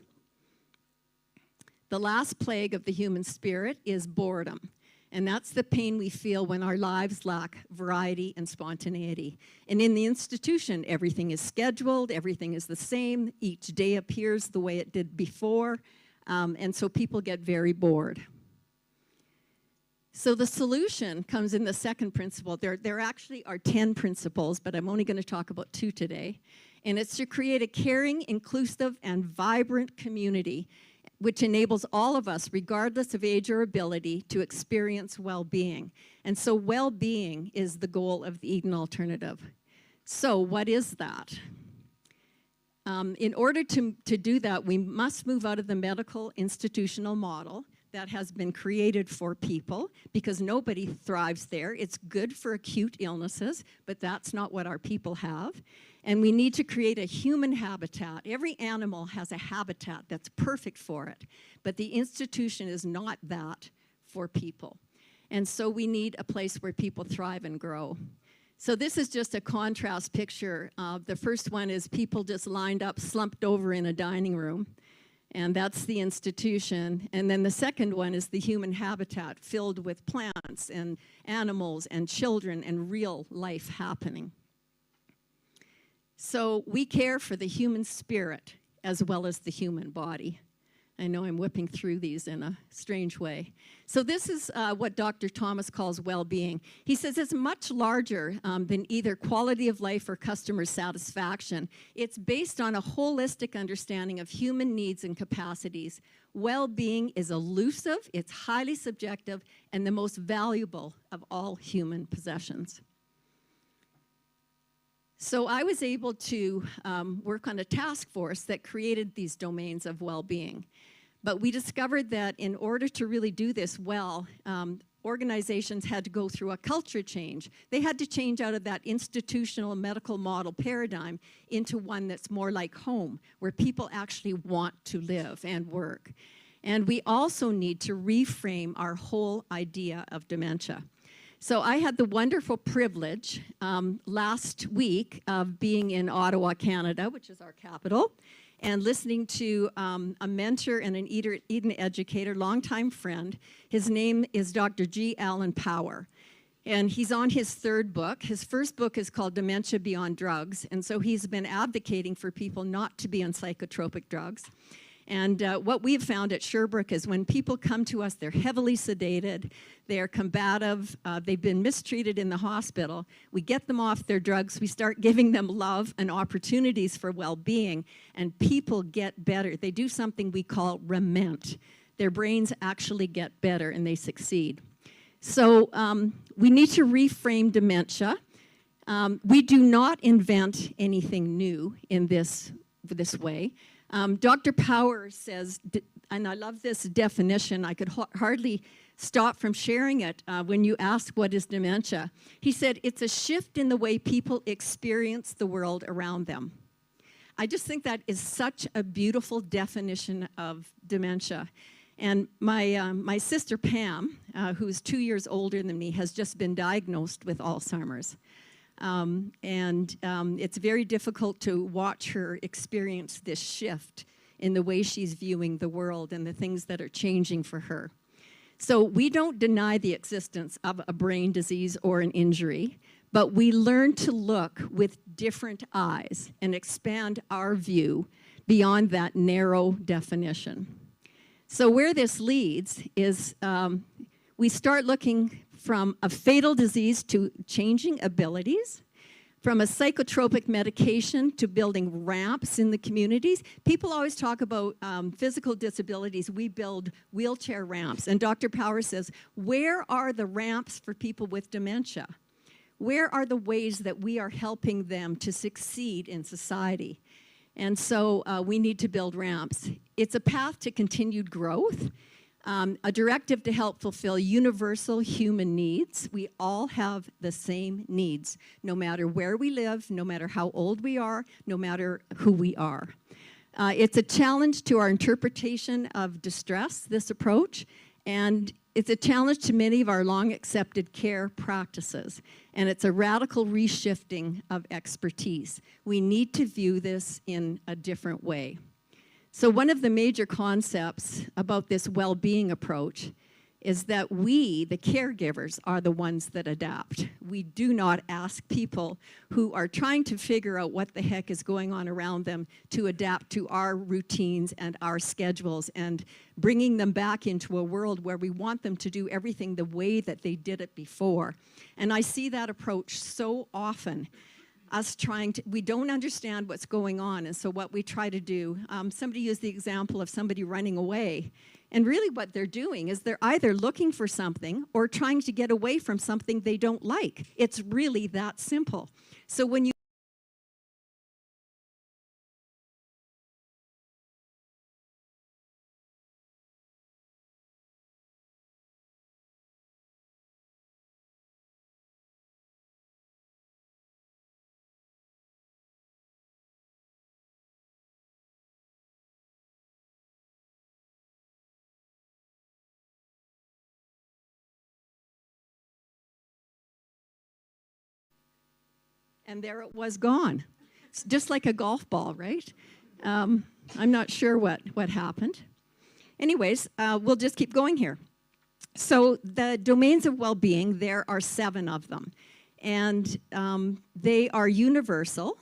The last plague of the human spirit is boredom. And that's the pain we feel when our lives lack variety and spontaneity. And in the institution, everything is scheduled, everything is the same, each day appears the way it did before, and so people get very bored. So the solution comes in the second principle. There actually are 10 principles, but I'm only going to talk about 2 today. And it's to create a caring, inclusive, and vibrant community which enables all of us, regardless of age or ability, to experience well-being. And so well-being is the goal of the Eden Alternative. So what is that? In order to do that, we must move out of the medical institutional model that has been created for people because nobody thrives there. It's good for acute illnesses, but that's not what our people have. And we need to create a human habitat. Every animal has a habitat that's perfect for it, but the institution is not that for people. And so we need a place where people thrive and grow. So this is just a contrast picture. The first one is people just lined up, slumped over in a dining room. And that's the institution. And then the second one is the human habitat filled with plants and animals and children and real life happening. So we care for the human spirit as well as the human body. I know I'm whipping through these in a strange way. So this is what Dr. Thomas calls well-being. He says it's much larger than either quality of life or customer satisfaction. It's based on a holistic understanding of human needs and capacities. Well-being is elusive, it's highly subjective, and the most valuable of all human possessions. So I was able to work on a task force that created these domains of well-being. But we discovered that in order to really do this well, organizations had to go through a culture change. They had to change out of that institutional medical model paradigm into one that's more like home, where people actually want to live and work. And we also need to reframe our whole idea of dementia. So I had the wonderful privilege last week of being in Ottawa, Canada, which is our capital, and listening to a mentor and an Eden educator, longtime friend. His name is Dr. G. Allen Power. And he's on his third book. His first book is called Dementia Beyond Drugs. And so he's been advocating for people not to be on psychotropic drugs. And what we've found at Sherbrooke is when people come to us, they're heavily sedated, they're combative, they've been mistreated in the hospital. We get them off their drugs, we start giving them love and opportunities for well-being, and people get better. They do something we call rement. Their brains actually get better and they succeed. So we need to reframe dementia. We do not invent anything new in this way. Dr. Power says, and I love this definition, I could hardly stop from sharing it when you ask what is dementia. He said, it's a shift in the way people experience the world around them. I just think that is such a beautiful definition of dementia. And my sister Pam, who's 2 years older than me, has just been diagnosed with Alzheimer's. It's very difficult to watch her experience this shift in the way she's viewing the world and the things that are changing for her. So we don't deny the existence of a brain disease or an injury, but we learn to look with different eyes and expand our view beyond that narrow definition. So where this leads is we start looking from a fatal disease to changing abilities, from a psychotropic medication to building ramps in the communities. People always talk about physical disabilities. We build wheelchair ramps. And Dr. Power says, where are the ramps for people with dementia? Where are the ways that we are helping them to succeed in society? And so we need to build ramps. It's a path to continued growth. A directive to help fulfill universal human needs. We all have the same needs, no matter where we live, no matter how old we are, no matter who we are. It's a challenge to our interpretation of distress, this approach, and it's a challenge to many of our long-accepted care practices, and it's a radical reshifting of expertise. We need to view this in a different way. So one of the major concepts about this well-being approach is that we, the caregivers, are the ones that adapt. We do not ask people who are trying to figure out what the heck is going on around them to adapt to our routines and our schedules and bringing them back into a world where we want them to do everything the way that they did it before. And I see that approach so often. We don't understand what's going on, and so what we try to do, somebody used the example of somebody running away, and really what they're doing is they're either looking for something or trying to get away from something they don't like. It's really that simple. So when you and there it was gone. It's just like a golf ball, right? I'm not sure what happened. Anyways, we'll just keep going here. So the domains of well-being, there are 7 of them. And they are universal.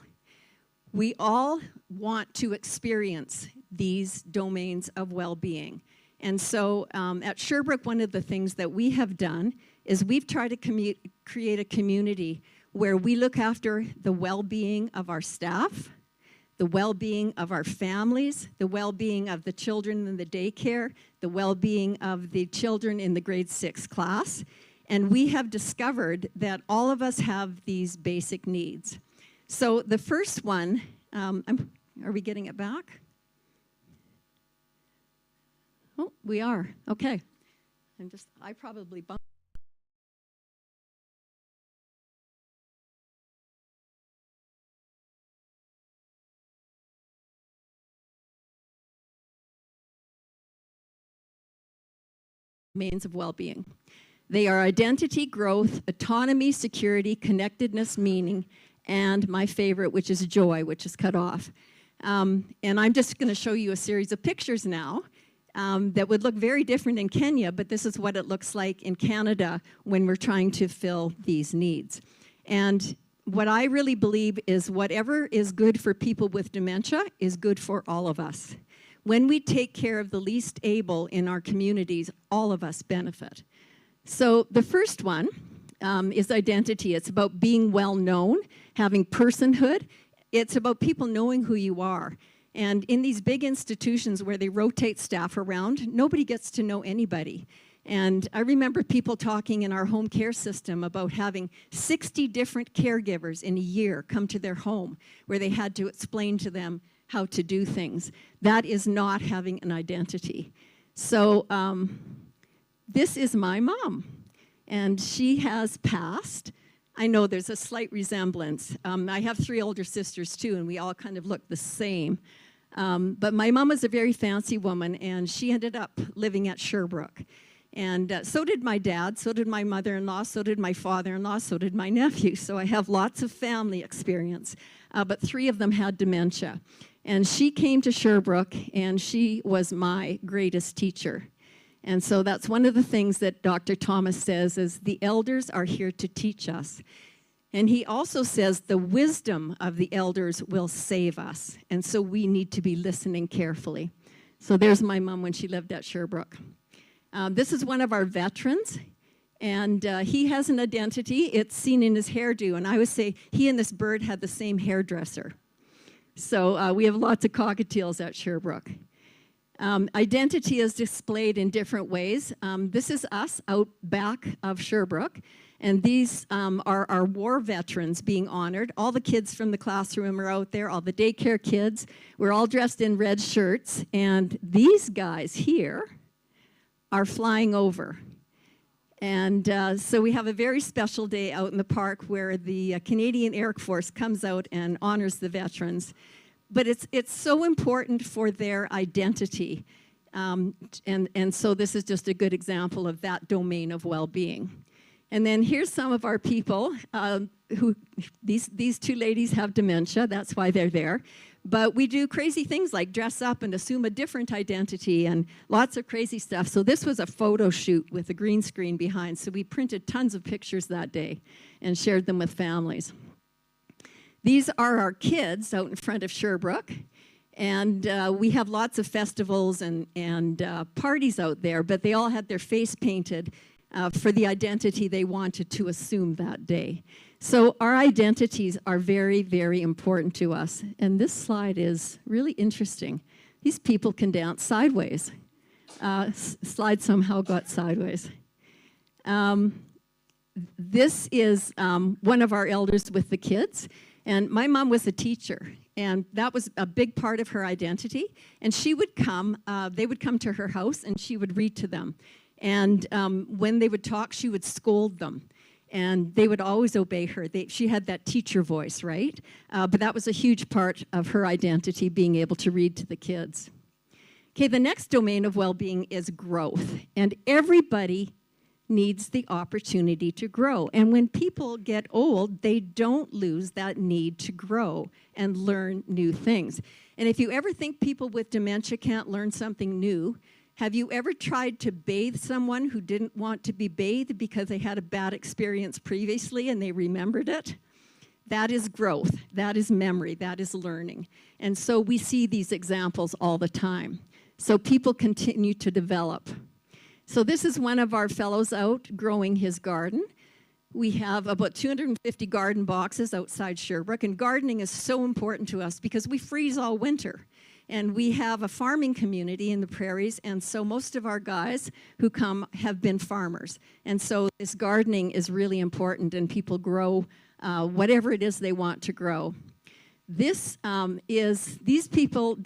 We all want to experience these domains of well-being. And so at Sherbrooke, one of the things that we have done is we've tried to create a community where we look after the well-being of our staff, the well-being of our families, the well-being of the children in the daycare, the well-being of the children in the grade 6 class. And we have discovered that all of us have these basic needs. So the first one, are we getting it back? Oh, we are, okay. I probably bumped. Domains of well-being. They are identity, growth, autonomy, security, connectedness, meaning, and my favorite, which is joy, which is cut off. And I'm just going to show you a series of pictures now that would look very different in Kenya, but this is what it looks like in Canada when we're trying to fill these needs. And what I really believe is whatever is good for people with dementia is good for all of us. When we take care of the least able in our communities, all of us benefit. So the first one is identity. It's about being well known, having personhood. It's about people knowing who you are. And in these big institutions where they rotate staff around, nobody gets to know anybody. And I remember people talking in our home care system about having 60 different caregivers in a year come to their home where they had to explain to them how to do things. That is not having an identity. So this is my mom, and she has passed. I know there's a slight resemblance. I have 3 older sisters too, and we all kind of look the same. But my mom was a very fancy woman, and she ended up living at Sherbrooke. And so did my dad, so did my mother-in-law, so did my father-in-law, so did my nephew. So I have lots of family experience. But 3 of them had dementia. And she came to Sherbrooke, and she was my greatest teacher. And so that's one of the things that Dr. Thomas says is the elders are here to teach us. And he also says the wisdom of the elders will save us. And so we need to be listening carefully. So there's my mom when she lived at Sherbrooke. This is one of our veterans. And he has an identity. It's seen in his hairdo. And I would say he and this bird had the same hairdresser. So we have lots of cockatiels at Sherbrooke. Identity is displayed in different ways. This is us out back of Sherbrooke. And these are our war veterans being honored. All the kids from the classroom are out there, all the daycare kids. We're all dressed in red shirts. And these guys here are flying over. And so we have a very special day out in the park where the Canadian Air Force comes out and honors the veterans. But it's so important for their identity. And so this is just a good example of that domain of well-being. And then here's some of our people who, these 2 ladies have dementia, that's why they're there. But we do crazy things like dress up and assume a different identity and lots of crazy stuff. So this was a photo shoot with a green screen behind. So we printed tons of pictures that day and shared them with families. These are our kids out in front of Sherbrooke. And we have lots of festivals and parties out there, but they all had their face painted for the identity they wanted to assume that day. So our identities are very, very important to us. And this slide is really interesting. These people can dance sideways. Slide somehow got sideways. This is one of our elders with the kids. And my mom was a teacher. And that was a big part of her identity. And she would come, they would come to her house and she would read to them. And when they would talk, she would scold them. And they would always obey her. She had that teacher voice, right? But that was a huge part of her identity, being able to read to the kids. Okay, the next domain of well-being is growth. And everybody needs the opportunity to grow. And when people get old, they don't lose that need to grow and learn new things. And if you ever think people with dementia can't learn something new, have you ever tried to bathe someone who didn't want to be bathed because they had a bad experience previously and they remembered it? That is growth, that is memory, that is learning. And so we see these examples all the time. So people continue to develop. So this is one of our fellows out growing his garden. We have about 250 garden boxes outside Sherbrooke, and gardening is so important to us because we freeze all winter. And we have a farming community in the prairies, and so most of our guys who come have been farmers. And so this gardening is really important, and people grow whatever it is they want to grow. This these people,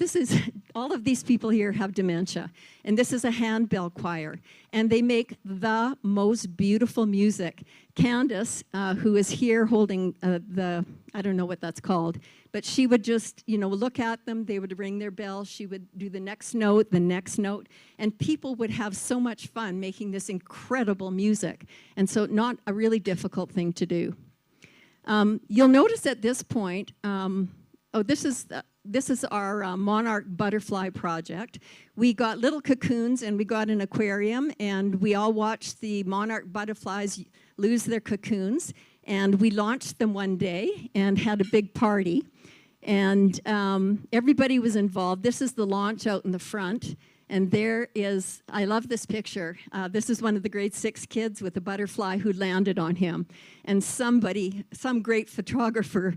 all of these people here have dementia, and this is a handbell choir, and they make the most beautiful music. Candace, who is here holding I don't know what that's called, but she would just, look at them, they would ring their bell, she would do the next note, and people would have so much fun making this incredible music, and so not a really difficult thing to do. You'll notice at this point, this is our monarch butterfly project. We got little cocoons and we got an aquarium, and we all watched the monarch butterflies lose their cocoons, and we launched them one day and had a big party, and everybody was involved. This is the launch out in the front. And there is, I love this picture. This is one of the grade 6 kids with a butterfly who landed on him. And some great photographer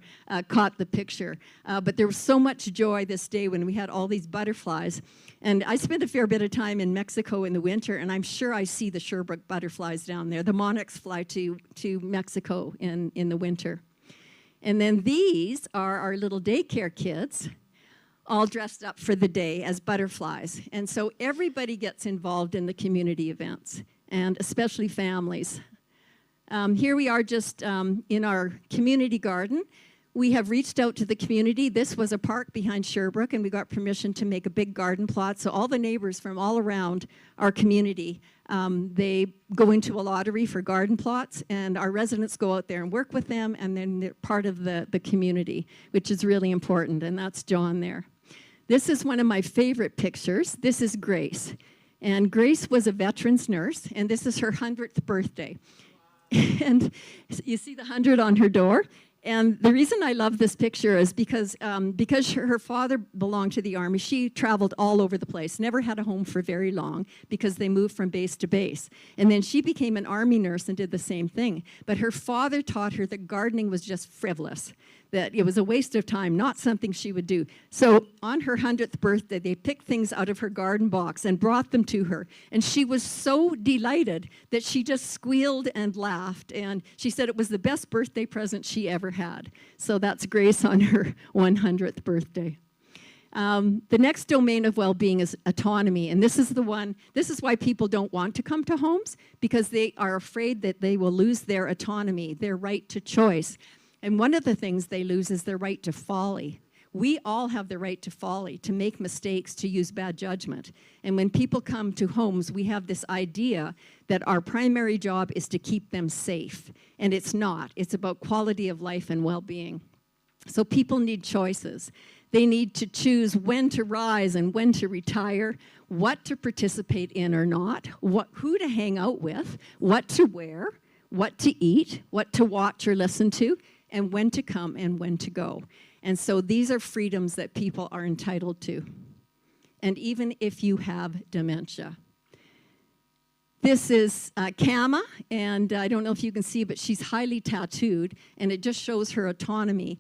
caught the picture. But there was so much joy this day when we had all these butterflies. And I spent a fair bit of time in Mexico in the winter, and I'm sure I see the Sherbrooke butterflies down there. The monarchs fly to Mexico in the winter. And then these are our little daycare kids, all dressed up for the day as butterflies. And so everybody gets involved in the community events, and especially families. Here we are just in our community garden. We have reached out to the community. This was a park behind Sherbrooke, and we got permission to make a big garden plot. So all the neighbors from all around our community, they go into a lottery for garden plots, and our residents go out there and work with them, and then they're part of the community, which is really important, and that's John there. This is one of my favorite pictures. This is Grace. And Grace was a veterans nurse, and this is her 100th birthday. And you see the 100 on her door. And the reason I love this picture is because her father belonged to the Army. She traveled all over the place, never had a home for very long because they moved from base to base. And then she became an Army nurse and did the same thing. But her father taught her that gardening was just frivolous, that it was a waste of time, not something she would do. So on her 100th birthday, they picked things out of her garden box and brought them to her. And she was so delighted that she just squealed and laughed. And she said it was the best birthday present she ever had. So that's Grace on her 100th birthday. The next domain of well-being is autonomy. And this is why people don't want to come to homes, because they are afraid that they will lose their autonomy, their right to choice. And one of the things they lose is their right to folly. We all have the right to folly, to make mistakes, to use bad judgment. And when people come to homes, we have this idea that our primary job is to keep them safe. And it's not. It's about quality of life and well-being. So people need choices. They need to choose when to rise and when to retire, what to participate in or not, who to hang out with, what to wear, what to eat, what to watch or listen to, and when to come and when to go. And so these are freedoms that people are entitled to. And even if you have dementia. This is Kama, and I don't know if you can see, but she's highly tattooed, and it just shows her autonomy.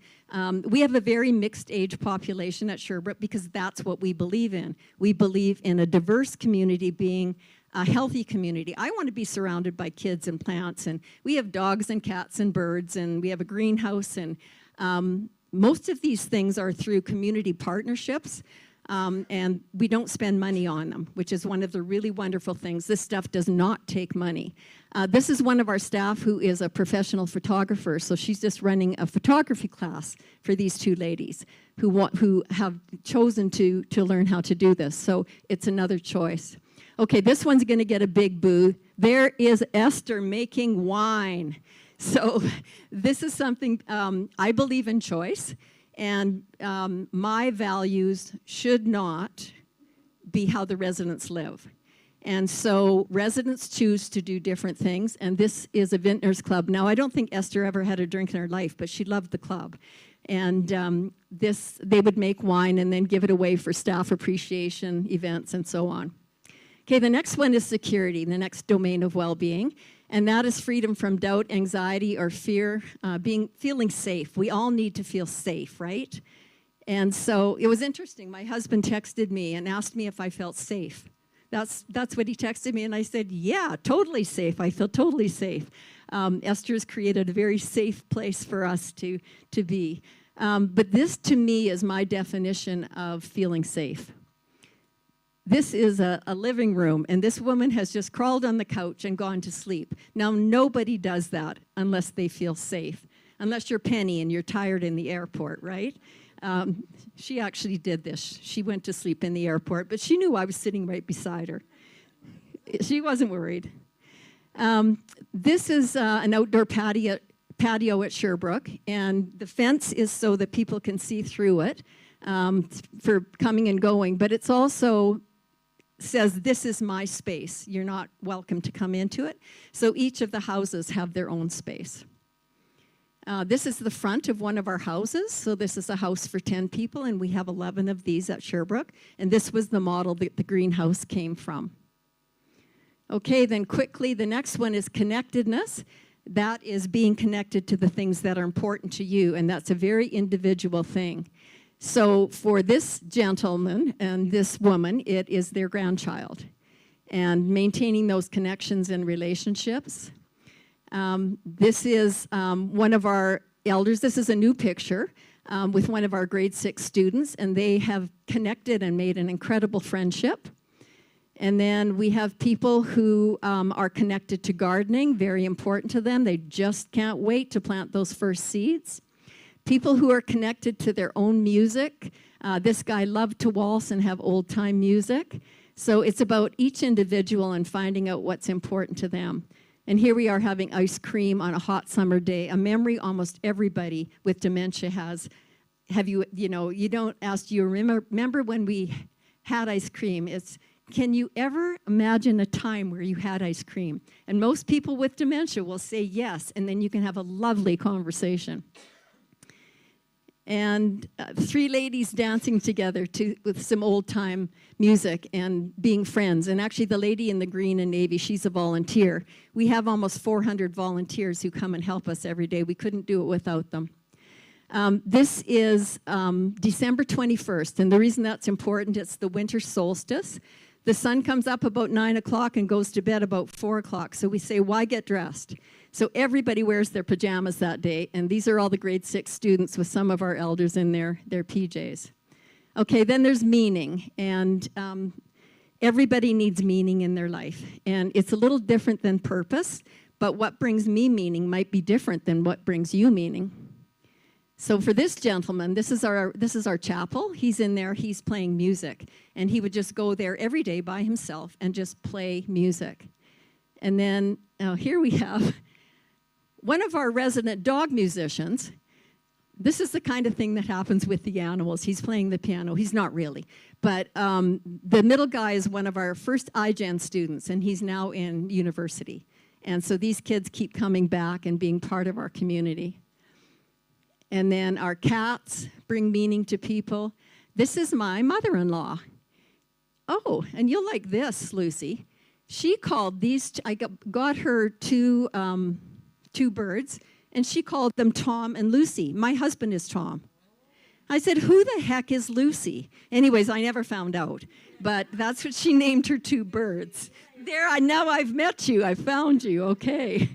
We have a very mixed age population at Sherbrooke because that's what we believe in. We believe in a diverse community being a healthy community. I want to be surrounded by kids and plants, and we have dogs and cats and birds, and we have a greenhouse, and most of these things are through community partnerships, and we don't spend money on them, which is one of the really wonderful things. This stuff does not take money. This is one of our staff who is a professional photographer, so she's just running a photography class for these two ladies who have chosen to learn how to do this, so it's another choice. Okay, this one's going to get a big boo. There is Esther making wine. So this is something, I believe in choice, and my values should not be how the residents live. And so residents choose to do different things, and this is a vintners club. Now, I don't think Esther ever had a drink in her life, but she loved the club. And they would make wine and then give it away for staff appreciation events and so on. Okay, the next one is security, the next domain of well-being, and that is freedom from doubt, anxiety, or fear, feeling safe. We all need to feel safe, right? And so it was interesting. My husband texted me and asked me if I felt safe. That's what he texted me, and I said, yeah, totally safe. I feel totally safe. Esther has created a very safe place for us to be. But this, to me, is my definition of feeling safe. This is a living room, and this woman has just crawled on the couch and gone to sleep. Now, nobody does that unless they feel safe, unless you're Penny and you're tired in the airport, right? She actually did this. She went to sleep in the airport, but she knew I was sitting right beside her. She wasn't worried. This is an outdoor patio at Sherbrooke, and the fence is so that people can see through it for coming and going, but it's also says, this is my space. You're not welcome to come into it. So each of the houses have their own space. This is the front of one of our houses. So this is a house for 10 people, and we have 11 of these at Sherbrooke. And this was the model that the greenhouse came from. Okay, then quickly, the next one is connectedness. That is being connected to the things that are important to you, and that's a very individual thing. So for this gentleman and this woman, it is their grandchild. And maintaining those connections and relationships. This is one of our elders. This is a new picture with one of our grade 6 students, and they have connected and made an incredible friendship. And then we have people who are connected to gardening, very important to them. They just can't wait to plant those first seeds. People who are connected to their own music. This guy loved to waltz and have old-time music. So it's about each individual and finding out what's important to them. And here we are having ice cream on a hot summer day, a memory almost everybody with dementia has. Have you don't ask, do you remember when we had ice cream? It's, can you ever imagine a time where you had ice cream? And most people with dementia will say yes, and then you can have a lovely conversation. And 3 ladies dancing together with some old-time music and being friends. And actually, the lady in the green and navy, she's a volunteer. We have almost 400 volunteers who come and help us every day. We couldn't do it without them. This is December 21st, and the reason that's important, it's the winter solstice. The sun comes up about 9 o'clock and goes to bed about 4 o'clock. So we say, why get dressed? So everybody wears their pajamas that day, and these are all the grade 6 students with some of our elders in their PJs. Okay, then there's meaning, and everybody needs meaning in their life. And it's a little different than purpose, but what brings me meaning might be different than what brings you meaning. So for this gentleman, this is our chapel. He's in there, he's playing music. And he would just go there every day by himself and just play music. And then here we have one of our resident dog musicians. This is the kind of thing that happens with the animals. He's playing the piano. He's not really. But the middle guy is one of our first iGen students, and he's now in university. And so these kids keep coming back and being part of our community. And then our cats bring meaning to people. This is my mother-in-law. Oh, and you'll like this, Lucy. She called these, I got her two birds, and she called them Tom and Lucy. My husband is Tom. I said, who the heck is Lucy? Anyways, I never found out, but that's what she named her 2 birds. There, now I've met you, I found you, okay.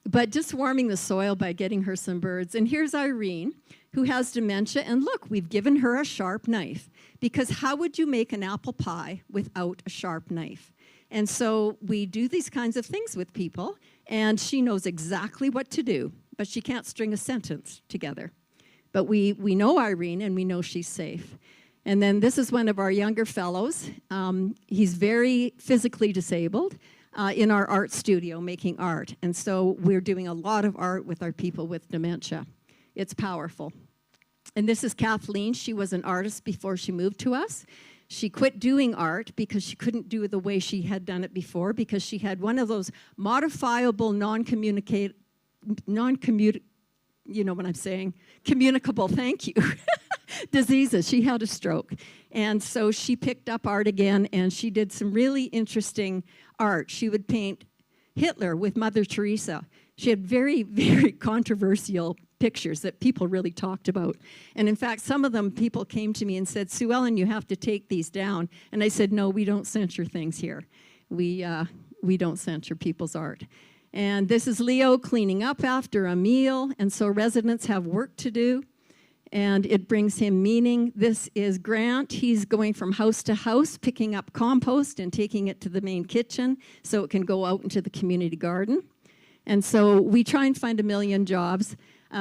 But just warming the soil by getting her some birds. And here's Irene, who has dementia, and look, we've given her a sharp knife, because how would you make an apple pie without a sharp knife? And so we do these kinds of things with people, and she knows exactly what to do, but she can't string a sentence together. But we know Irene, and we know she's safe. And then this is one of our younger fellows. He's very physically disabled in our art studio making art. And so we're doing a lot of art with our people with dementia. It's powerful. And this is Kathleen. She was an artist before she moved to us. She quit doing art because she couldn't do it the way she had done it before, because she had one of those modifiable, you know what I'm saying, communicable, thank you, diseases. She had a stroke. And so she picked up art again, and she did some really interesting art. She would paint Hitler with Mother Teresa. She had very, very controversial pictures that people really talked about. And in fact, some of them, people came to me and said, Sue Ellen, you have to take these down. And I said, no, we don't censor things here. We don't censor people's art. And this is Leo cleaning up after a meal, and so residents have work to do, and it brings him meaning. This is Grant. He's going from house to house, picking up compost and taking it to the main kitchen so it can go out into the community garden. And so we try and find 1 million jobs.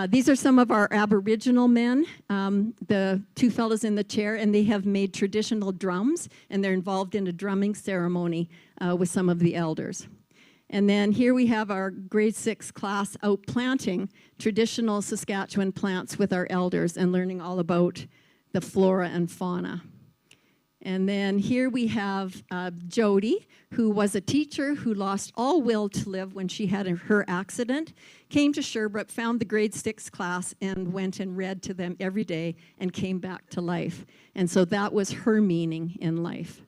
These are some of our Aboriginal men, the two fellows in the chair, and they have made traditional drums, and they're involved in a drumming ceremony with some of the elders. And then here we have our grade 6 class out planting traditional Saskatchewan plants with our elders and learning all about the flora and fauna. And then here we have Jody, who was a teacher who lost all will to live when she had her accident, came to Sherbrooke, found the grade 6 class, and went and read to them every day and came back to life. And so that was her meaning in life.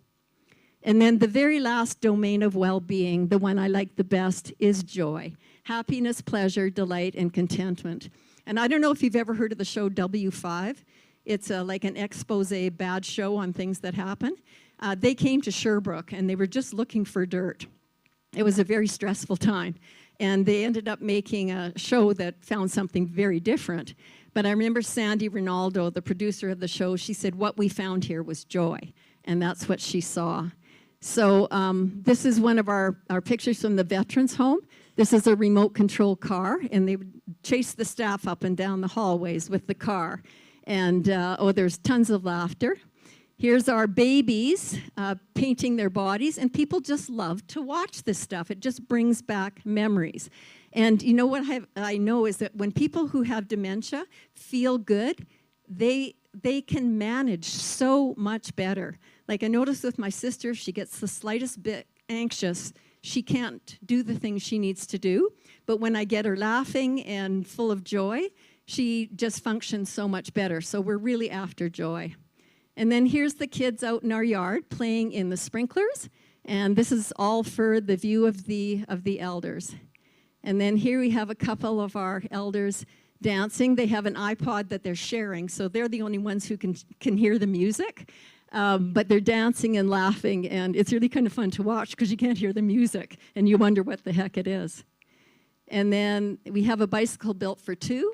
And then the very last domain of well-being, the one I like the best, is joy. Happiness, pleasure, delight, and contentment. And I don't know if you've ever heard of the show W5. It's like an expose bad show on things that happen. They came to Sherbrooke, and they were just looking for dirt. It was a very stressful time. And they ended up making a show that found something very different. But I remember Sandy Rinaldo, the producer of the show, she said, what we found here was joy. And that's what she saw. So this is one of our pictures from the Veterans Home. This is a remote control car, and they would chase the staff up and down the hallways with the car. And, oh, there's tons of laughter. Here's our babies painting their bodies, and people just love to watch this stuff. It just brings back memories. And you know what I know is that when people who have dementia feel good, they can manage so much better. Like I noticed with my sister, if she gets the slightest bit anxious, she can't do the things she needs to do. But when I get her laughing and full of joy, she just functions so much better. So we're really after joy. And then here's the kids out in our yard playing in the sprinklers. And this is all for the view of the elders. And then here we have a couple of our elders dancing. They have an iPod that they're sharing, so they're the only ones who can hear the music. But they're dancing and laughing, and it's really kind of fun to watch because you can't hear the music, and you wonder what the heck it is. And then we have a bicycle built for two,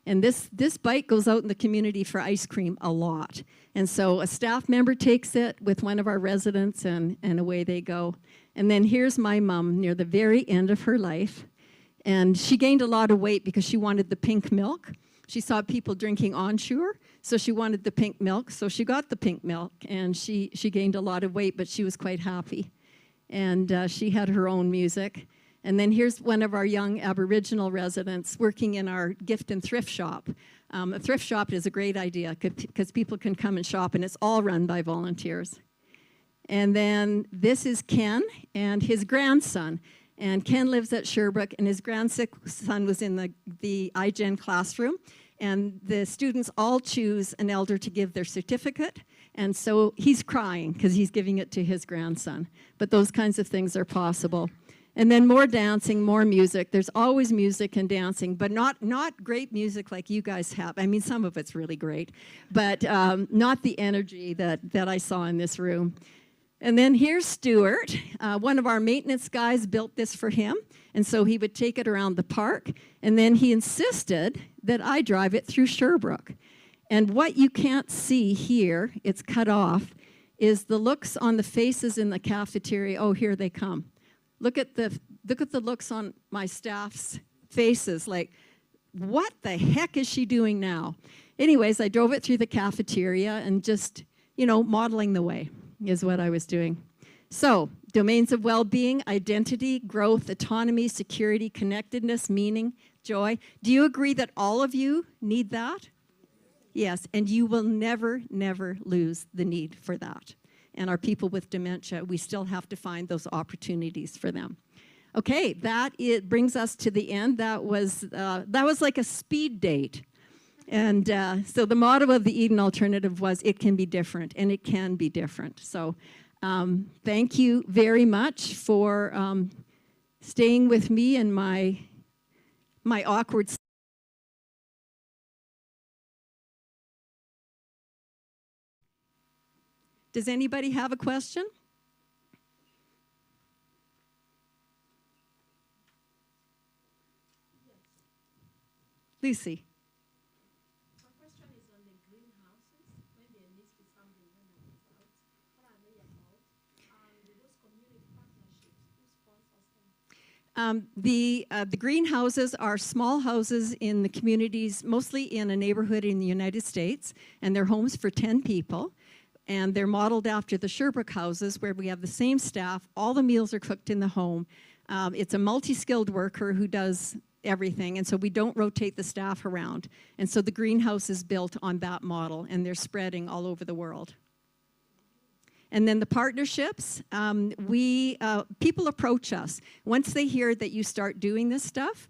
and this bike goes out in the community for ice cream a lot. And so a staff member takes it with one of our residents, and away they go. And then here's my mom near the very end of her life, and she gained a lot of weight because she wanted the pink milk. She saw people drinking Ensure, so she wanted the pink milk, so she got the pink milk, and she gained a lot of weight, but she was quite happy. And she had her own music. And then here's one of our young Aboriginal residents working in our gift and thrift shop. A thrift shop is a great idea because people can come and shop, and it's all run by volunteers. And then this is Ken and his grandson. And Ken lives at Sherbrooke, and his grandson was in the iGen classroom. And the students all choose an elder to give their certificate. And so he's crying because he's giving it to his grandson. But those kinds of things are possible. And then more dancing, more music. There's always music and dancing, but not great music like you guys have. I mean, some of it's really great, but not the energy that I saw in this room. And then here's Stuart. One of our maintenance guys built this for him, and so he would take it around the park, and then he insisted that I drive it through Sherbrooke. And what you can't see here, it's cut off, is the looks on the faces in the cafeteria. Oh, here they come. Look at the looks on my staff's faces, like, what the heck is she doing now? Anyways, I drove it through the cafeteria and just you know, modeling the way is what I was doing. So, domains of well-being, identity, growth, autonomy, security, connectedness, meaning, joy. Do you agree that all of you need that? Yes, and you will never, never lose the need for that. And our people with dementia, we still have to find those opportunities for them. Okay, it brings us to the end. That was like a speed date. And so the motto of the Eden Alternative was, it can be different, and it can be different. So thank you very much for staying with me in my awkward. Does anybody have a question? Lucy. The greenhouses are small houses in the communities, mostly in a neighborhood in the United States, and they're homes for 10 people. And they're modeled after the Sherbrooke houses, where we have the same staff. All the meals are cooked in the home. It's a multi-skilled worker who does everything, and so we don't rotate the staff around. And so the greenhouse is built on that model, and they're spreading all over the world. And then the partnerships, people approach us. Once they hear that you start doing this stuff,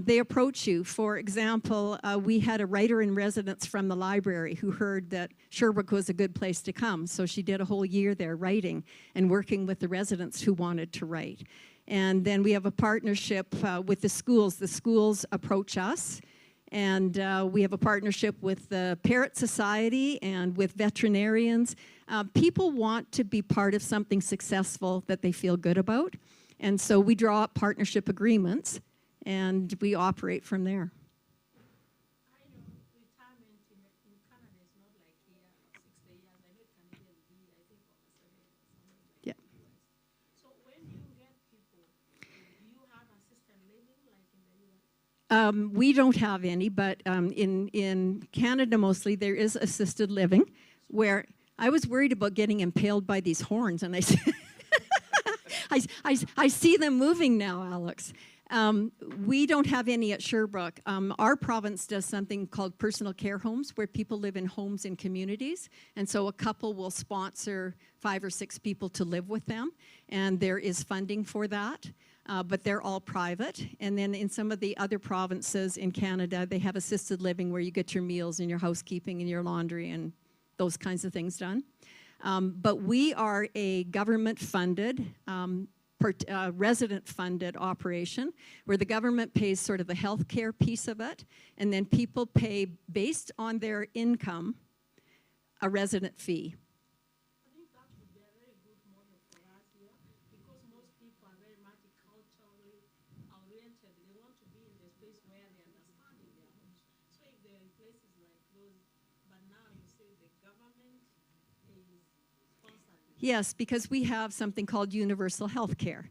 they approach you. For example, we had a writer in residence from the library who heard that Sherbrooke was a good place to come. So she did a whole year there writing and working with the residents who wanted to write. And then we have a partnership with the schools. The schools approach us. And we have a partnership with the Parrot Society and with veterinarians. People want to be part of something successful that they feel good about. And so we draw up partnership agreements, and we operate from there. Yeah. We don't have any, but in Canada mostly there is assisted living, where I was worried about getting impaled by these horns, and I see them moving now, Alex. We don't have any at Sherbrooke. Our province does something called personal care homes, where people live in homes in communities. And so a couple will sponsor 5 or 6 people to live with them. And there is funding for that, but they're all private. And then in some of the other provinces in Canada, they have assisted living where you get your meals and your housekeeping and your laundry and those kinds of things done. But we are a government-funded, resident-funded operation, where the government pays sort of the health care piece of it, and then people pay, based on their income, a resident fee. I think that would be a very good model for us here, because most people are very much culturally oriented. They want to be in the space where they understand their homes. So if they're in places like those, but now you say the government is sponsoring. Yes, because we have something called universal health care.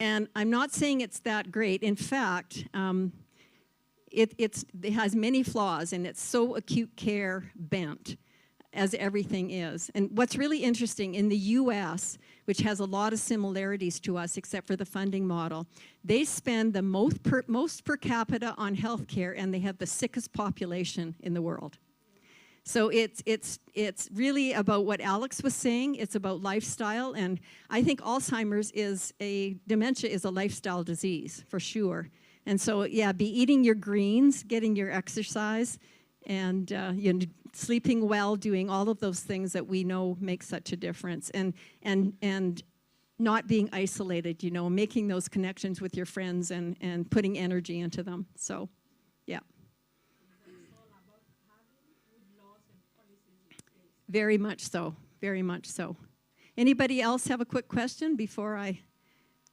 And I'm not saying it's that great. In fact, it has many flaws, and it's so acute care bent, as everything is. And what's really interesting, in the US, which has a lot of similarities to us except for the funding model, they spend the most per capita on health care, and they have the sickest population in the world. So it's really about what Alex was saying. It's about lifestyle, and I think Alzheimer's dementia is a lifestyle disease, for sure. And so, yeah, be eating your greens, getting your exercise, and sleeping well, doing all of those things that we know make such a difference, and not being isolated, making those connections with your friends and putting energy into them. So, yeah. Very much so, very much so. Anybody else have a quick question before I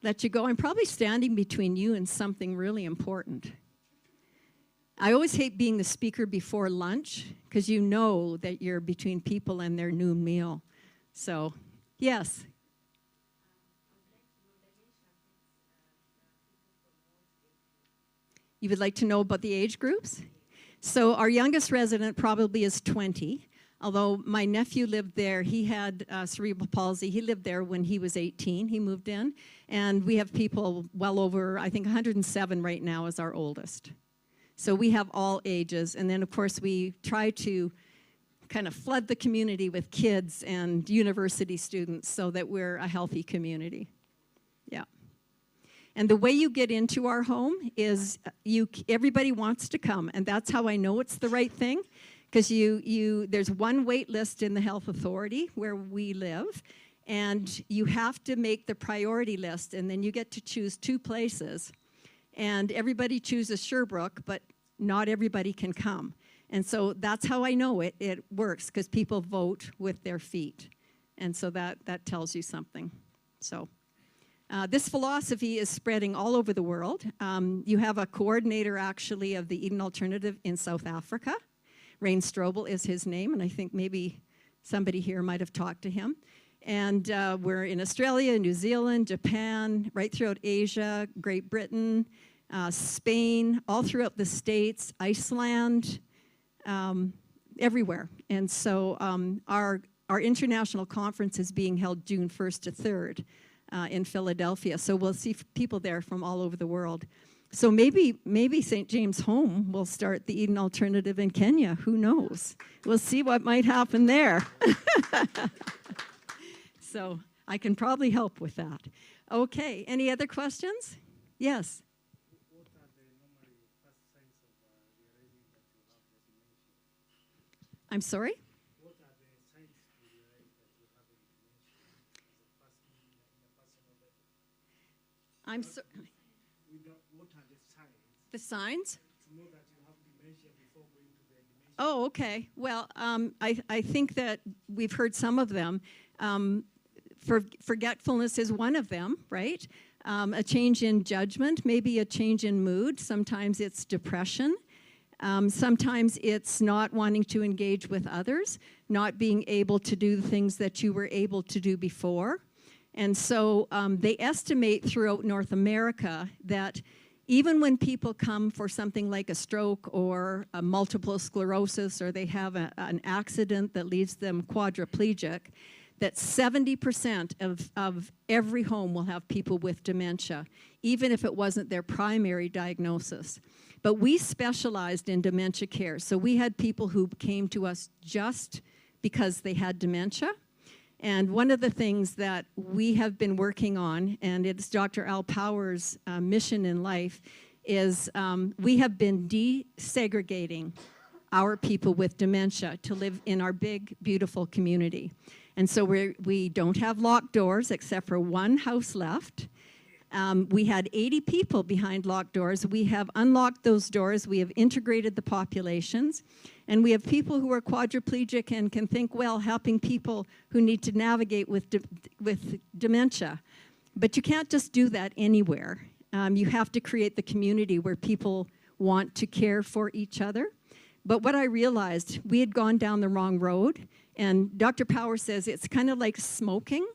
let you go? I'm probably standing between you and something really important. I always hate being the speaker before lunch, because you know that you're between people and their noon meal. So, yes. You would like to know about the age groups? So our youngest resident probably is 20. Although my nephew lived there, he had cerebral palsy. He lived there when he was 18. He moved in. And we have people well over, I think 107 right now is our oldest. So we have all ages. And then, of course, we try to kind of flood the community with kids and university students so that we're a healthy community. Yeah. And the way you get into our home is everybody wants to come. And that's how I know it's the right thing. Because there's one wait list in the health authority where we live, and you have to make the priority list, and then you get to choose 2 places. And everybody chooses Sherbrooke, but not everybody can come. And so that's how I know it works, because people vote with their feet. And so that tells you something. So this philosophy is spreading all over the world. You have a coordinator, actually, of the Eden Alternative in South Africa. Rain Strobel is his name, and I think maybe somebody here might have talked to him. And we're in Australia, New Zealand, Japan, right throughout Asia, Great Britain, Spain, all throughout the States, Iceland, everywhere. And so our international conference is being held June 1st to 3rd in Philadelphia. So we'll see people there from all over the world. So maybe St. James Home will start the Eden Alternative in Kenya. Who knows? We'll see what might happen there. So I can probably help with that. Okay, any other questions? Yes. I'm sorry? I'm sorry. The signs? Oh, okay. Well, I think that we've heard some of them. Forgetfulness is one of them, right? A change in judgment, maybe a change in mood. Sometimes it's depression. Sometimes it's not wanting to engage with others, not being able to do the things that you were able to do before. And so they estimate throughout North America that even when people come for something like a stroke or a multiple sclerosis, or they have an accident that leaves them quadriplegic, that 70% of every home will have people with dementia, even if it wasn't their primary diagnosis. But we specialized in dementia care. So we had people who came to us just because they had dementia. And one of the things that we have been working on, and it's Dr. Al Power's mission in life, is we have been desegregating our people with dementia to live in our big, beautiful community. And so we don't have locked doors except for one house left. We had 80 people behind locked doors. We have unlocked those doors. We have integrated the populations. And we have people who are quadriplegic and can think well, helping people who need to navigate with dementia. But you can't just do that anywhere. You have to create the community where people want to care for each other. But what I realized, we had gone down the wrong road. And Dr. Power says it's kind of like smoking.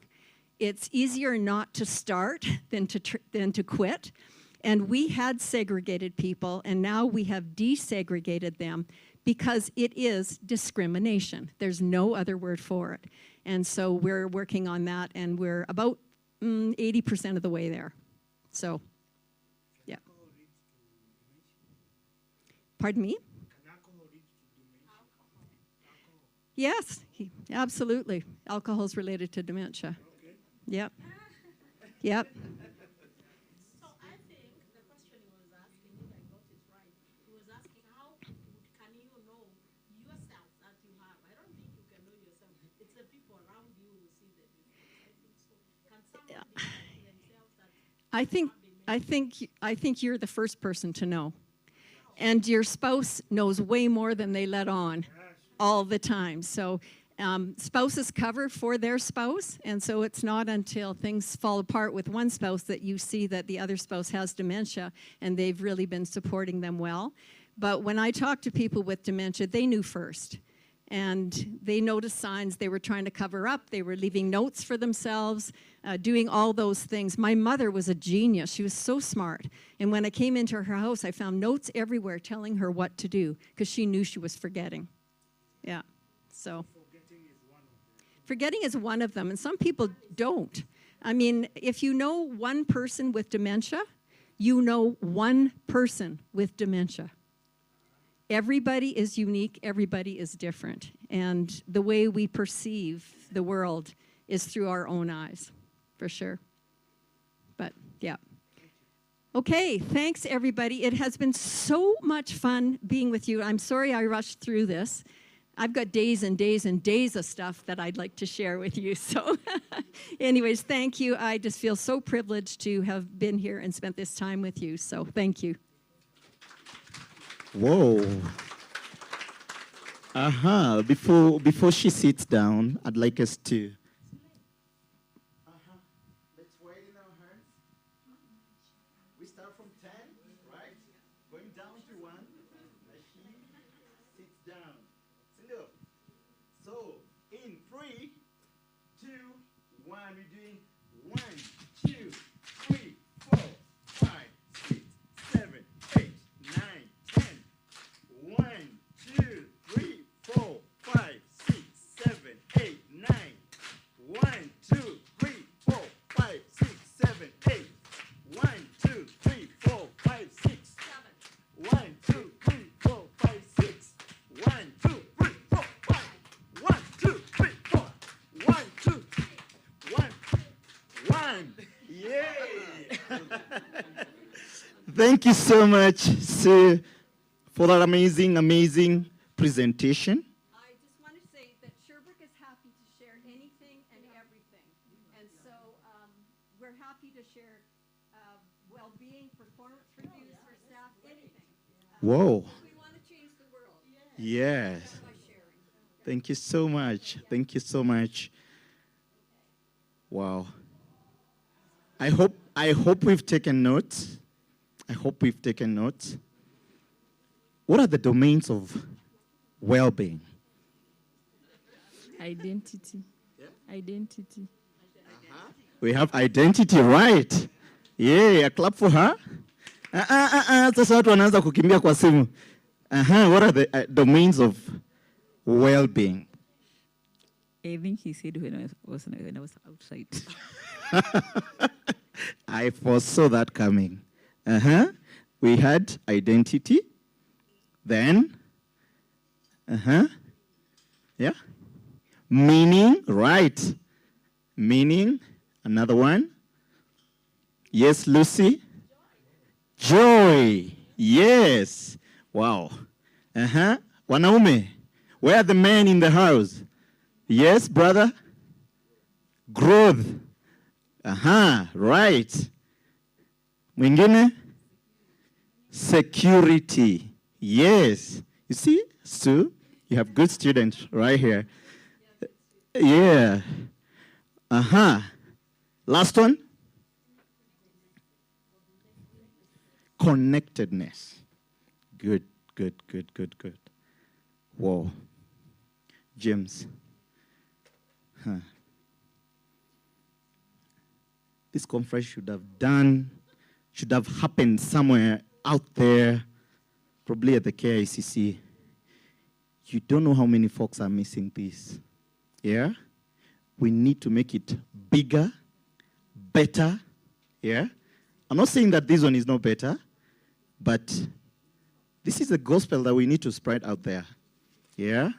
It's easier not to start than to quit. And we had segregated people, and now we have desegregated them because it is discrimination. There's no other word for it. And so we're working on that, and we're about 80% of the way there. So, yeah. Pardon me? Yes, absolutely. Alcohol is related to dementia. Okay. Yep. Yep. So I think the question he was asking, if I got it right, he was asking how can you know yourself that you have? I don't think you can know yourself. It's the people around you who see the difference. I think so. Can someone define themselves that I think you're the first person to know. And your spouse knows way more than they let on all the time. So spouses cover for their spouse, and so it's not until things fall apart with one spouse that you see that the other spouse has dementia, and they've really been supporting them well. But when I talk to people with dementia, they knew first. And they noticed signs. They were trying to cover up. They were leaving notes for themselves, doing all those things. My mother was a genius. She was so smart. And when I came into her house, I found notes everywhere telling her what to do because she knew she was forgetting. Yeah. So forgetting is one of them, and some people don't. I mean, if you know one person with dementia, you know one person with dementia. Everybody is unique, everybody is different, and the way we perceive the world is through our own eyes, for sure. But, yeah. Okay, thanks, everybody. It has been so much fun being with you. I'm sorry I rushed through this. I've got days and days and days of stuff that I'd like to share with you. So anyways, thank you. I just feel so privileged to have been here and spent this time with you. So thank you. Whoa. Before she sits down, I'd like us to. Let's wait in our hands. We start from 10, right? Going down to 1. As she sits down. Cindy. So, in 3, 2, 1, we're doing 1, 2, 3, 4, 5, 6, 7, 8, 9, 10. 1, 2, 3, 4, 5, 6, 7, 8, 9. 1, 2, 3, 4, 5, 6, 7, 8. 1, 2, 3, 4, 5, 6, 7. 1, 2, 3, 4, 5, 6. 1, 2, 3, 4, 5. 1, 2, 3, 4. 1, 2, 1, 1. Yay! Thank you so much, Sue, for that amazing presentation. I just want to say that Sherbrooke is happy to share anything and everything. And so we're happy to share well-being, performance reviews for staff, anything. Whoa. We want to change the world. Yes. By sharing. Thank you so much. Thank you so much. Wow. I hope we've taken notes. I hope we've taken notes. What are the domains of well-being? Identity. Identity. We have identity, right? Yeah, a clap for her. Sasa watu wanaanza kukimbia kwa simu. What are the domains of well-being? I think he said when I was outside. I foresaw that coming. We had identity. Then, yeah. Meaning, right. Meaning, another one. Yes, Lucy. Joy. Yes. Wow. Wanaume. Where are the men in the house? Yes, brother. Growth. Right. Mwingine? Security. Yes. You see, Sue, you have good students right here. Yeah. Last one? Connectedness. Good. Whoa. James. This conference should have happened somewhere out there, probably at the KICC. You don't know how many folks are missing this. Yeah? We need to make it bigger, better. Yeah? I'm not saying that this one is not better, but this is a gospel that we need to spread out there. Yeah?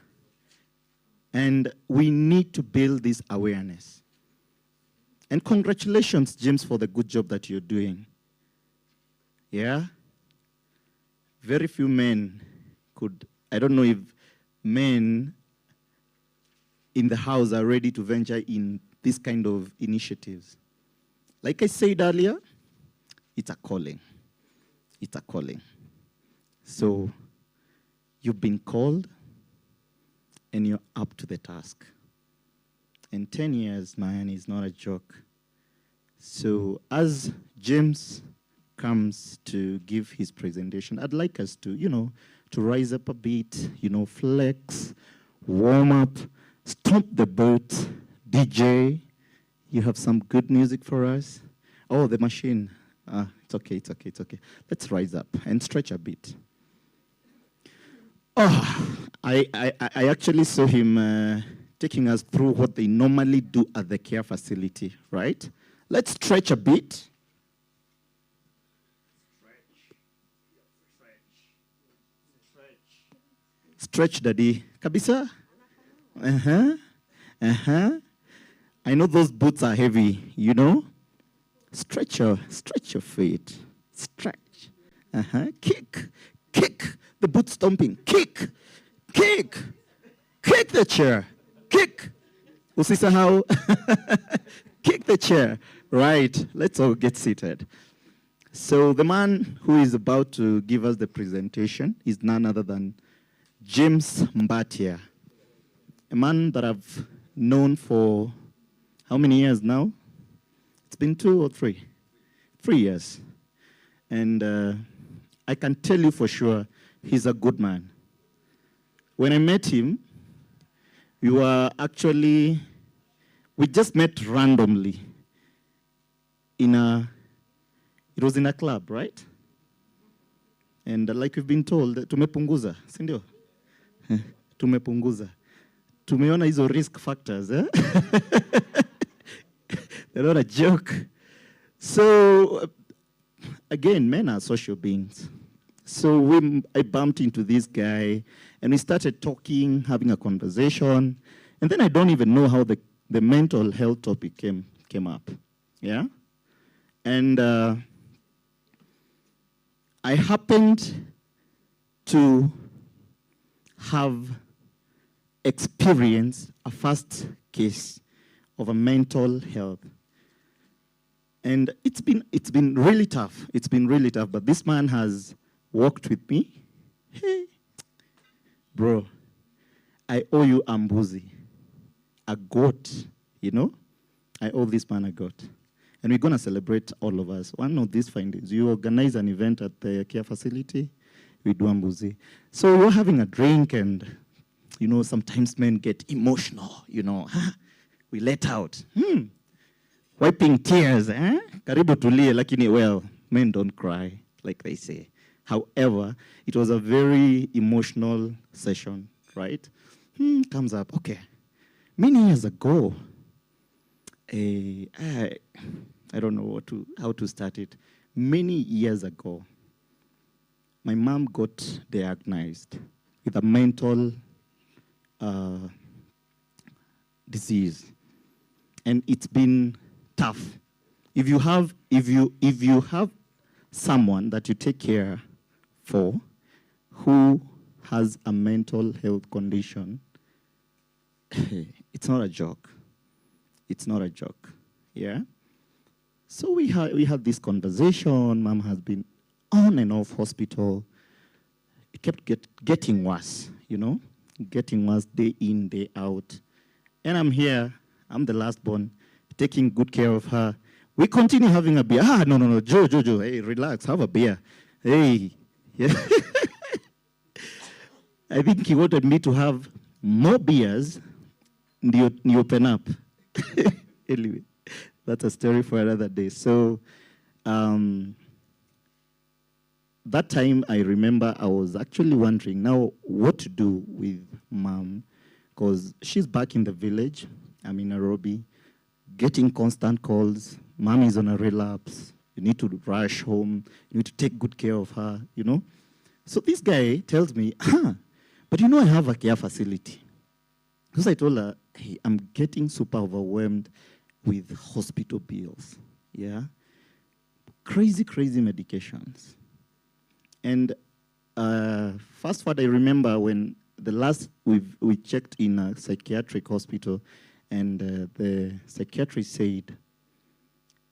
And we need to build this awareness. And congratulations, James, for the good job that you're doing. Yeah? Very few men could, I don't know if men in the house are ready to venture in this kind of initiatives. Like I said earlier, it's a calling. It's a calling. So you've been called and you're up to the task. And 10 years, man, is not a joke. So as James comes to give his presentation, I'd like us to, to rise up a bit, flex, warm up, stomp the boat. DJ, you have some good music for us? Oh, the machine. It's okay. Let's rise up and stretch a bit. Oh, I actually saw him taking us through what they normally do at the care facility, right? Let's stretch a bit. Stretch, daddy. Kabisa? Uh-huh. Uh-huh. I know those boots are heavy, you know? Stretch your feet. Stretch. Uh-huh. Kick. Kick. The boot stomping. Kick. Kick. Kick the chair. Kick. Usisahau. Kick the chair. Right. Let's all get seated. So the man who is about to give us the presentation is none other than James Mbatia, a man that I've known for how many years now? It's been 2 or 3? 3 years. And I can tell you for sure, he's a good man. When I met him, we just met randomly it was in a club, right? And like we've been told, tumepunguza, si ndio? Tumepunguza. Tumeona hizo risk factors, eh? They're not a joke. So, again, men are social beings. So I bumped into this guy, and we started talking, having a conversation, and then I don't even know how the mental health topic came up, yeah? And I happened to have experienced a first case of a mental health. And it's been really tough. It's been really tough, but this man has walked with me. Hey, bro, I owe you a mbuzi, a goat, you know? I owe this man a goat. And we're going to celebrate all of us. One of these findings, you organize an event at the care facility, we do a mbuzi. So we're having a drink, and, you know, sometimes men get emotional, you know. We let out. Wiping tears, eh? Karibu tulie, lakini, well, men don't cry, like they say. However, it was a very emotional session, right? Comes up, okay. Many years ago, I don't know how to start it. Many years ago, my mom got diagnosed with a mental disease, and it's been tough. If you have someone that you take care for who has a mental health condition, it's not a joke. It's not a joke, yeah? So we had this conversation. Mom has been on and off hospital. It kept getting worse, you know? Getting worse day in, day out. And I'm here, I'm the last born, taking good care of her. We continue having a beer. No, Joe, hey, relax, have a beer. Hey, yeah. I think he wanted me to have more beers and you open up. Anyway, that's a story for another day. So that time I remember I was actually wondering now what to do with Mom, because she's back in the village. I'm in Nairobi, getting constant calls. Mom is on a relapse. You need to rush home. You need to take good care of her, you know. So this guy tells me, but you know I have a care facility. Because I told her, hey, I'm getting super overwhelmed with hospital bills, yeah? Crazy medications. And fast forward, I remember when the last we checked in a psychiatric hospital, and the psychiatrist said,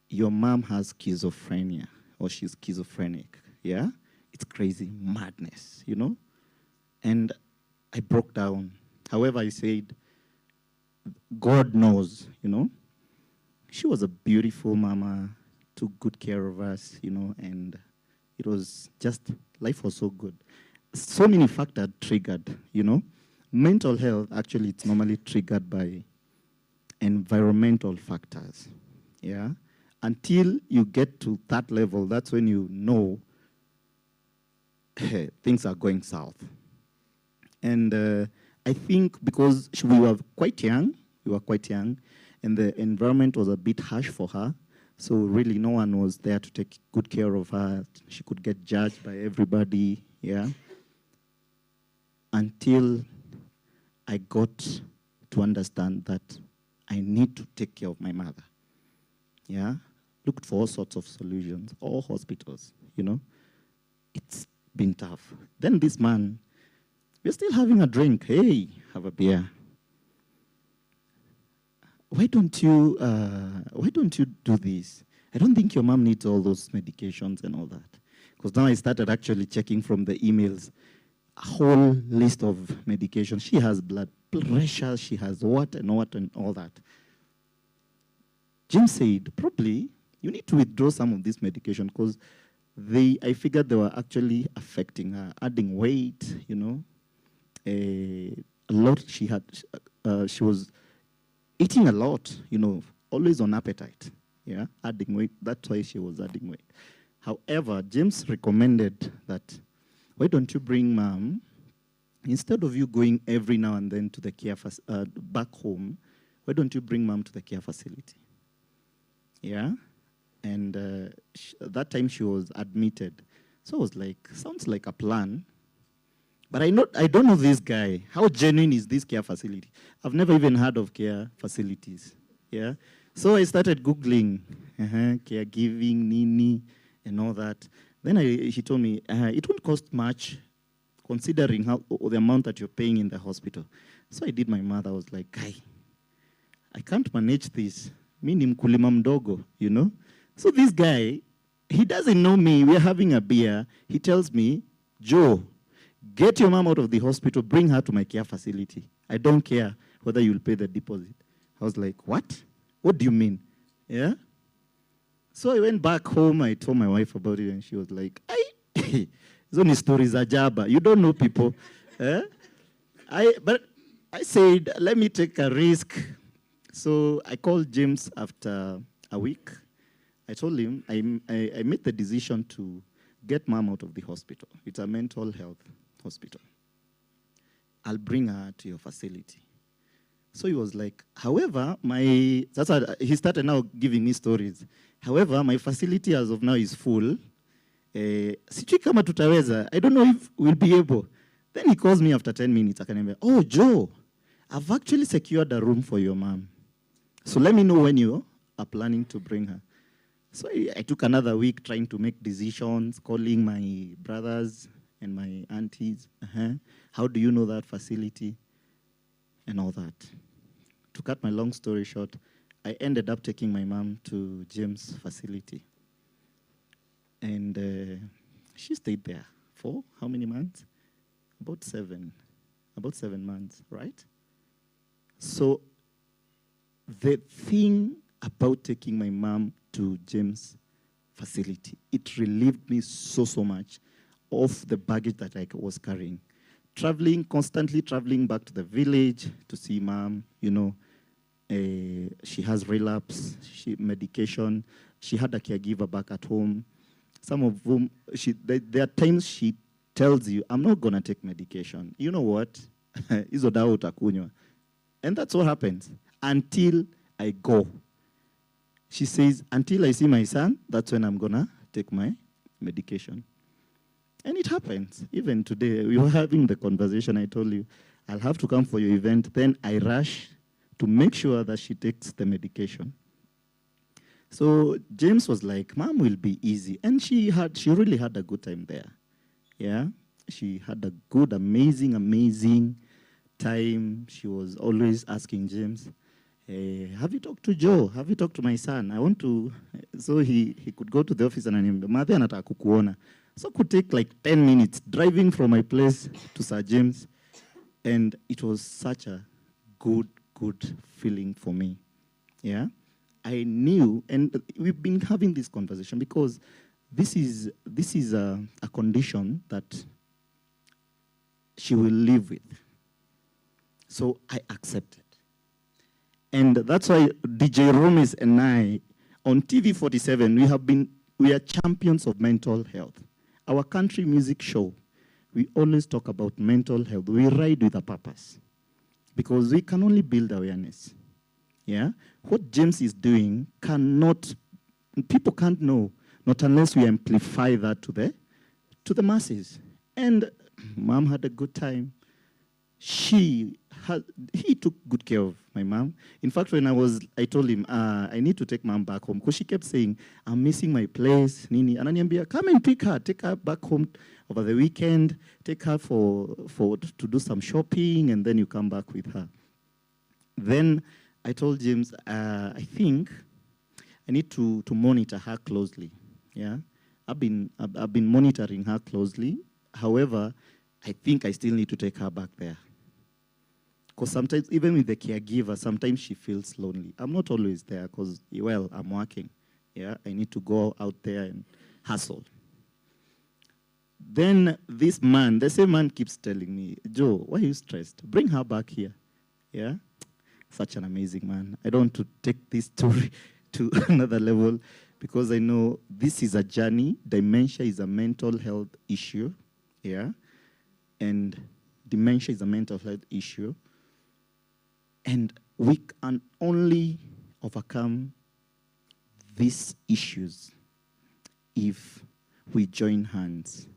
your mom has schizophrenia, or she's schizophrenic, yeah? It's crazy, madness, you know? And I broke down. However, I said, God knows, you know? She was a beautiful mama, took good care of us, you know, and it was just, life was so good. So many factors triggered, you know? Mental health, actually, it's normally triggered by environmental factors, yeah? Until you get to that level, that's when you know things are going south. And I think because we were quite young, and the environment was a bit harsh for her. So really no one was there to take good care of her. She could get judged by everybody, yeah. Until I got to understand that I need to take care of my mother, yeah. Looked for all sorts of solutions, all hospitals, you know. It's been tough. Then this man, we're still having a drink. Hey, have a beer. Why don't you do this? I don't think your mom needs all those medications and all that. Because now I started actually checking from the emails a whole list of medications. She has blood pressure, she has what and all that. Jim said, probably you need to withdraw some of this medication because I figured they were actually affecting her, adding weight, you know. A lot she was eating a lot, you know, always on appetite, yeah, adding weight. That's why she was adding weight. However, James recommended that, why don't you bring mom, instead of you going every now and then to the care back home, why don't you bring mom to the care facility? Yeah, and that time she was admitted. So I was like, sounds like a plan. But I don't know this guy. How genuine is this care facility? I've never even heard of care facilities. Yeah. So I started Googling caregiving, Nini, and all that. Then he told me it won't cost much considering the amount that you're paying in the hospital. So I did my math. I was like, guy, I can't manage this. Mi ni mkulima mdogo, you know? So this guy, he doesn't know me. We're having a beer. He tells me, Joe, get your mom out of the hospital, bring her to my care facility. I don't care whether you'll pay the deposit. I was like, what? What do you mean? Yeah? So I went back home, I told my wife about it, and she was like, these only stories are jabba. You don't know people. But I said, let me take a risk. So I called James after a week. I told him I made the decision to get mom out of the hospital. It's a mental health hospital. I'll bring her to your facility. So he was like, however, that's why he started now giving me stories. However, my facility as of now is full. Sijui kama tutaweza. I don't know if we'll be able. Then he calls me after 10 minutes. Akaniambia, oh, Joe, I've actually secured a room for your mom. So let me know when you are planning to bring her. So I took another week trying to make decisions, calling my brothers and my aunties. How do you know that facility? And all that. To cut my long story short, I ended up taking my mom to James' facility. And she stayed there for how many months? About 7 months, right? So the thing about taking my mom to James' facility, it relieved me so much of the baggage that I was carrying. Constantly traveling back to the village to see mom, you know, she has relapse, medication. She had a caregiver back at home. Some of whom, there are times she tells you, I'm not going to take medication. You know what? Hizo dawa utakunywa. And that's what happens until I go. She says, until I see my son, that's when I'm going to take my medication. And it happens. Even today, we were having the conversation. I told you, I'll have to come for your event. Then I rush to make sure that she takes the medication. So James was like, Mom will be easy. And she really had a good time there. Yeah. She had a good, amazing time. She was always asking James, have you talked to Joe? Have you talked to my son? I want to, so he could go to the office and Mother anataka kukuona. So it could take like 10 minutes driving from my place to Sir James. And it was such a good feeling for me. Yeah. I knew, and we've been having this conversation because this is a condition that she will live with. So I accepted. And that's why DJ Romis and I, on TV47, we are champions of mental health. Our country music show, we always talk about mental health. We ride with a purpose because we can only build awareness. Yeah? What James is doing people can't know, not unless we amplify that to the masses. And mom had a good time. He took good care of my mom. In fact, when I told him, I need to take mom back home, because she kept saying, I'm missing my place, Nini. Ananiambia, come and take her back home over the weekend, take her to do some shopping, and then you come back with her. Then I told James, I think I need to monitor her closely. Yeah, I've been monitoring her closely. However, I think I still need to take her back there. Because sometimes, even with the caregiver, sometimes she feels lonely. I'm not always there because, well, I'm working. Yeah, I need to go out there and hustle. Then this man, the same man keeps telling me, Joe, why are you stressed? Bring her back here. Yeah, such an amazing man. I don't want to take this story to another level because I know this is a journey. Dementia is a mental health issue. Yeah, and dementia is a mental health issue. And we can only overcome these issues if we join hands.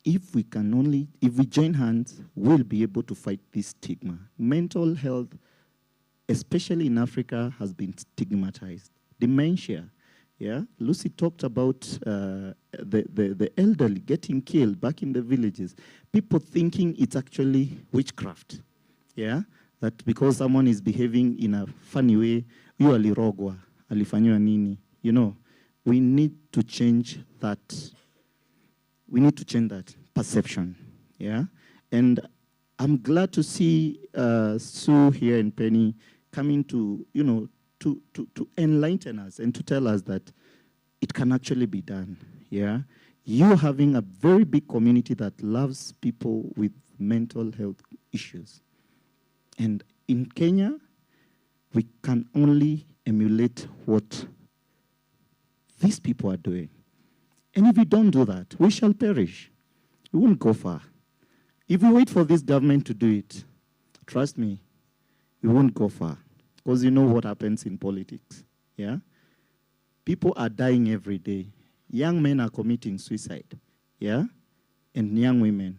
If we join hands, we'll be able to fight this stigma. Mental health, especially in Africa, has been stigmatized. Dementia, yeah. Lucy talked about the elderly getting killed back in the villages. People thinking it's actually witchcraft, yeah. That because someone is behaving in a funny way, you alirogwa, alifanywa nini. You know, we need to change that. We need to change that perception, yeah. And I'm glad to see Sue here and Penny coming to, to enlighten us and to tell us that it can actually be done, yeah. You having a very big community that loves people with mental health issues. And in Kenya, we can only emulate what these people are doing. And if we don't do that, we shall perish. We won't go far. If we wait for this government to do it, trust me, we won't go far. Because you know what happens in politics, yeah? People are dying every day. Young men are committing suicide, yeah? And young women,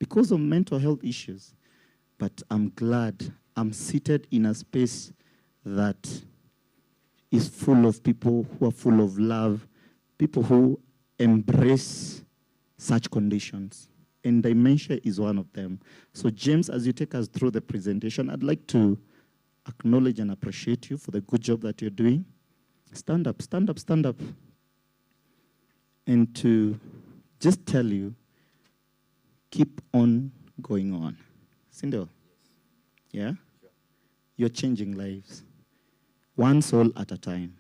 because of mental health issues. But I'm glad I'm seated in a space that is full of people who are full of love, people who embrace such conditions. And dementia is one of them. So James, as you take us through the presentation, I'd like to acknowledge and appreciate you for the good job that you're doing. Stand up, stand up, stand up. And to just tell you, keep on going on. Sindo, yeah? You're changing lives. One soul at a time,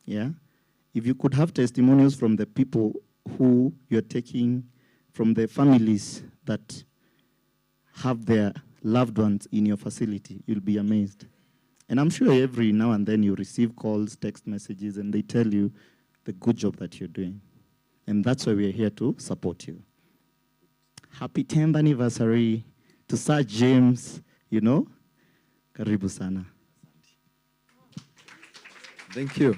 yeah? If you could have testimonials from the people who you're taking, from the families that have their loved ones in your facility, you'll be amazed. And I'm sure every now and then you receive calls, text messages, and they tell you the good job that you're doing. And that's why we're here to support you. Happy 10th anniversary to Sir James, Karibu sana. Thank you.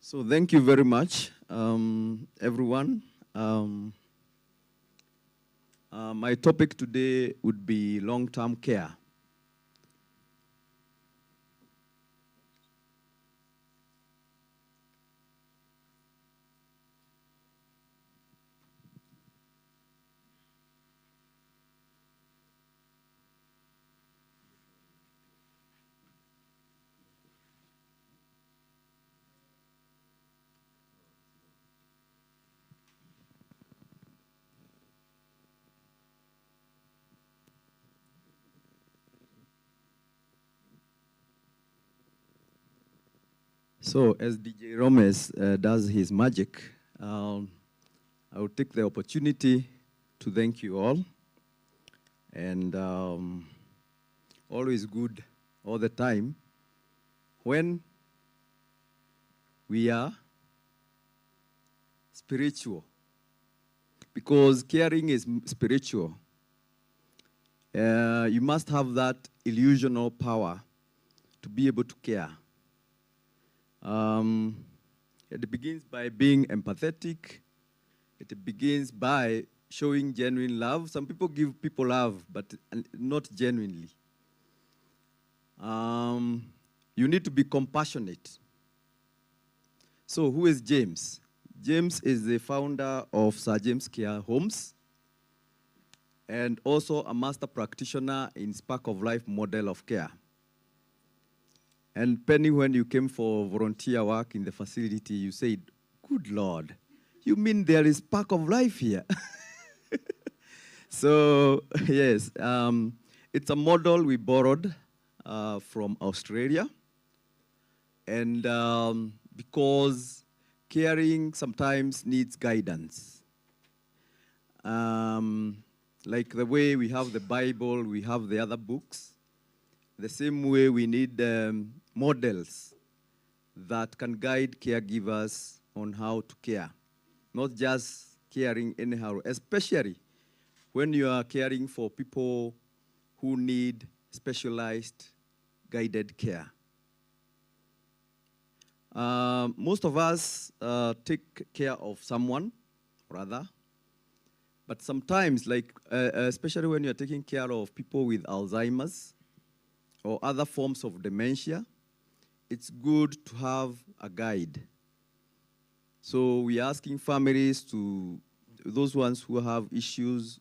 So thank you very much, everyone. My topic today would be long-term care. So as DJ Romes does his magic, I will take the opportunity to thank you all. And always good all the time when we are spiritual. Because caring is spiritual. You must have that illusional power to be able to care. It begins by being empathetic. It begins by showing genuine love. Some people give people love, but not genuinely. You need to be compassionate. So who is James? James is the founder of Sir James Care Homes and also a master practitioner in Spark of Life model of care. And Penny, when you came for volunteer work in the facility, you said, good Lord, you mean there is Spark of Life here? So, yes, it's a model we borrowed from Australia. And because caring sometimes needs guidance. Like the way we have the Bible, we have the other books. The same way we need models that can guide caregivers on how to care. Not just caring anyhow, especially when you are caring for people who need specialized guided care. Most of us take care of someone, rather. But sometimes, like, especially when you're taking care of people with Alzheimer's, or other forms of dementia, it's good to have a guide. So we're asking families to, those ones who have issues,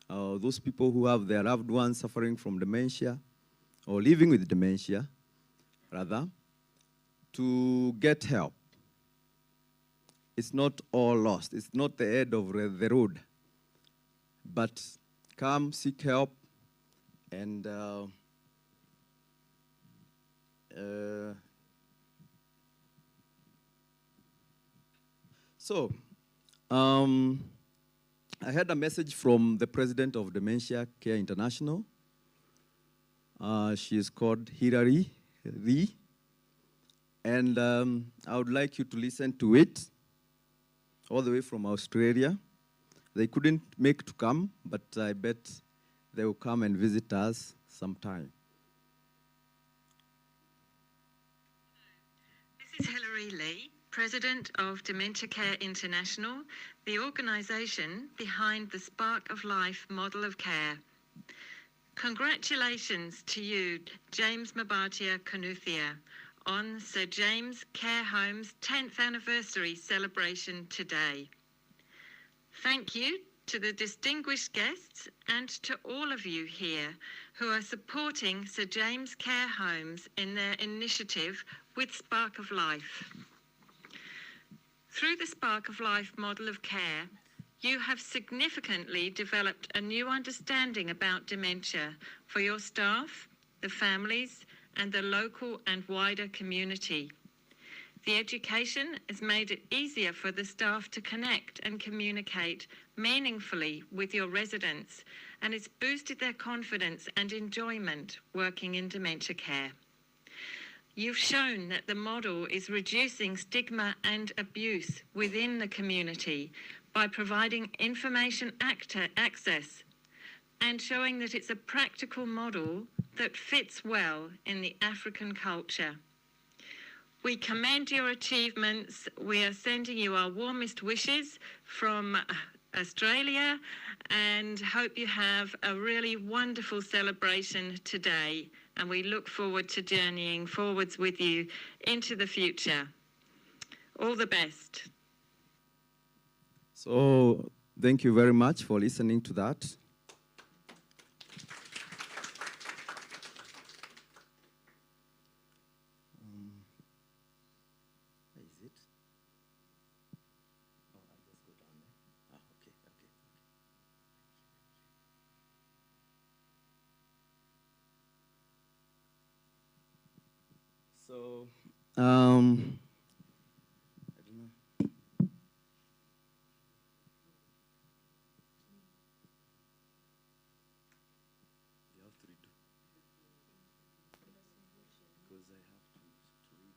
those people who have their loved ones suffering from dementia, or living with dementia, rather, to get help. It's not all lost. It's not the end of the road. But come, seek help, and I had a message from the president of Dementia Care International. She is called Hilary Lee. And I would like you to listen to it, all the way from Australia. They couldn't make to come, but I bet they will come and visit us sometime. This is Hilary Lee, President of Dementia Care International, the organisation behind the Spark of Life model of care. Congratulations to you, James Mabatia Kanuthia, on Sir James Care Home's 10th anniversary celebration today. Thank you to the distinguished guests and to all of you here who are supporting Sir James Care Homes in their initiative with Spark of Life. Through the Spark of Life model of care, you have significantly developed a new understanding about dementia for your staff, the families, and the local and wider community. The education has made it easier for the staff to connect and communicate meaningfully with your residents, and it's boosted their confidence and enjoyment working in dementia care. You've shown that the model is reducing stigma and abuse within the community by providing information access and showing that it's a practical model that fits well in the African culture. We commend your achievements. We are sending you our warmest wishes from Australia and hope you have a really wonderful celebration today. And we look forward to journeying forwards with you into the future. All the best. So thank you very much for listening to that. Where is it? Oh, I'll just go down there. Ah, okay. So, I don't know. You have to redo. Because I have to read.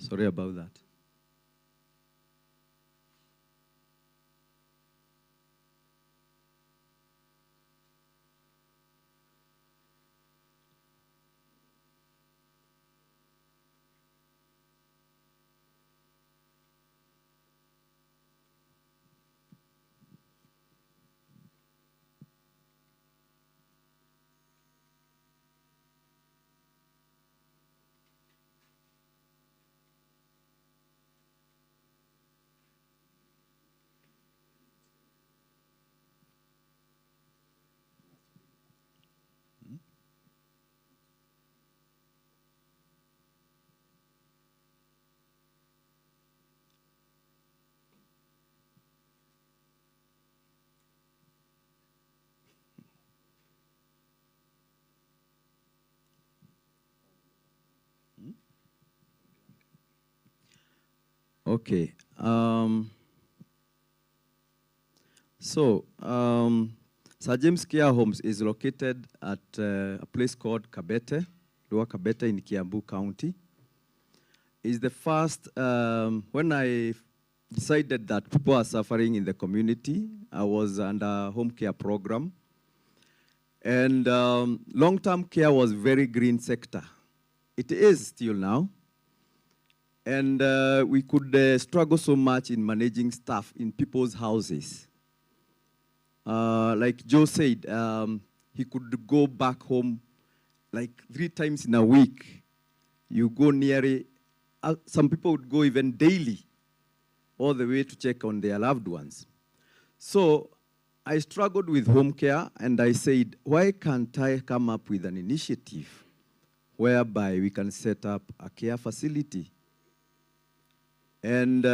Sorry about that. Okay. Sir James Care Homes is located at a place called Kabete, Lower Kabete in Kiambu County. It's the first, when I decided that people are suffering in the community, I was under a home care program. And long-term care was very green sector. It is still now. And we could struggle so much in managing staff in people's houses. Like Joe said, he could go back home like 3 times in a week. You go nearly, some people would go even daily, all the way to check on their loved ones. So I struggled with home care, and I said, why can't I come up with an initiative whereby we can set up a care facility? And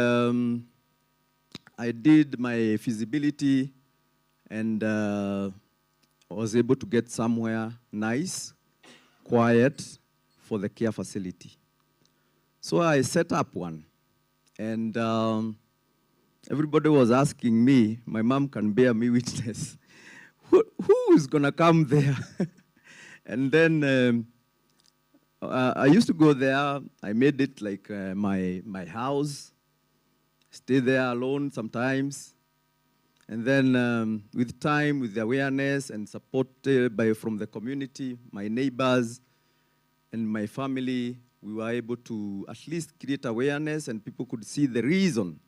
I did my feasibility, and was able to get somewhere nice, quiet for the care facility. So I set up one, and everybody was asking me, my mom can bear me witness, who is gonna come there? And then I used to go there. I made it like my house, stay there alone sometimes. And then with time, with the awareness and support from the community, my neighbors and my family, we were able to at least create awareness, and people could see the reason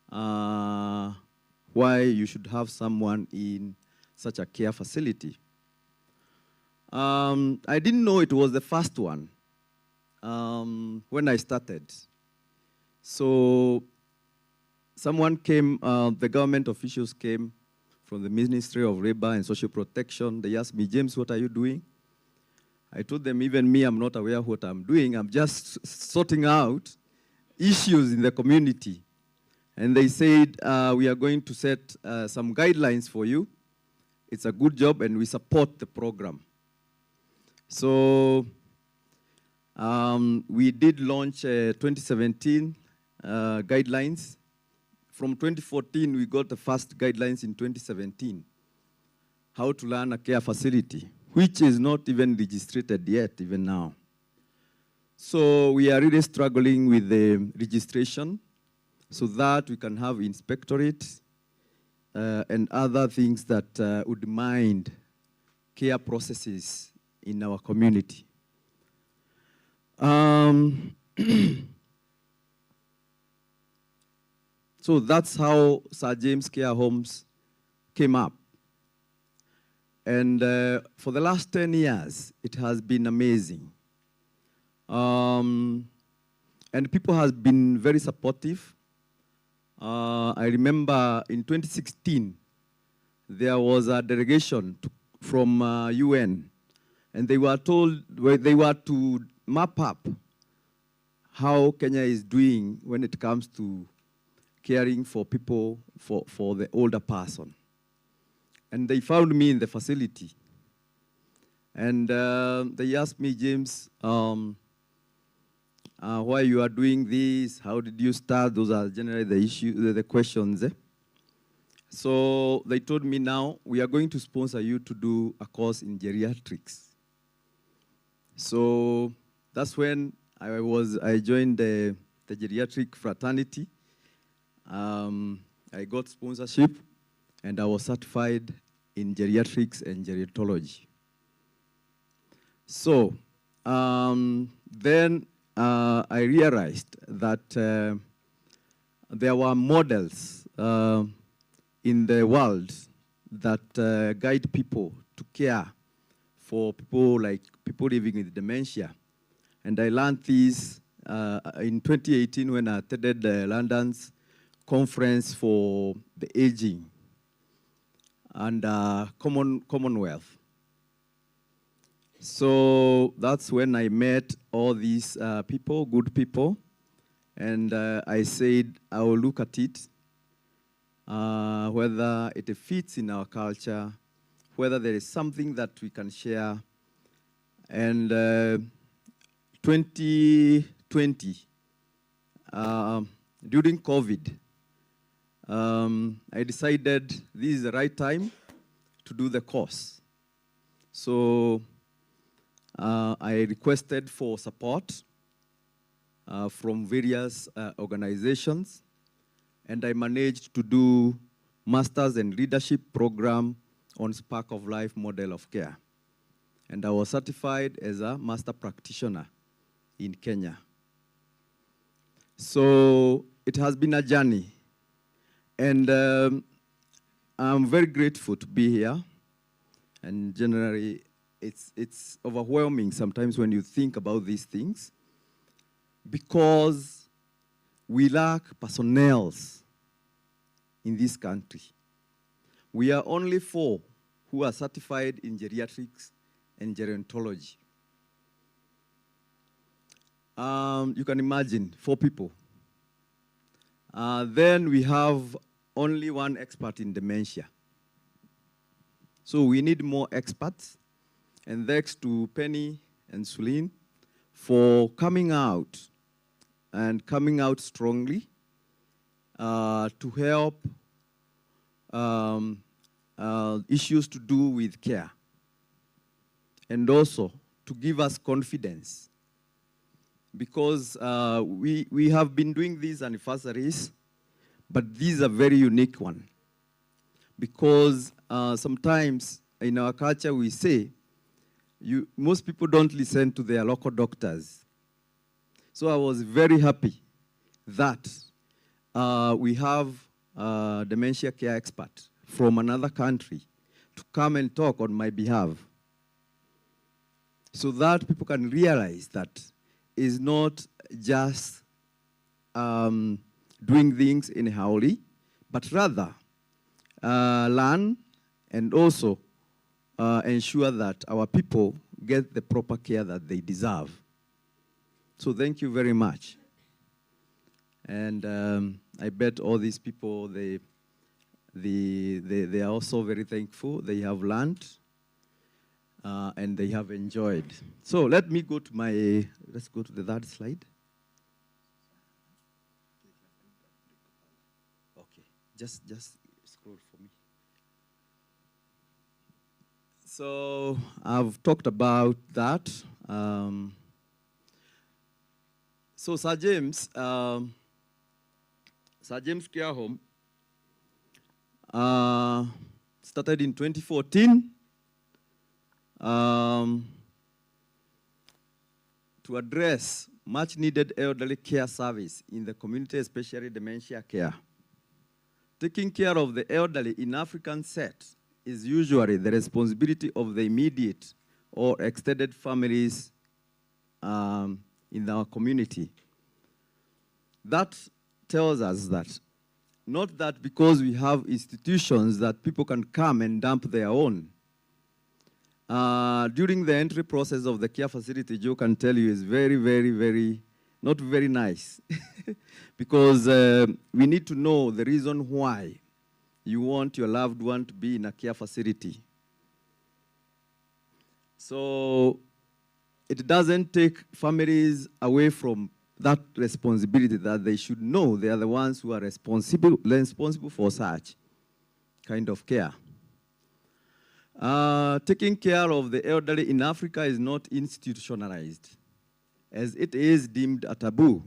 why you should have someone in such a care facility. I didn't know it was the first one when I started. So someone came, the government officials came from the Ministry of Labor and Social Protection. They asked me, James, what are you doing? I told them, even me, I'm not aware of what I'm doing. I'm just sorting out issues in the community. And they said, we are going to set some guidelines for you. It's a good job, and we support the program. So we did launch 2017 guidelines. From 2014, we got the first guidelines in 2017, how to run a care facility, which is not even registered yet, even now. So we are really struggling with the registration so that we can have inspectorate and other things that would mind care processes in our community. So that's how Sir James Care Homes came up. And for the last 10 years, it has been amazing. And people have been very supportive. I remember in 2016, there was a delegation from UN, and they were told they were to map up how Kenya is doing when it comes to caring for people, for the older person. And they found me in the facility. And they asked me, James, why you are doing this? How did you start? Those are generally the questions. So they told me, now we are going to sponsor you to do a course in geriatrics. So that's when I joined the geriatric fraternity. I got sponsorship, and I was certified in geriatrics and gerontology. So then I realized that there were models in the world that guide people to care for people like people living with dementia. And I learned this in 2018 when I attended London's conference for the aging and Commonwealth. So that's when I met all these people, good people, and I said I will look at it, whether it fits in our culture, whether there is something that we can share. And 2020, during COVID, I decided this is the right time to do the course. So I requested for support from various organizations, and I managed to do Masters in Leadership program on Spark of Life model of care. And I was certified as a master practitioner in Kenya. So it has been a journey. And I'm very grateful to be here. And generally, it's overwhelming sometimes when you think about these things, because we lack personnel in this country. We are only 4 who are certified in geriatrics and gerontology. You can imagine, 4 people. Then we have only 1 expert in dementia. So we need more experts. And thanks to Penny and Sulin for coming out and coming out strongly to help issues to do with care, and also to give us confidence, because we have been doing these anniversaries, but these are very unique one, because sometimes in our culture we say most people don't listen to their local doctors. So I was very happy that we have a dementia care expert from another country to come and talk on my behalf, so that people can realize that it's not just doing things in Haoli, but rather learn and also ensure that our people get the proper care that they deserve. So thank you very much. And I bet all these people, they are also very thankful. They have learned and they have enjoyed. So let me go to let's go to the 3rd slide. Okay, just scroll for me. So I've talked about that. So Sir James Care Home started in 2014, to address much needed elderly care service in the community, especially dementia care. Taking care of the elderly in African set is usually the responsibility of the immediate or extended families in our community. That tells us that, not that because we have institutions that people can come and dump their own. During the entry process of the care facility, Joe can tell you is very, not very nice. Because we need to know the reason why you want your loved one to be in a care facility. So it doesn't take families away from that responsibility that they should know they are the ones who are responsible for such kind of care. Taking care of the elderly in Africa is not institutionalized, as it is deemed a taboo.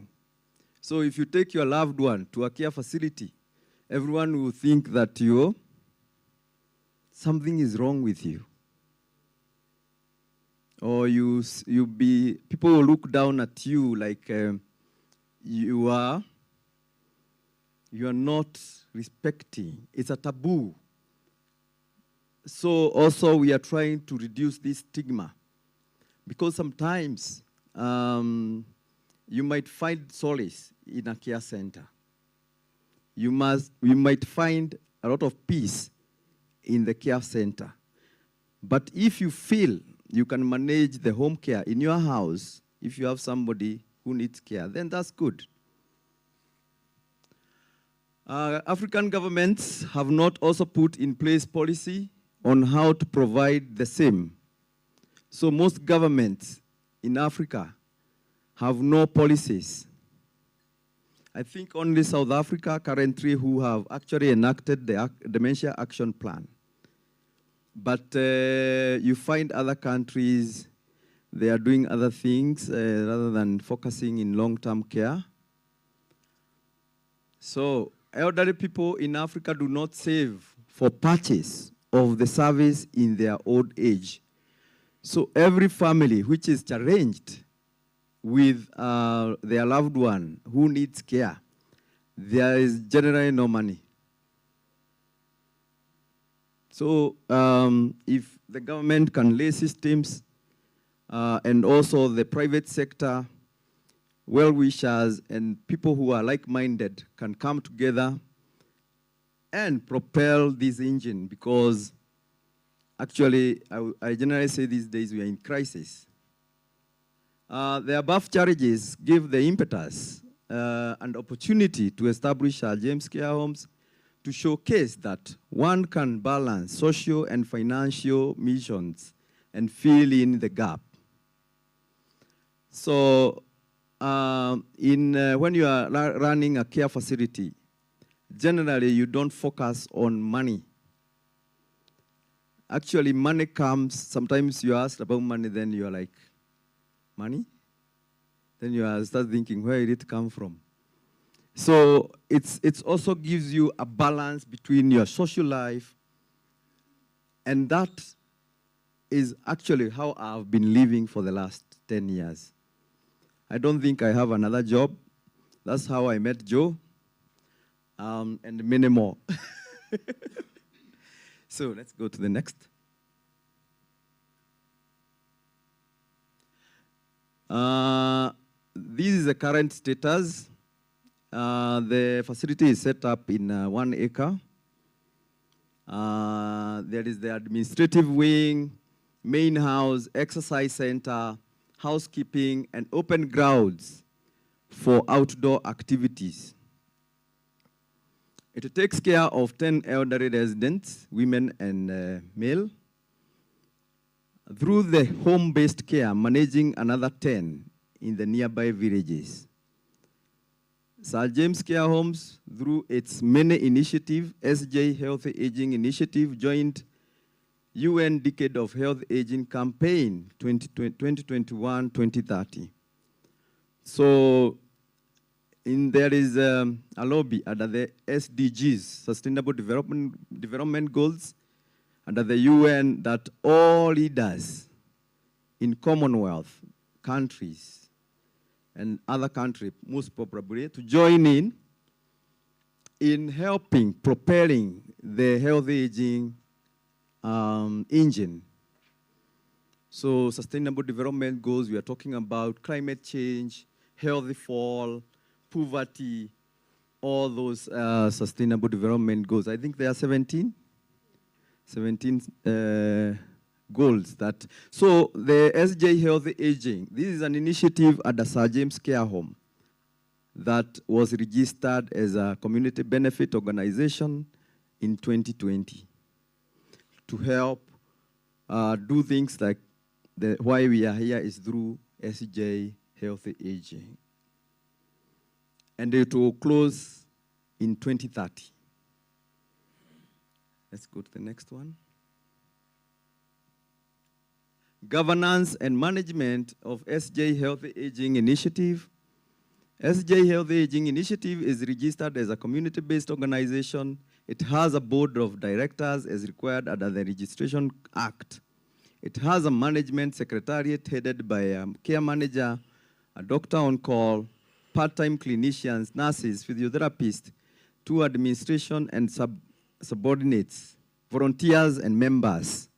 So if you take your loved one to a care facility, everyone will think that something is wrong with you. Or people will look down at you like you are not respecting. It's a taboo. So also we are trying to reduce this stigma, because sometimes you might find solace in a care center. You might find a lot of peace in the care center. But if you feel you can manage the home care in your house, if you have somebody who needs care, then that's good. African governments have not also put in place policy on how to provide the same. So most governments in Africa have no policies. I think only South Africa currently who have actually enacted the Dementia Action Plan. But you find other countries, they are doing other things rather than focusing in long-term care. So elderly people in Africa do not save for purchase of the service in their old age. So every family which is challenged with their loved one who needs care, there is generally no money. So if the government can lay systems and also the private sector, well-wishers and people who are like-minded can come together and propel this engine, because actually I generally say these days we are in crisis. The above charges give the impetus and opportunity to establish our James Care Homes to showcase that one can balance social and financial missions and fill in the gap. So when you are running a care facility, generally you don't focus on money. Actually, money comes, sometimes you ask about money, then you are like, money? Then you start thinking, where did it come from? So it also gives you a balance between your social life, and that is actually how I've been living for the last 10 years. I don't think I have another job. That's how I met Joe, and many more. So let's go to the next. This is the current status. The facility is set up in 1 acre. There is the administrative wing, main house, exercise center, housekeeping, and open grounds for outdoor activities. It takes care of 10 elderly residents, women and male. Through the home-based care, managing another 10 in the nearby villages. Sir James Care Homes, through its many initiatives, SJ Healthy Aging Initiative, joined UN Decade of Health Aging Campaign 2021-2030. So there is a lobby under the SDGs, Sustainable Development Goals, under the UN that all leaders in Commonwealth countries and other countries, most probably, to join in helping, propelling the healthy aging engine. So sustainable development goals, we are talking about climate change, healthy fall, poverty, all those sustainable development goals. I think there are 17 goals that. So the SJ Healthy Aging, this is an initiative at the Sir James Care Home that was registered as a community benefit organization in 2020 to help do things like why we are here is through SJ Healthy Aging. And it will close in 2030. Let's go to the next one. Governance and management of SJ Healthy Aging Initiative. SJ Healthy Aging Initiative is registered as a community-based organization. It has a board of directors as required under the Registration Act. It has a management secretariat headed by a care manager, a doctor on call, part-time clinicians, nurses, physiotherapists, 2 administration and subordinates, volunteers and members.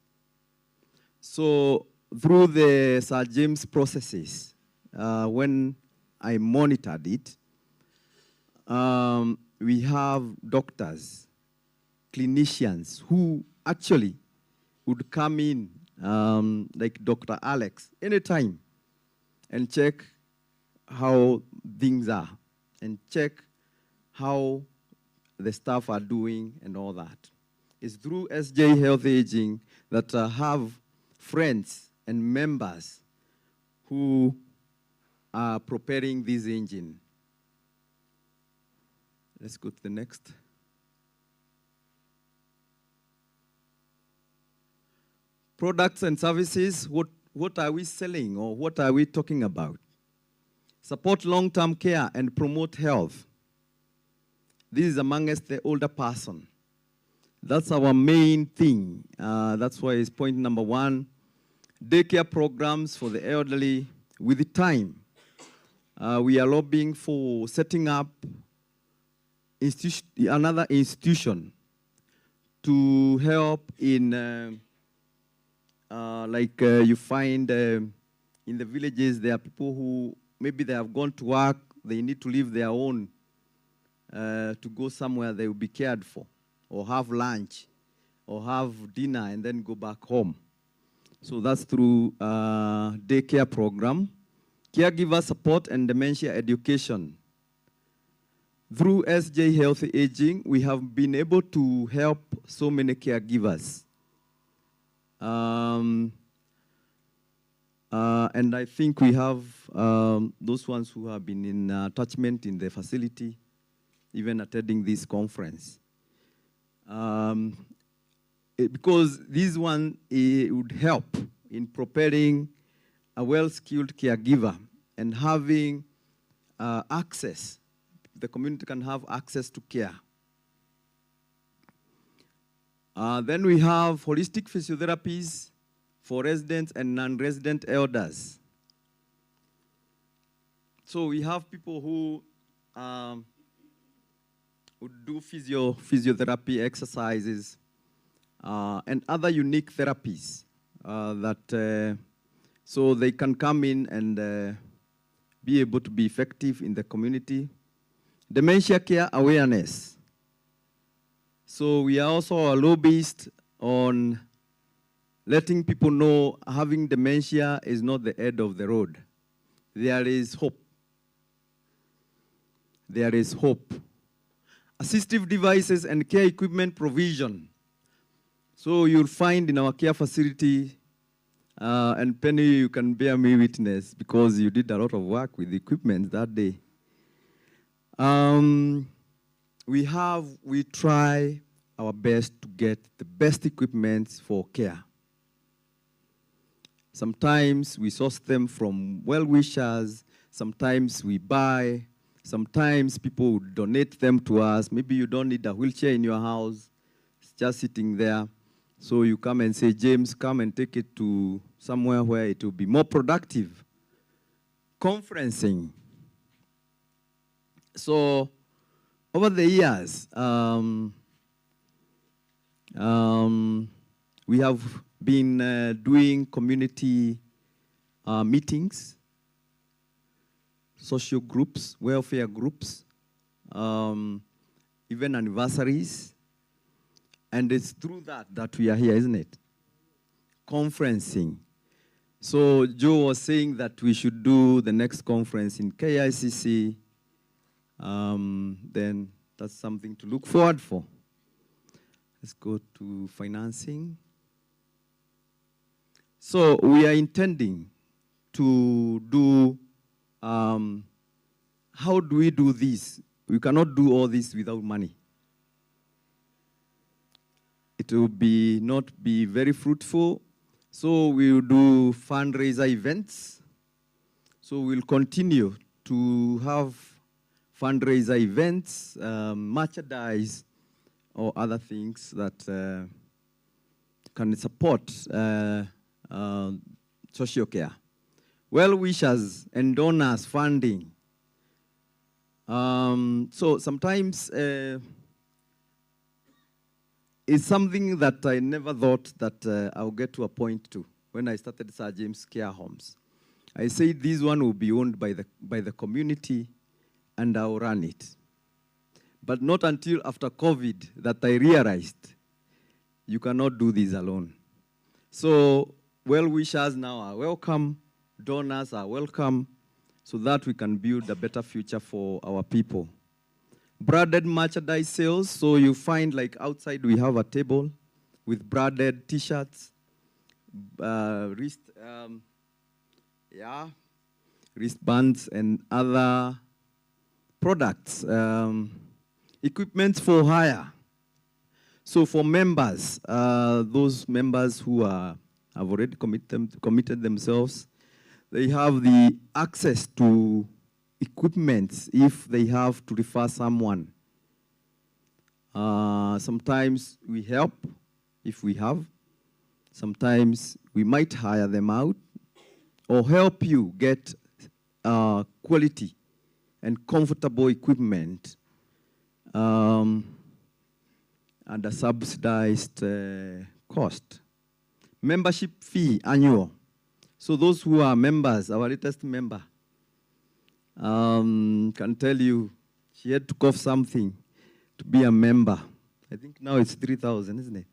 So through the Sir James processes, when I monitored it, we have doctors, clinicians who actually would come in, like Dr. Alex, anytime and check how things are and check how the staff are doing and all that. It's through SJ Healthy Aging that have friends and members who are preparing this engine. Let's go to the next. Products and services, what are we selling or what are we talking about? Support long-term care and promote health. This is amongst the older person. That's our main thing. That's why it's point number 1. Daycare programs for the elderly with time. We are lobbying for setting up another institution to help in, you find in the villages, there are people who maybe they have gone to work, they need to leave their own to go somewhere they will be cared for, or have lunch, or have dinner and then go back home. So that's through daycare program, caregiver support and dementia education. Through SJ Healthy Aging, we have been able to help so many caregivers. And I think we have those ones who have been in attachment in the facility, even attending this conference. Because this one would help in preparing a well-skilled caregiver and having access. The community can have access to care. Then we have holistic physiotherapies for residents and non-resident elders. So we have people who would do physiotherapy exercises and other unique therapies so they can come in and be able to be effective in the community. Dementia care awareness. So we are also a lobbyist on letting people know having dementia is not the end of the road. There is hope. There is hope. Assistive devices and care equipment provision. So you'll find in our care facility, and Penny, you can bear me witness because you did a lot of work with the equipment that day. We try our best to get the best equipment for care. Sometimes we source them from well-wishers, sometimes we buy, sometimes people would donate them to us. Maybe you don't need a wheelchair in your house, it's just sitting there. So you come and say, James, come and take it to somewhere where it will be more productive. Conferencing. So over the years, we have been doing community meetings, social groups, welfare groups, even anniversaries. And it's through that we are here, isn't it? Conferencing. So Joe was saying that we should do the next conference in KICC. Then that's something to look forward for. Let's go to financing. So we are intending to do, how do we do this? We cannot do all this without money. It will not be very fruitful. So we will do fundraiser events. So we'll continue to have fundraiser events, merchandise, or other things that can support social care. Well-wishers and donors funding. So sometimes it's something that I never thought that I'll get to a point to when I started Sir James Care Homes. I said this one will be owned by the community and I'll run it. But not until after COVID that I realized you cannot do this alone. So well-wishers now are welcome, donors are welcome, so that we can build a better future for our people. Branded merchandise sales, so you find like outside we have a table with branded t-shirts, wristbands and other products, equipment for hire. So for members, those members who have already committed themselves, they have the access to equipment if they have to refer someone. Sometimes we help if we have. Sometimes we might hire them out or help you get quality and comfortable equipment at a subsidized cost. Membership fee, annual. So those who are members, our latest member, can tell you she had to cough something to be a member. I think now it's 3,000, isn't it?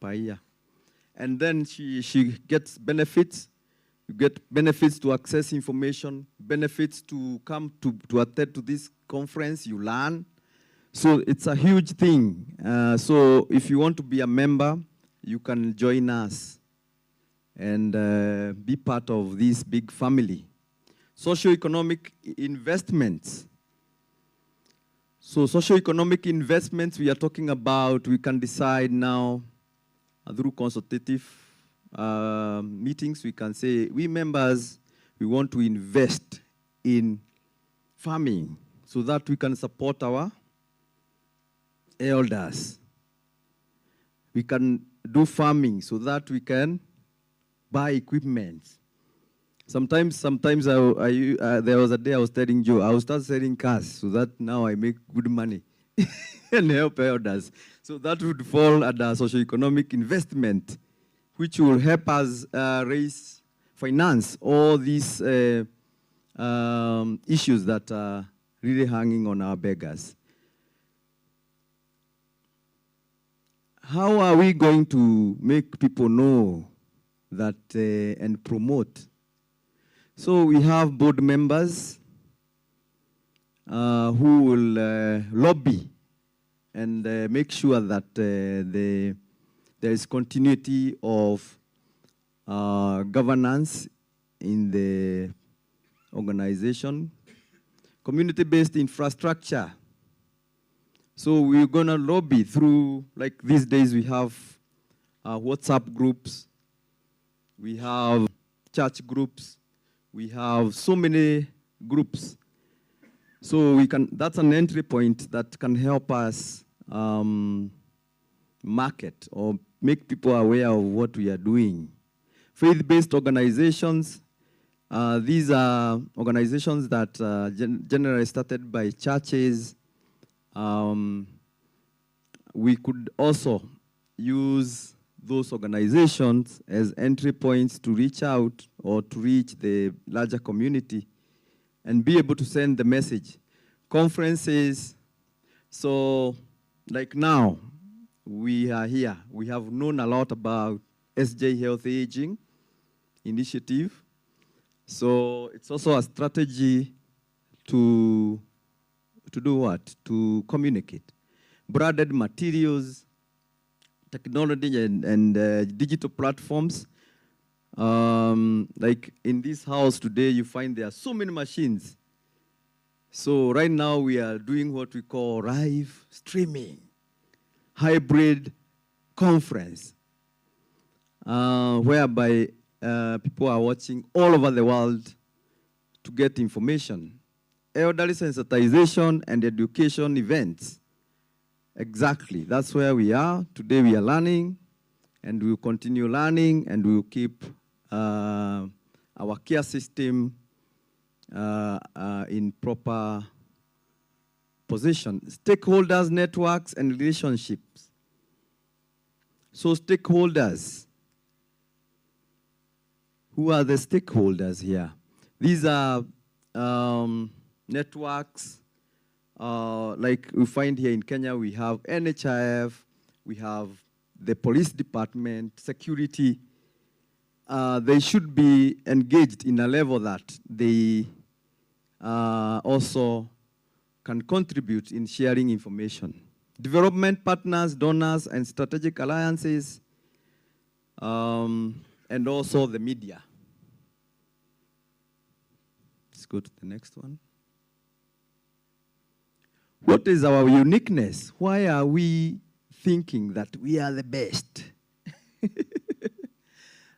Per year. And then she gets benefits. You get benefits to access information, benefits to come to attend to this conference, you learn. So it's a huge thing. So if you want to be a member, you can join us and be part of this big family. Socio-economic investments. So socio-economic investments we are talking about, we can decide now through consultative meetings, we can say, we members, we want to invest in farming so that we can support our elders. We can do farming so that we can buy equipment. Sometimes there was a day I was telling Joe, I will start selling cars so that now I make good money and help elders. So that would fall under socio-economic investment, which will help us finance all these issues that are really hanging on our beggars. How are we going to make people know that and promote? So we have board members who will lobby and make sure that there is continuity of governance in the organization. Community-based infrastructure. So we're going to lobby through, like these days we have WhatsApp groups, we have church groups, we have so many groups. So that's an entry point that can help us market or make people aware of what we are doing. Faith-based organizations, these are organizations that generally started by churches. We could also use those organizations as entry points to reach out or to reach the larger community and be able to send the message. Conferences, so like now, we are here. We have known a lot about SJ Health Aging Initiative. So it's also a strategy to do what? To communicate. Branded materials, technology and digital platforms. Like in this house today, you find there are so many machines. So right now we are doing what we call live streaming, hybrid conference, whereby people are watching all over the world to get information. Elderly sensitization and education events. Exactly, that's where we are. Today we are learning, and we will continue learning, and we will keep our care system in proper position. Stakeholders, networks, and relationships. So stakeholders. Who are the stakeholders here? These are networks. Like we find here in Kenya, we have NHIF, we have the police department, security. They should be engaged in a level that they also can contribute in sharing information. Development partners, donors, and strategic alliances, and also the media. Let's go to the next one. What is our uniqueness? Why are we thinking that we are the best?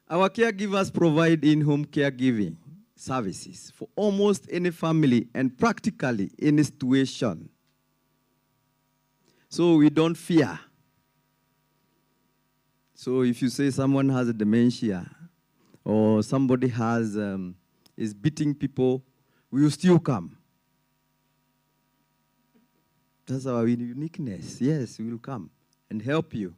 Our caregivers provide in-home caregiving services for almost any family and practically any situation. So we don't fear. So if you say someone has a dementia or somebody has is beating people, we will still come. That's our uniqueness. Yes, we will come and help you.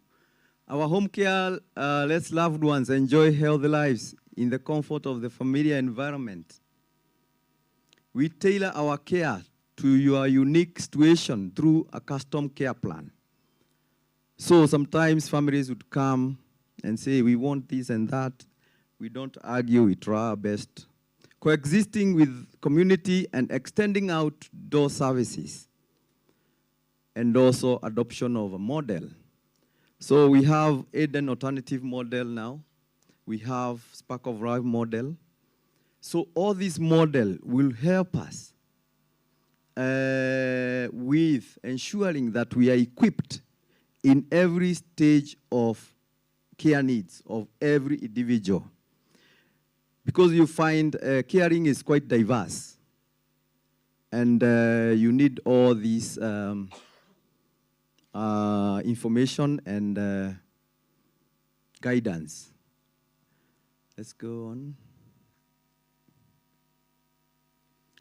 Our home care lets loved ones enjoy healthy lives in the comfort of the familiar environment. We tailor our care to your unique situation through a custom care plan. So sometimes families would come and say, we want this and that. We don't argue, we try our best. Coexisting with community and extending outdoor services. And also adoption of a model. So we have Eden Alternative Model now. We have Spark of Life Model. So all these models will help us with ensuring that we are equipped in every stage of care needs of every individual. Because you find caring is quite diverse. And you need all these information and guidance. Let's go on.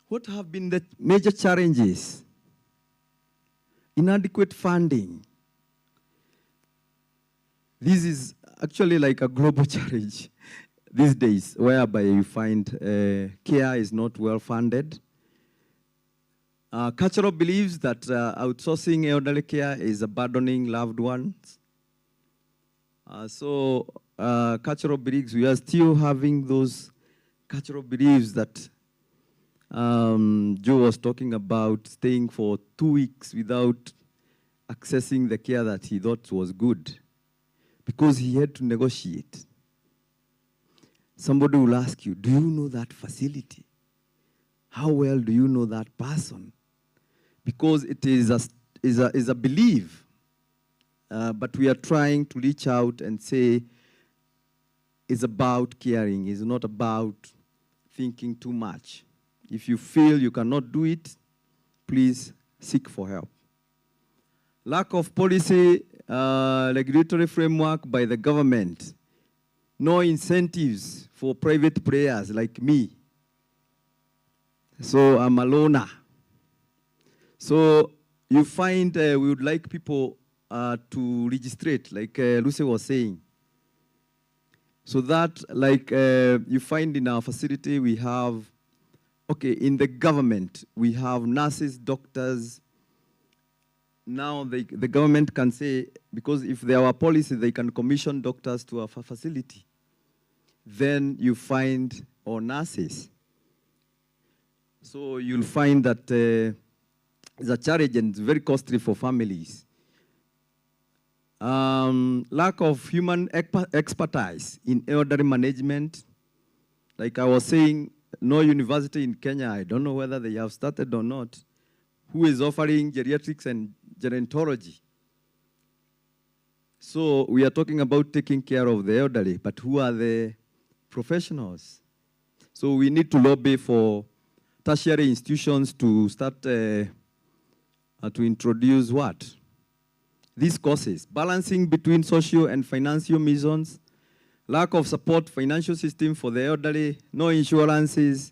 What have been the major challenges? Inadequate funding. This is actually like a global challenge these days, whereby you find care is not well funded. Cultural beliefs that outsourcing elderly care is abandoning loved ones. Cultural beliefs, we are still having those cultural beliefs that Joe was talking about, staying for 2 weeks without accessing the care that he thought was good, because he had to negotiate. Somebody will ask you, do you know that facility? How well do you know that person? Because it is a belief, but we are trying to reach out and say it's about caring, it's not about thinking too much. If you feel you cannot do it, please seek for help. Lack of policy regulatory framework by the government, no incentives for private players like me. So I'm a loner. So you find we would like people to registrate, like Lucy was saying. So that, like you find in our facility, we have, okay, in the government, we have nurses, doctors. Now the government can say, because if there are policy, they can commission doctors to our facility. Then you find, or nurses. So you'll find that it's a challenge and it's very costly for families. Lack of human expertise in elderly management. Like I was saying, no university in Kenya, I don't know whether they have started or not, who is offering geriatrics and gerontology. So we are talking about taking care of the elderly, but who are the professionals? So we need to lobby for tertiary institutions to start to introduce what? These courses, balancing between social and financial missions, lack of support financial system for the elderly, no insurances.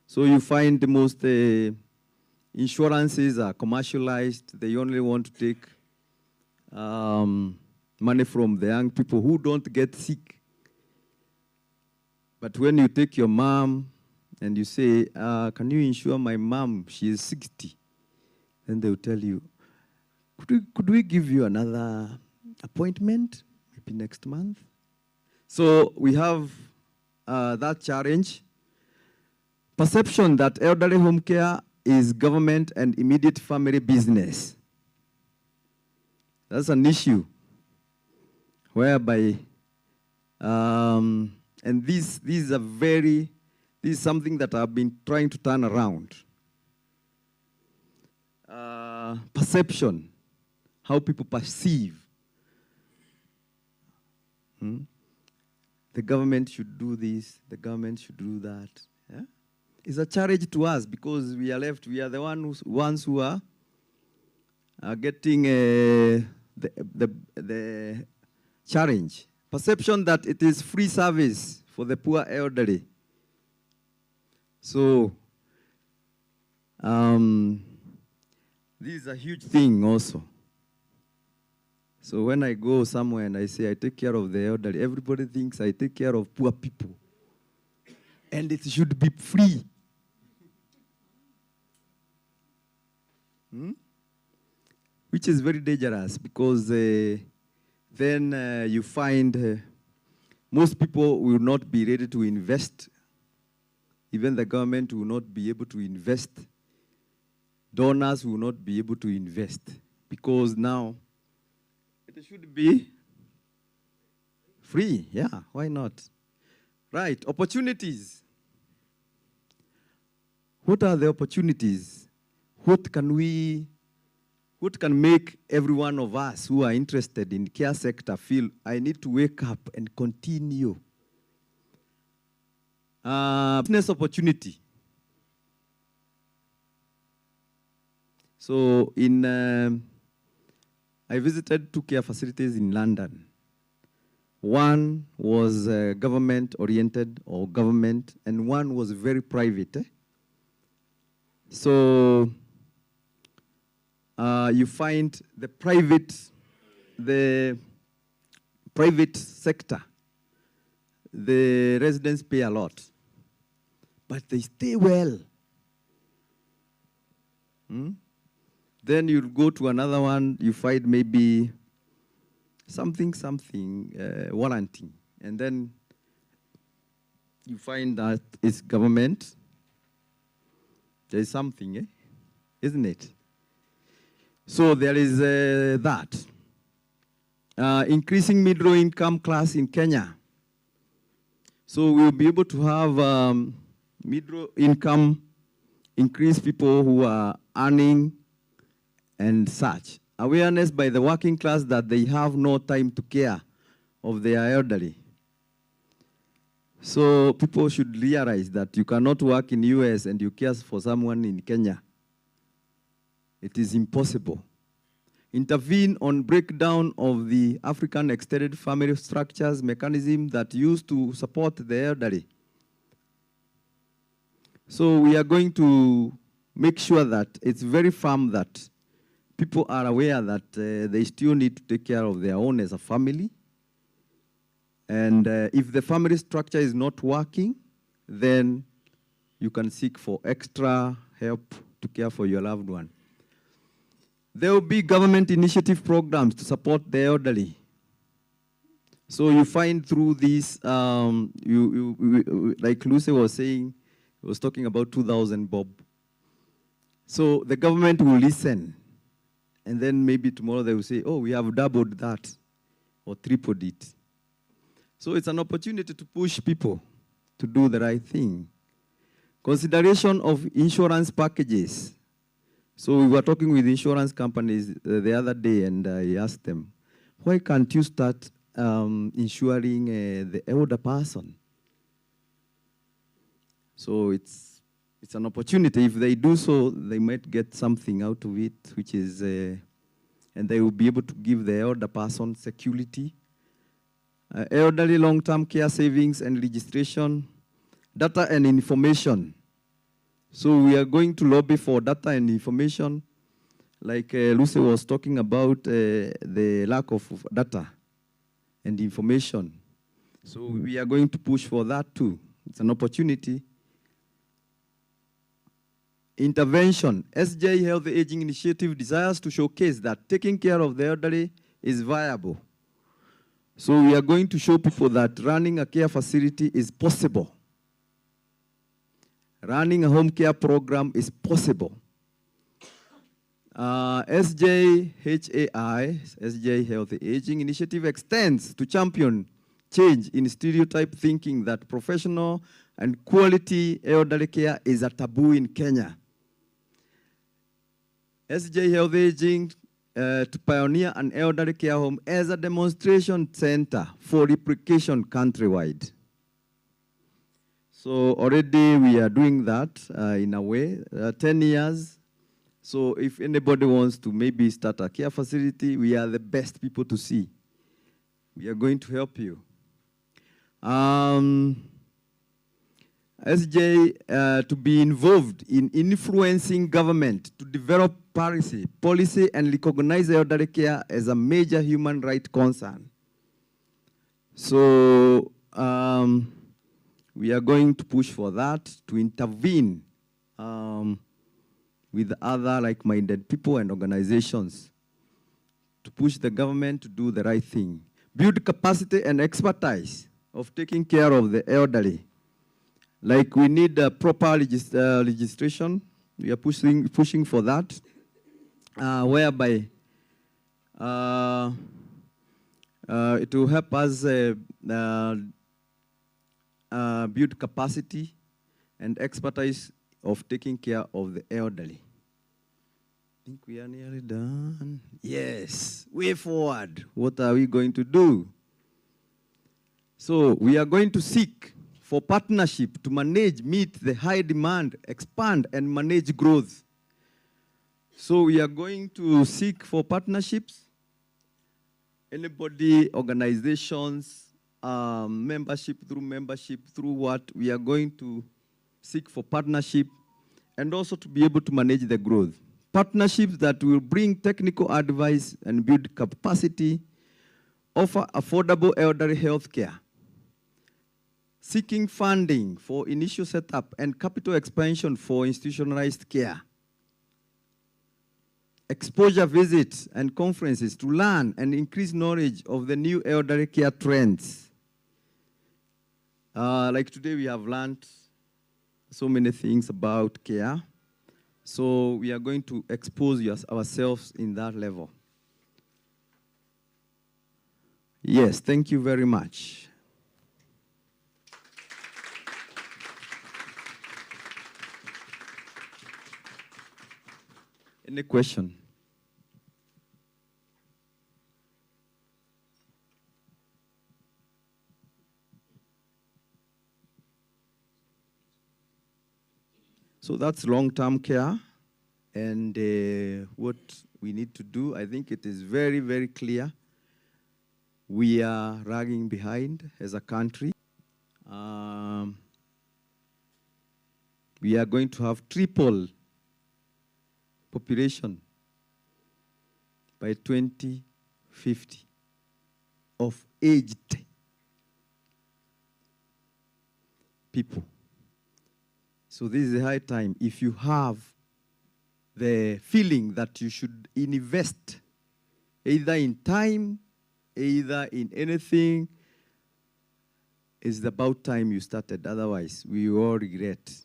So you find the most insurances are commercialized. They only want to take money from the young people who don't get sick. But when you take your mom and you say, can you insure my mom? She is 60. Then they'll tell you, could we give you another appointment, maybe next month? So we have that challenge. Perception that elderly home care is government and immediate family business. That's an issue whereby, and this is something that I've been trying to turn around. Perception, how people perceive. The government should do this, the government should do that. Yeah? It's a challenge to us because we are left, we are the ones who are getting the challenge. Perception that it is free service for the poor elderly. So, this is a huge thing also. So when I go somewhere and I say I take care of the elderly, everybody thinks I take care of poor people. And it should be free. Which is very dangerous because then you find most people will not be ready to invest. Even the government will not be able to invest. Donors will not be able to invest because now it should be free. Yeah, why not? Right, opportunities. What are the opportunities? What can make every one of us who are interested in care sector feel I need to wake up and continue? Business opportunity. So I visited 2 care facilities in London. One was government-oriented or government, and one was very private. So you find the private sector, the residents pay a lot, but they stay well. Then you go to another one, you find maybe something, warranty. And then you find that it's government. There is something, isn't it? So there is that. Increasing middle income class in Kenya. So we'll be able to have middle income, increase people who are earning and such. Awareness by the working class that they have no time to care of their elderly. So people should realize that you cannot work in the US and you care for someone in Kenya. It is impossible. intervene on breakdown of the African extended family structures mechanism that used to support the elderly. So we are going to make sure that it's very firm that people are aware that they still need to take care of their own as a family. And if the family structure is not working, then you can seek for extra help to care for your loved one. There will be government initiative programs to support the elderly. So you find through these, like Lucy was saying, he was talking about 2,000 bob. So the government will listen. And then maybe tomorrow they will say, oh, we have doubled that or tripled it. So it's an opportunity to push people to do the right thing. Consideration of insurance packages. So we were talking with insurance companies the other day, and I asked them, why can't you start insuring the elder person? So it's an opportunity. If they do so, they might get something out of it, which is, and they will be able to give the elder person security. Elderly long-term care savings and registration, data and information. So we are going to lobby for data and information, like Lucy was talking about the lack of data and information. So we are going to push for that too. It's an opportunity. Intervention. SJ Health Aging Initiative desires to showcase that taking care of the elderly is viable. So we are going to show people that running a care facility is possible. Running a home care program is possible. SJHAI, SJ Health Aging Initiative extends to champion change in stereotype thinking that professional and quality elderly care is a taboo in Kenya. SJ Health Aging to pioneer an elderly care home as a demonstration center for replication countrywide. So already we are doing that in a way, 10 years. So if anybody wants to maybe start a care facility, we are the best people to see. We are going to help you. SJ to be involved in influencing government to develop policy and recognize elderly care as a major human right concern. So we are going to push for that, to intervene with other like-minded people and organizations to push the government to do the right thing. Build capacity and expertise of taking care of the elderly. Like we need proper legislation. We are pushing for that, whereby it will help us build capacity and expertise of taking care of the elderly. I think we are nearly done. Yes, way forward. What are we going to do? So we are going to seek for partnership to meet the high demand, expand and manage growth. So we are going to seek for partnerships. Anybody, organizations, membership through what, we are going to seek for partnership and also to be able to manage the growth. Partnerships that will bring technical advice and build capacity, offer affordable elderly health care. Seeking funding for initial setup and capital expansion for institutionalized care. Exposure visits and conferences to learn and increase knowledge of the new elderly care trends. Like today we have learned so many things about care. So we are going to expose ourselves in that level. Yes, thank you very much. Any question? So that's long-term care. And what we need to do, I think it is very, very clear. We are lagging behind as a country. We are going to have triple population by 2050 of aged people. So this is a high time. If you have the feeling that you should invest either in time, either in anything, it's about time you started. Otherwise, we will all regret.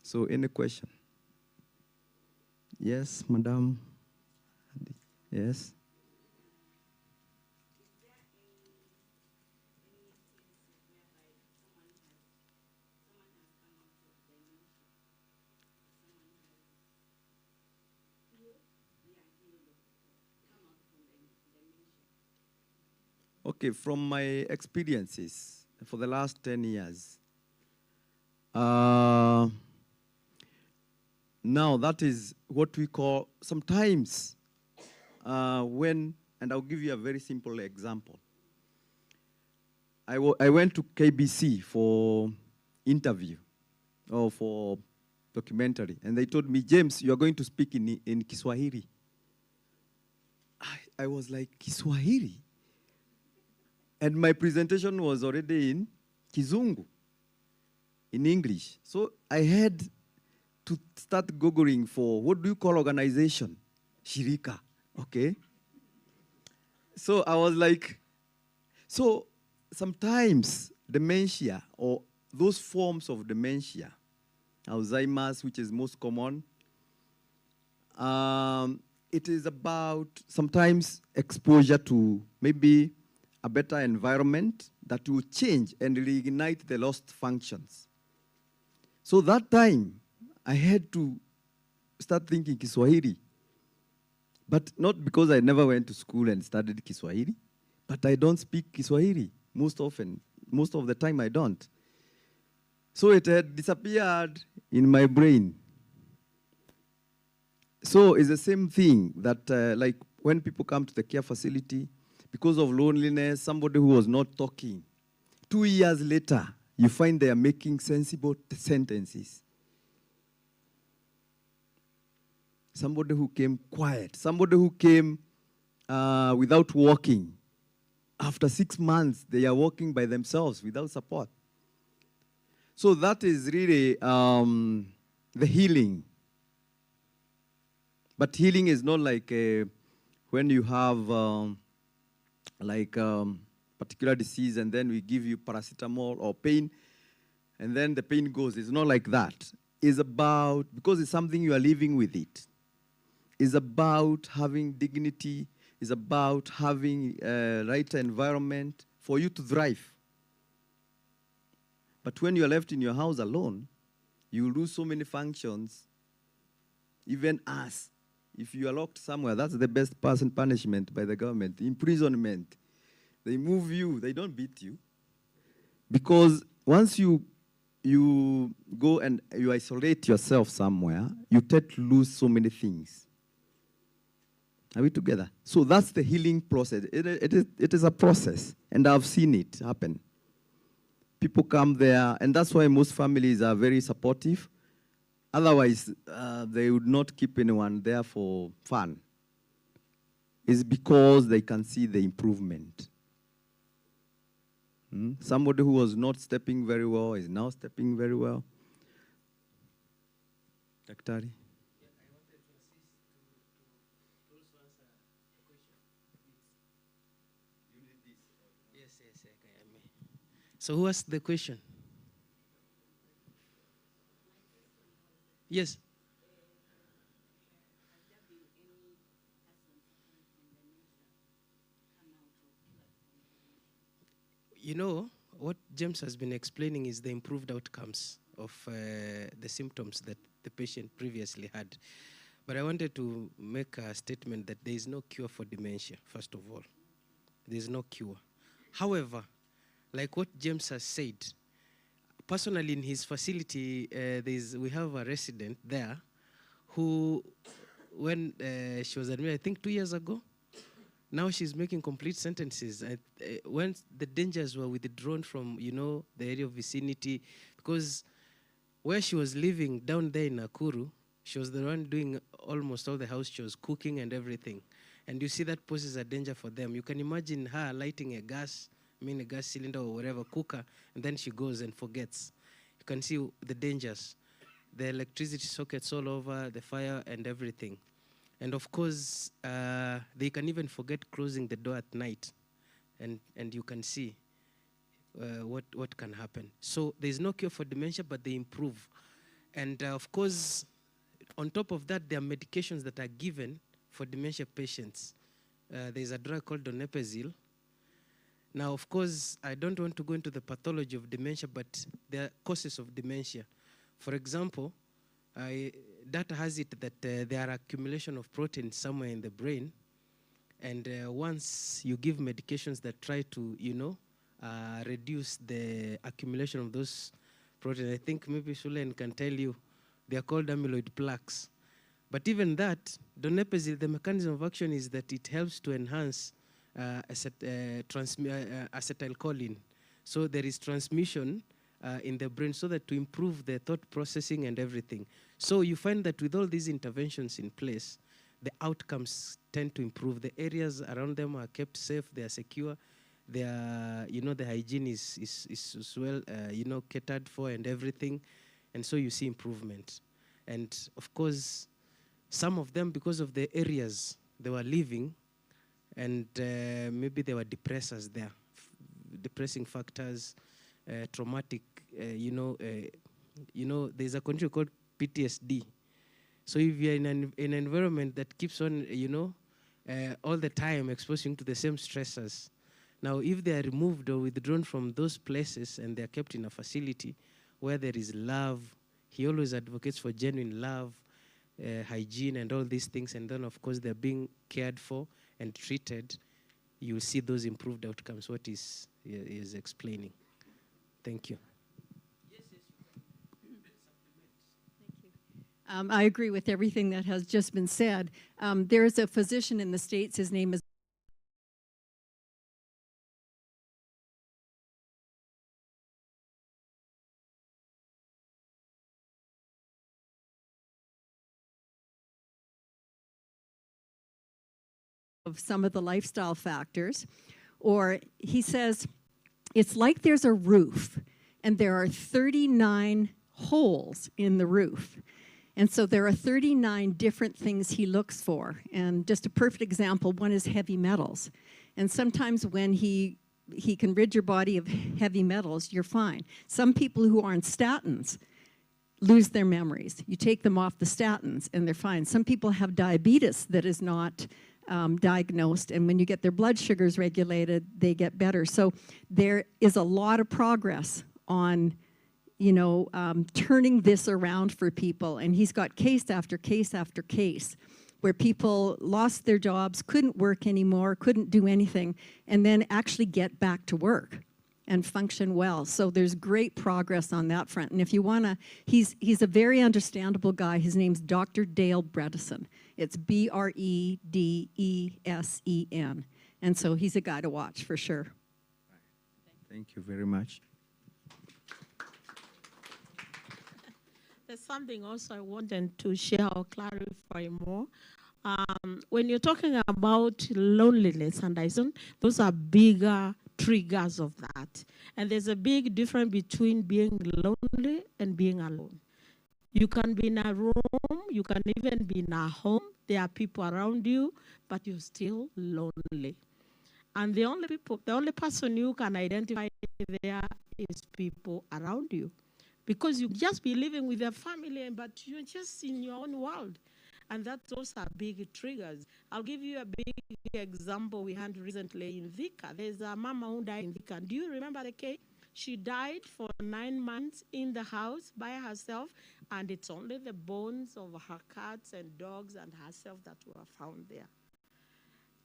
So, any question? Yes, madam? Yes? Okay, from my experiences for the last 10 years, now that is what we call sometimes when, and I'll give you a very simple example. I went to KBC for interview or for documentary, and they told me, James, you are going to speak in Kiswahili. I was like, Kiswahili? And my presentation was already in Kizungu, in English. So I had to start Googling for, what do you call organization? Shirika, okay? So I was like, so sometimes dementia or those forms of dementia, Alzheimer's, which is most common, it is about sometimes exposure to maybe a better environment that will change and reignite the lost functions. So that time, I had to start thinking Kiswahili. But not because I never went to school and studied Kiswahili, but I don't speak Kiswahili most often. Most of the time, I don't. So it had disappeared in my brain. So it's the same thing that like when people come to the care facility, because of loneliness, somebody who was not talking, 2 years later, you find they are making sensible sentences. Somebody who came quiet, somebody who came without walking. After 6 months, they are walking by themselves without support. So that is really the healing. But healing is not like when you have particular disease and then we give you paracetamol or pain and then the pain goes. It's not like that. It's about, because it's something you are living with it. It's about having dignity. It's about having a right environment for you to thrive. But when you're left in your house alone, you lose so many functions. Even us, if you are locked somewhere, that's the best punishment by the government, imprisonment. They move you, they don't beat you. Because once you go and you isolate yourself somewhere, you tend to lose so many things. Are we together? So that's the healing process. It is a process, and I've seen it happen. People come there, and that's why most families are very supportive. Otherwise, they would not keep anyone there for fun. It's because they can see the improvement. Somebody who was not stepping very well is now stepping very well. Daktari? So who asked the question? Yes. You know, what James has been explaining is the improved outcomes of the symptoms that the patient previously had. But I wanted to make a statement that there is no cure for dementia, first of all. There is no cure. However, like what James has said, personally, in his facility, we have a resident there who, when she was admitted, I think 2 years ago, now she's making complete sentences. When the dangers were withdrawn from, the area of vicinity, because where she was living down there in Nakuru, she was the one doing almost all the house chores, cooking and everything. And you see that poses a danger for them. You can imagine her lighting a gas cylinder or whatever, cooker, and then she goes and forgets. You can see the dangers. The electricity sockets all over, the fire and everything. And of course, they can even forget closing the door at night. And you can see what can happen. So there's no cure for dementia, but they improve. And of course, on top of that, there are medications that are given for dementia patients. There's a drug called donepezil. Now, of course, I don't want to go into the pathology of dementia, but there are causes of dementia. For example, data has it that there are accumulation of protein somewhere in the brain, and once you give medications that try to, reduce the accumulation of those proteins, I think maybe Sulen can tell you, they are called amyloid plaques. But even that, donepezil, the mechanism of action is that it helps to enhance acetylcholine. So there is transmission in the brain so that to improve the thought processing and everything. So you find that with all these interventions in place, the outcomes tend to improve. The areas around them are kept safe, they are secure, they are, the hygiene is well, catered for and everything. And so you see improvement. And of course, some of them, because of the areas they were living, and maybe there were depressors there, depressing factors, traumatic, there's a condition called PTSD. So if you're in an environment that keeps on, all the time exposing to the same stressors, now if they are removed or withdrawn from those places and they're kept in a facility where there is love, he always advocates for genuine love, hygiene and all these things, and then of course they're being cared for and treated, you will see those improved outcomes, what he is explaining. Thank you. I agree with everything that has just been said. There's a physician in the States, his name is of some of the lifestyle factors, or he says, it's like there's a roof and there are 39 holes in the roof. And so there are 39 different things he looks for. And just a perfect example, one is heavy metals. And sometimes when he can rid your body of heavy metals, you're fine. Some people who are on statins lose their memories. You take them off the statins and they're fine. Some people have diabetes that is not diagnosed, and when you get their blood sugars regulated, they get better. So there is a lot of progress on, turning this around for people. And he's got case after case after case where people lost their jobs, couldn't work anymore, couldn't do anything, and then actually get back to work and function well. So there's great progress on that front. And if you want to, he's a very understandable guy. His name's Dr. Dale Bredesen. It's Bredesen. And so he's a guy to watch for sure. Thank you very much. There's something also I wanted to share or clarify more. When you're talking about loneliness and isolation, those are bigger triggers of that. And there's a big difference between being lonely and being alone. You can be in a room, you can even be in a home, there are people around you, but you're still lonely. And the only person you can identify there is people around you. Because you just be living with your family, but you're just in your own world. And those are big triggers. I'll give you a big example we had recently in Thika. There's a mama who died in Thika. Do you remember the case? She died for 9 months in the house by herself, and it's only the bones of her cats and dogs and herself that were found there.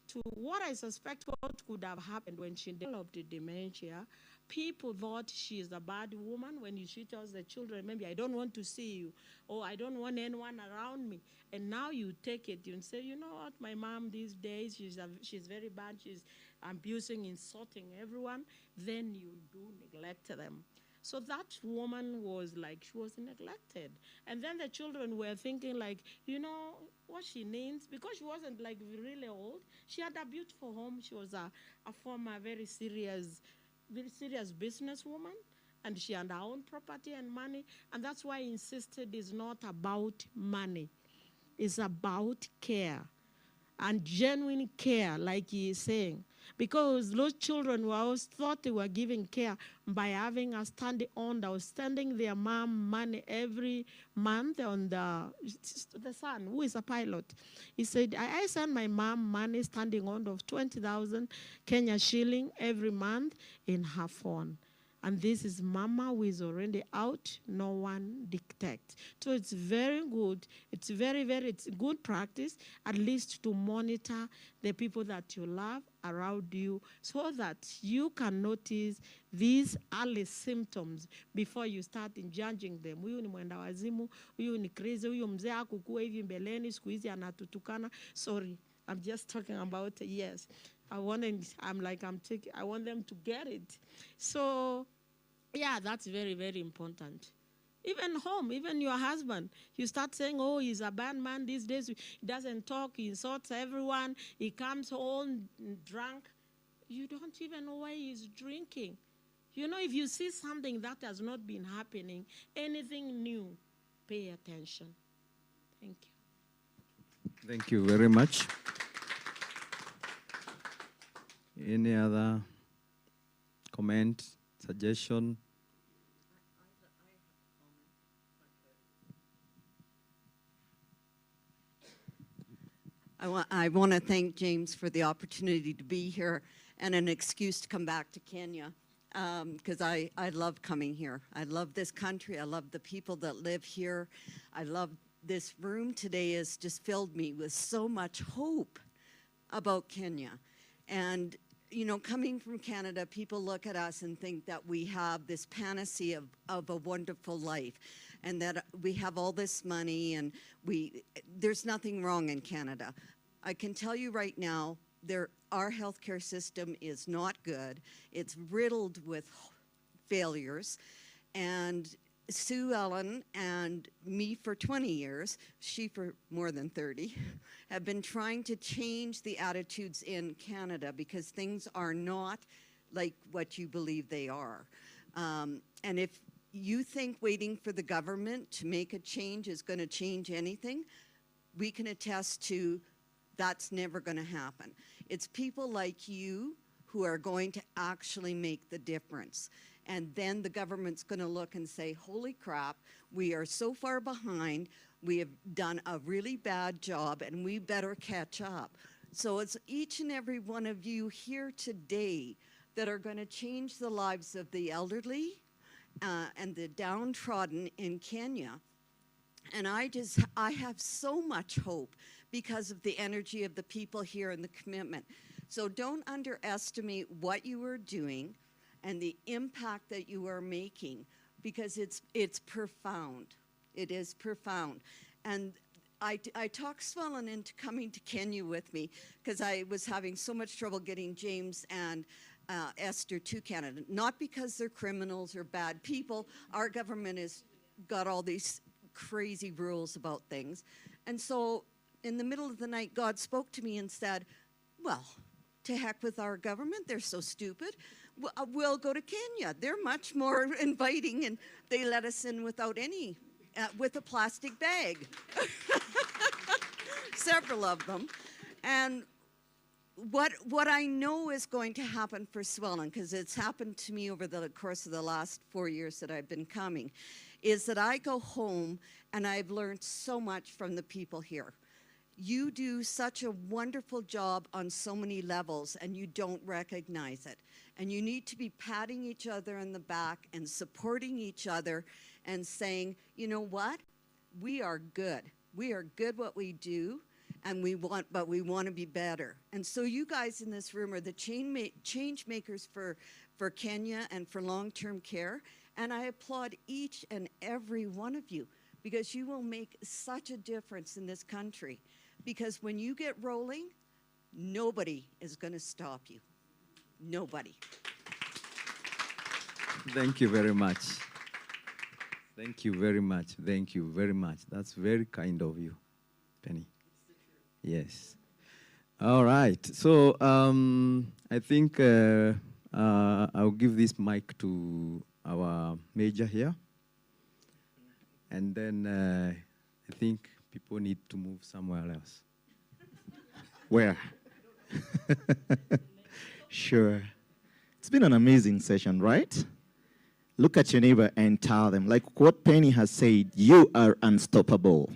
to what I suspect what could have happened when she developed the dementia. People thought she is a bad woman when she tells the children, maybe I don't want to see you, or I don't want anyone around me. And now you take it, you say, you know what, my mom these days, she's very bad, she's abusing, insulting everyone. Then you do neglect them. So that woman was like, she was neglected. And then the children were thinking like, you know, what she needs, because she wasn't like really old. She had a beautiful home. She was a former very serious businesswoman. And she had her own property and money. And that's why I insisted it's not about money. It's about care. And genuine care, like he is saying. Because those children who always thought they were giving care by having a standing order or sending their mom money every month on the son, who is a pilot. He said, I send my mom money standing order of 20,000 Kenya shilling every month in her phone. And this is mama who is already out, no one dictates. So it's very good. It's it's good practice, at least to monitor the people that you love around you so that you can notice these early symptoms before you start judging them. Huyu ni mwenda wazimu, huyu ni crazy, huyu mzee hakukua hivi mbeleni, siku hizi anatutukana. Sorry, I'm just talking about, yes. I want them to get it. So, yeah, that's very, very important. Even home, even your husband, you start saying, oh, he's a bad man these days. He doesn't talk, he insults everyone. He comes home drunk. You don't even know why he's drinking. You know, if you see something that has not been happening, anything new, pay attention. Thank you. Thank you very much. Any other comment, suggestion? I want to thank James for the opportunity to be here and an excuse to come back to Kenya, because I love coming here. I love this country. I love the people that live here. I love this room today has just filled me with so much hope about Kenya. And you know, coming from Canada, people look at us and think that we have this panacea of a wonderful life and that we have all this money and there's nothing wrong in Canada. I can tell you right now, our healthcare system is not good. It's riddled with failures. And Sue Ellen and me for 20 years, she for more than 30, have been trying to change the attitudes in Canada because things are not like what you believe they are. And if you think waiting for the government to make a change is going to change anything, we can attest to that's never going to happen. It's people like you who are going to actually make the difference. And then the government's going to look and say, holy crap, we are so far behind, we have done a really bad job, and we better catch up. So it's each and every one of you here today that are going to change the lives of the elderly and the downtrodden in Kenya. And I have so much hope because of the energy of the people here and the commitment. So don't underestimate what you are doing and the impact that you are making, because it's profound. It is profound. And I talked Swellen into coming to Kenya with me because I was having so much trouble getting James and Esther to Canada. Not because they're criminals or bad people. Our government has got all these crazy rules about things. And so in the middle of the night, God spoke to me and said, well, to heck with our government, they're so stupid. We'll go to Kenya. They're much more inviting, and they let us in without any, with a plastic bag. Several of them. And what I know is going to happen for Swellen, because it's happened to me over the course of the last 4 years that I've been coming, is that I go home and I've learned so much from the people here. You do such a wonderful job on so many levels, and you don't recognize it. And you need to be patting each other in the back and supporting each other and saying, you know what? We are good. We are good what we do, and we want to be better. And so you guys in this room are the change makers for Kenya and for long-term care. And I applaud each and every one of you, because you will make such a difference in this country. Because when you get rolling, nobody is going to stop you. Nobody. Thank you very much. Thank you very much. Thank you very much. That's very kind of you, Penny. Yes. All right. So I think I'll give this mic to our major here. And then I think people need to move somewhere else. Where? Sure. It's been an amazing session, right? Look at your neighbor and tell them, like what Penny has said, you are unstoppable.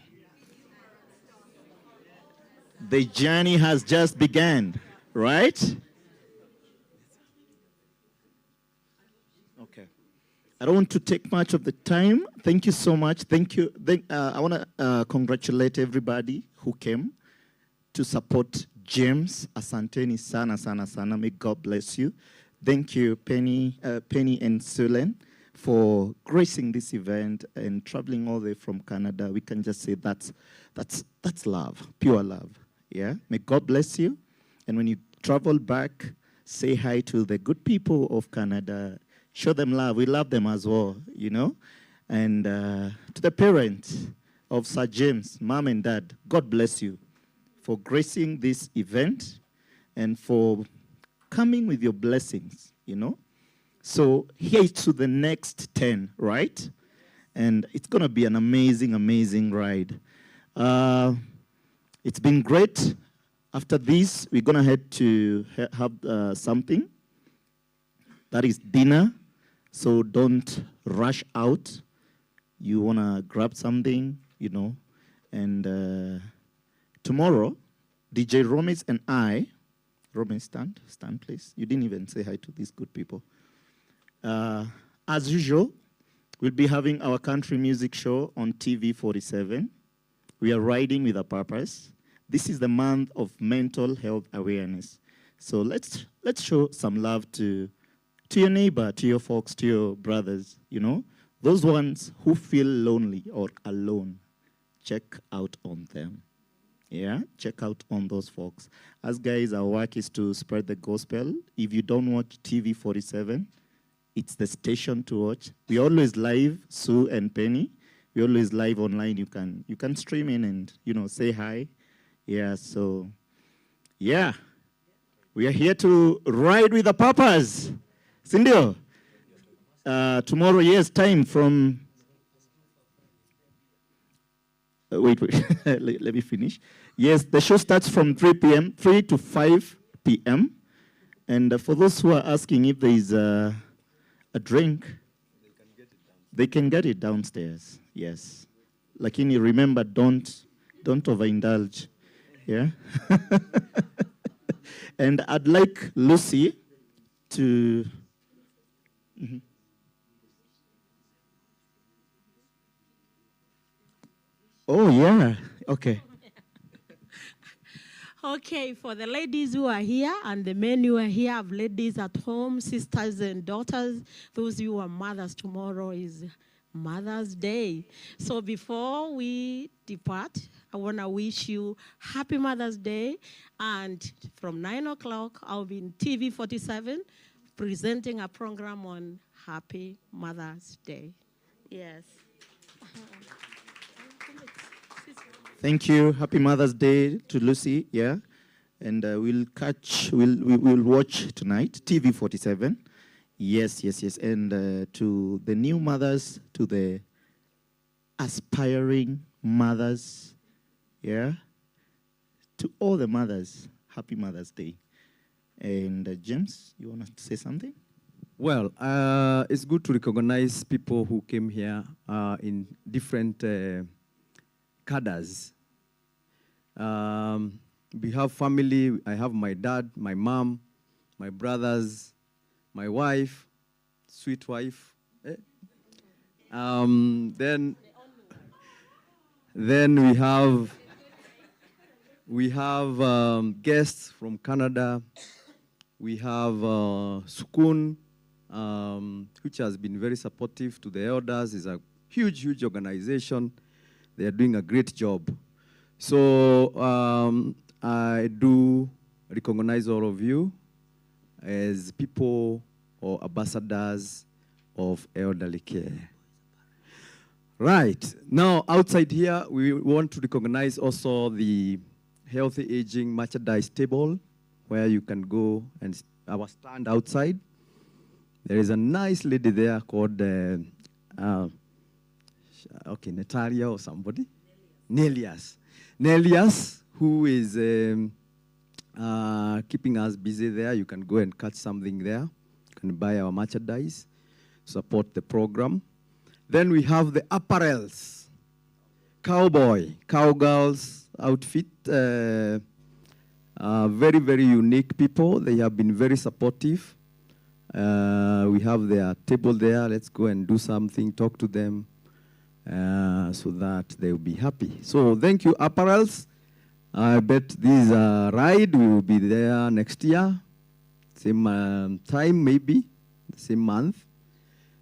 The journey has just begun, right? Okay. I don't want to take much of the time. Thank you so much. Thank you. I want to congratulate everybody who came to support James. Asanteni sana, sana, sana. May God bless you. Thank you, Penny and Sulen, for gracing this event and traveling all the way from Canada. We can just say that's love, pure love. Yeah. May God bless you. And when you travel back, say hi to the good people of Canada. Show them love. We love them as well, you know. And to the parents of Sir James, mom and dad, God bless you for gracing this event and for coming with your blessings, you know. So here's to the next 10, right? And it's going to be an amazing, amazing ride. It's been great. After this, we're going to head to have something. That is dinner. So don't rush out. You want to grab something, you know. And tomorrow, DJ Romis and I, Romis, stand please. You didn't even say hi to these good people. As usual, we'll be having our country music show on TV 47. We are riding with a purpose. This is the month of mental health awareness. So let's show some love to your neighbor, to your folks, to your brothers, you know. Those ones who feel lonely or alone, check out on them. Yeah, check out on those folks. As guys, our work is to spread the gospel. If you don't watch TV 47, it's the station to watch. We always live, Sue and Penny. We always live online. You can stream in and, you know, say hi. Yeah, so, yeah. We are here to ride with a purpose. Cindy, tomorrow, yes, time from... wait, let me finish. Yes, the show starts from 3 p.m., 3 to 5 p.m. And for those who are asking if there is a drink, they can get it downstairs, yes. Lakini remember, don't overindulge, yeah? And I'd like Lucy to... Oh, yeah, okay. Okay, for the ladies who are here and the men who are here, have ladies at home, sisters and daughters, those who are mothers, tomorrow is Mother's Day. So before we depart, I want to wish you happy Mother's Day. And from 9 o'clock, I'll be in TV 47 presenting a program on Happy Mother's Day. Yes. Thank you. Happy Mother's Day to Lucy, yeah. And we'll watch tonight, TV 47. Yes. And to the new mothers, to the aspiring mothers, yeah. To all the mothers, happy Mother's Day. And James, you want to say something? Well, it's good to recognize people who came here in different cadres. We have family. I have my dad, my mom, my brothers, my wife, sweet wife. Then we have We have guests from Canada. We have Sukun, which has been very supportive to the elders. It's a huge, huge organization. They are doing a great job. So I do recognize all of you as people or ambassadors of elderly care. Right. Now, outside here, we want to recognize also the Healthy Aging merchandise table, where you can go and our stand outside. There is a nice lady there called, Natalia or somebody. Nelias. Nelias, who is keeping us busy there. You can go and catch something there. You can buy our merchandise, support the program. Then we have the apparels, cowboy, cowgirls outfit. Very, very unique people. They have been very supportive. We have their table there. Let's go and do something, talk to them so that they will be happy. So thank you, apparels. I bet this ride we will be there next year. Same time, maybe, the same month.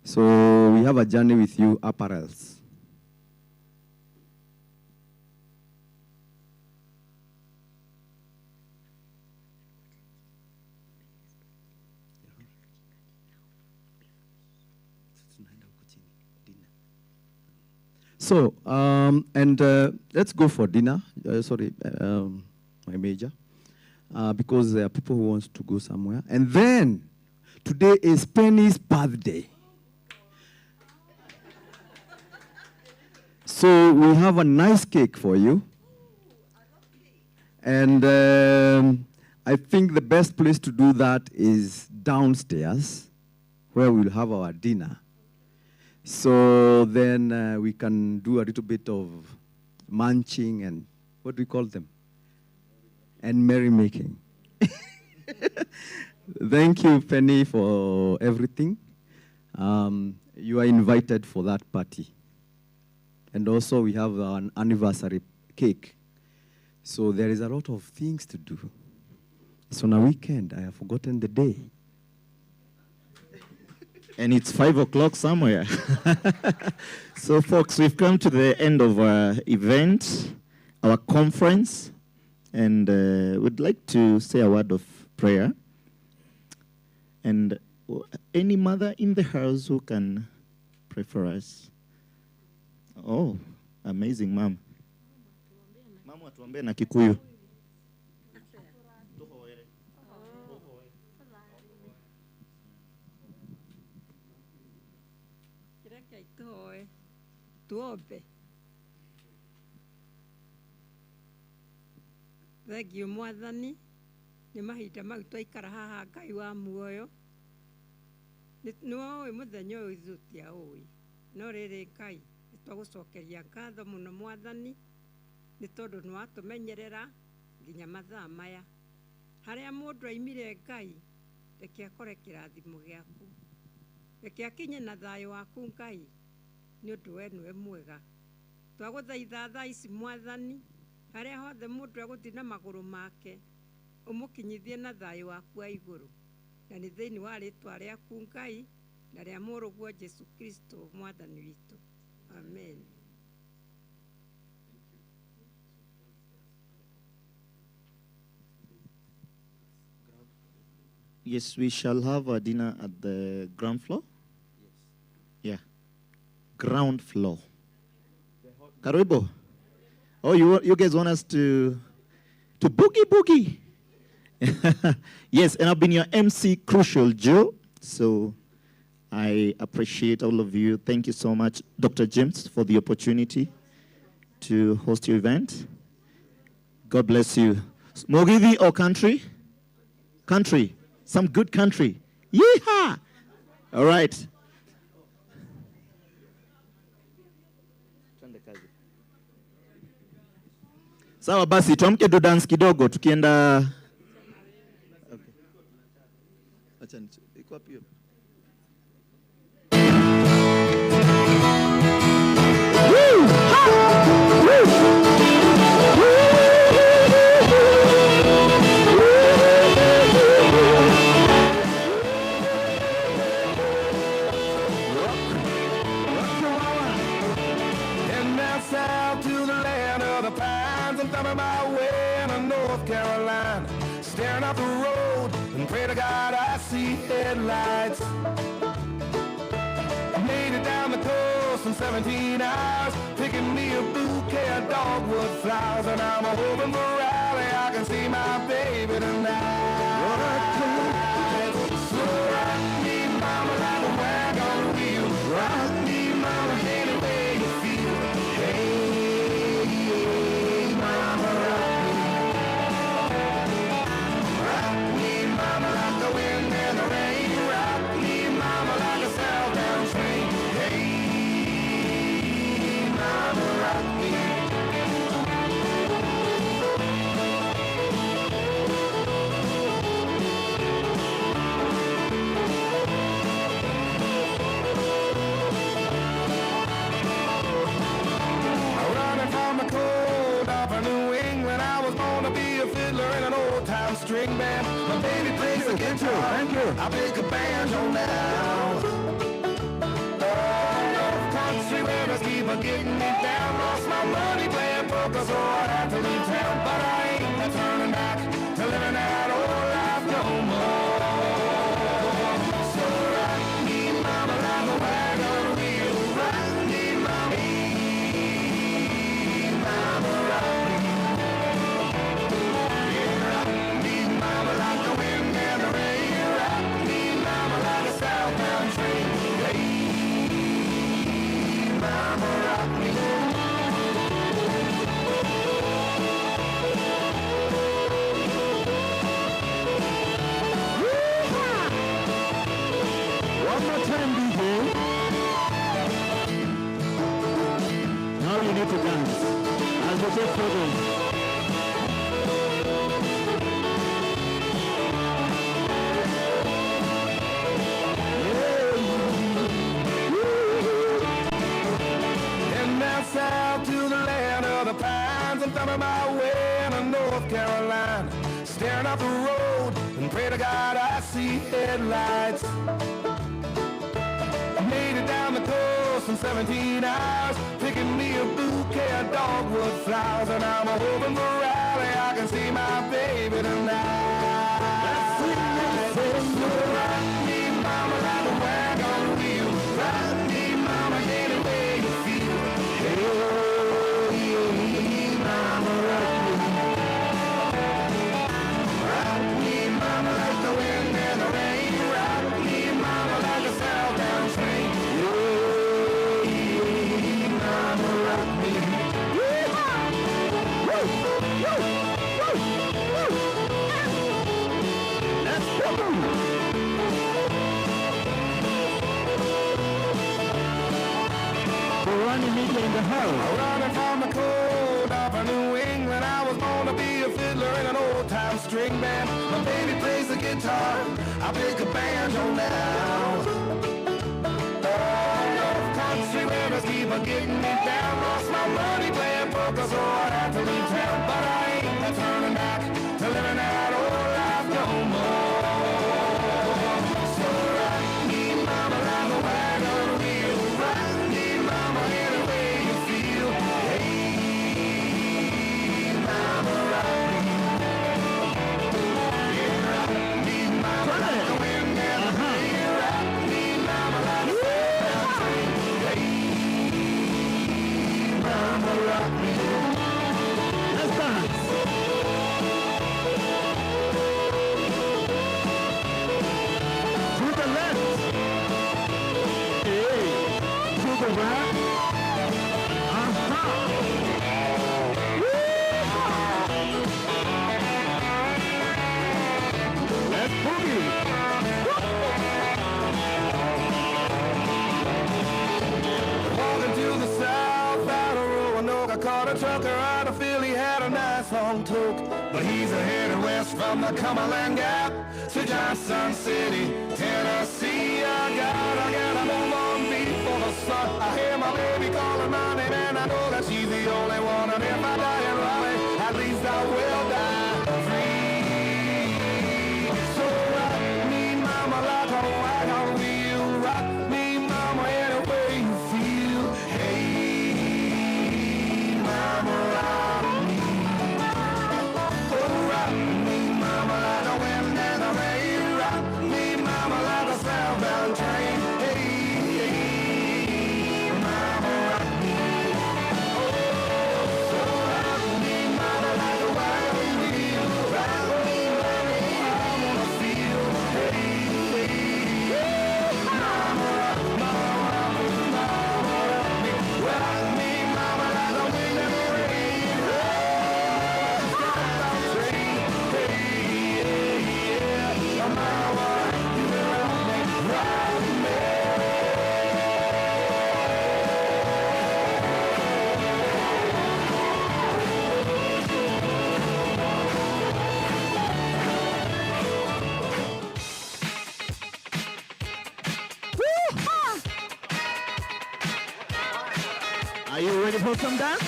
So we have a journey with you, apparels. So, let's go for dinner. My major. Because there are people who want to go somewhere. And then, today is Penny's birthday. So, we have a nice cake for you. And I think the best place to do that is downstairs, where we'll have our dinner. So then we can do a little bit of munching and what do we call them? And merrymaking. Thank you, Penny, for everything. You are invited for that party. And also we have an anniversary cake. So there is a lot of things to do. It's on a weekend. I have forgotten the day. And it's 5 o'clock somewhere. So, folks, we've come to the end of our event, our conference, and we'd like to say a word of prayer. And any mother in the house who can pray for us. Oh, amazing, Mom. Mama, tuambie na Kikuyu. Tuombe. Thengiũ Mwathani nĩ mahinda mau twaikara haha Ngai wa muoyo. Nĩwoĩ mũthenya ũyũ ithuĩ tũtiaũĩ. No rĩrĩ Ngai nĩtwagũcokeria ngatho mũno Mwathani nĩ tondũ nĩwatũmenyerera nginya mathaa maya. Harĩa mũndũ aimire Ngai, reke akore kĩrathimo gĩaku. Reke akinye na thayũ waku Ngai. Nĩ ũndũ we nĩwe mwega. Twagũthaitha thaa ici Mwathani, harĩa hothe mũndũ egũthiĩ na magũrũ make, ũmũkinyithie na thayũ waku wa igũrũ. Na nĩ thĩinĩ wa rĩĩtwa rĩaku Ngai, na rĩa mũrũguo Jesu Kristo Mwathani witũ. Amen. Yes, we shall have a dinner at the ground floor. Yeah. Ground floor. Karibu. Oh, you guys want us to boogie? Yes, and I've been your MC Crucial Joe. So I appreciate all of you. Thank you so much, Dr. James, for the opportunity to host your event. God bless you. Mogithi or country? Country. Some good country. Yeehaw! All right. Sawa basi tuamke tu dance kidogo tukienda. Okay. Acha iko wapi hiyo? Woo! Ha! Woo! Woo! thumbing my way into North Carolina, staring up the road and pray to God I see headlights. I made it down the coast in 17 hours, picking me a bouquet of dogwood flowers, and I'm hoping for Raleigh I can see my baby tonight. So rock me, mama, like a wagon wheel. Rock me, mama, any way you feel. Hey, mama, rock me. Rock me, mama, like the wind and the rain. Rock me, mama, like a southbound train. Hey, mama, rock me. Running from the cold up in New England, I was born to be a fiddler in an old-time string band. My baby plays the guitar, thank you. I pick a banjo now. North country rivers keep on getting me down. Lost my money playing poker, so I had to leave town. But I ain't turning back to living that old life no more. So rock me, mama, like a wagon wheel. Rock me, mama. Mama, rock me. Yeah, rock me, mama, like the wind and the rain. Rock me, mama, like a southbound train. Hey, mama, rock me. One more time, DJ. Now you need to dance. As we take photos. And down south to the land of the pines, I'm thumbing my way into North Carolina, staring up the road and pray to God I see headlights. I made it down the coast in 17 hours, picking me a bouquet of dogwood flowers, and I'm hoping for Raleigh I can see my baby tonight. So rock me, mama, like a wagon wheel. Rock me, mama, any way you feel. Hey, mama, rock me. Rock me, mama, like the wind and the rain. Rock me, mama, like a southbound train. Hey, mama, rock me. Woo-ha! Woo! Woo! Woo! Woo! Let's go! Running media in the house. Running from the cold up in New England, I was born to be a fiddler in an old-time string band. My baby plays the guitar, I pick a banjo now. North country rivers keep on getting me down. Lost my money playing poker, so I had to leave town. But I ain't turning back to living that old life no more. So rock me, mama, like a wagon wheel. Rock me, mama, any way you feel. Hey, mama, rock me. Yeah, rock me, mama, like the wind and the rain. Rock me, mama, like a southbound train. Hey, mama, rock me. Let's dance. To the left. Hey, to the right. Let's boogie. Walking to the south out of Roanoke, I caught a trucker out of Philly, had a nice long toke. But he's headed west from the Cumberland Gap to Johnson City, Tennessee. I gotta move on before the sun. I hear my baby calling my name, and I know that she's the only one. And if I die in Raleigh, at least I will die free. So rock me, mama, like a wagon wheel. Rock me, mama, any way you feel. Hey, mama, rock me. Are you ready for some dance?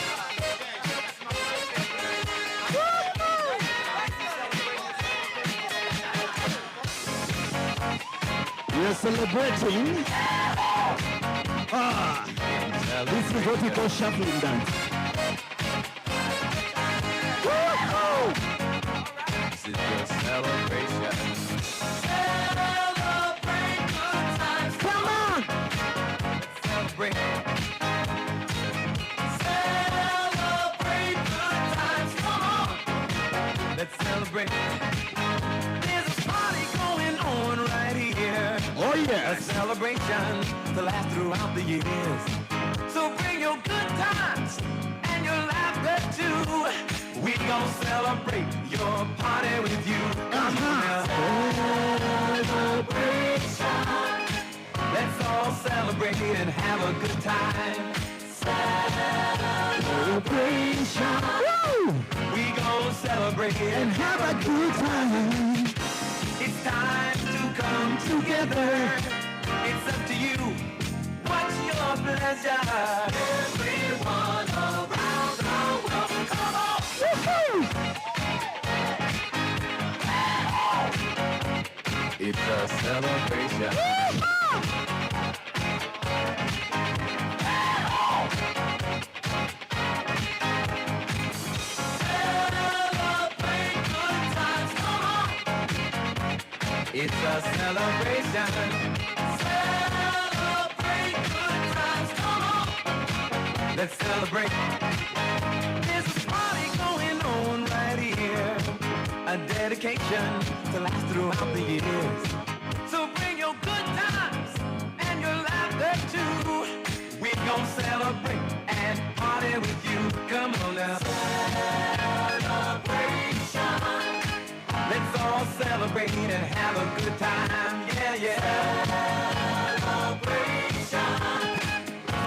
We are celebrating. This is what we call shuffling dance. This is your celebration. Celebrate good times. Come on. Celebrate. Celebrate good times. Come on. Let's celebrate. There's a party going on right here. Oh yeah. A celebration to last throughout the years. So bring your good times and your laughter too. We gon' celebrate your party with you. Celebration. Let's all celebrate and have a good time. Celebration. Woo! We gon' celebrate And have a good time. It's time to come together. It's up to you. What's your pleasure? Everyone around the world, come on! Woo-hoo! It's a celebration. Celebrate good times, come on! It's a celebration. Celebrate good times, come on! Let's celebrate. There's a party going on right here. A dedication to last throughout the years. So bring your good times and your laughter too. We gon' celebrate and party with you. Come on now. Celebration. Let's all celebrate and have a good time. Yeah, yeah. Celebration.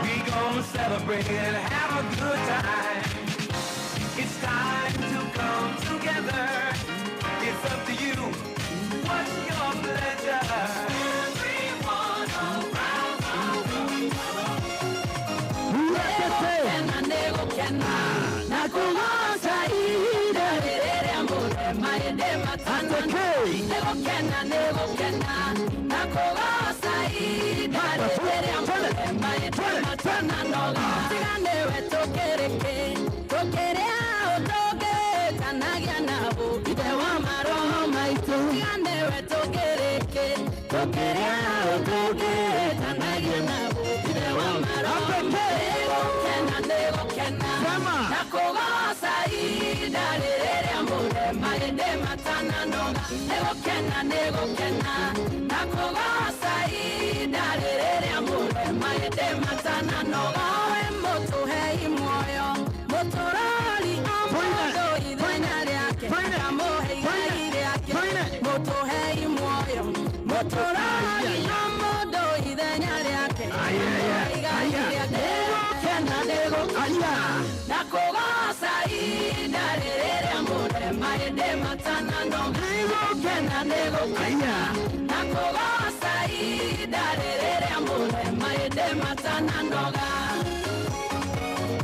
We gon' celebrate and have a good time. It's time to come together. It's up to you. What's your pleasure? Everyone around the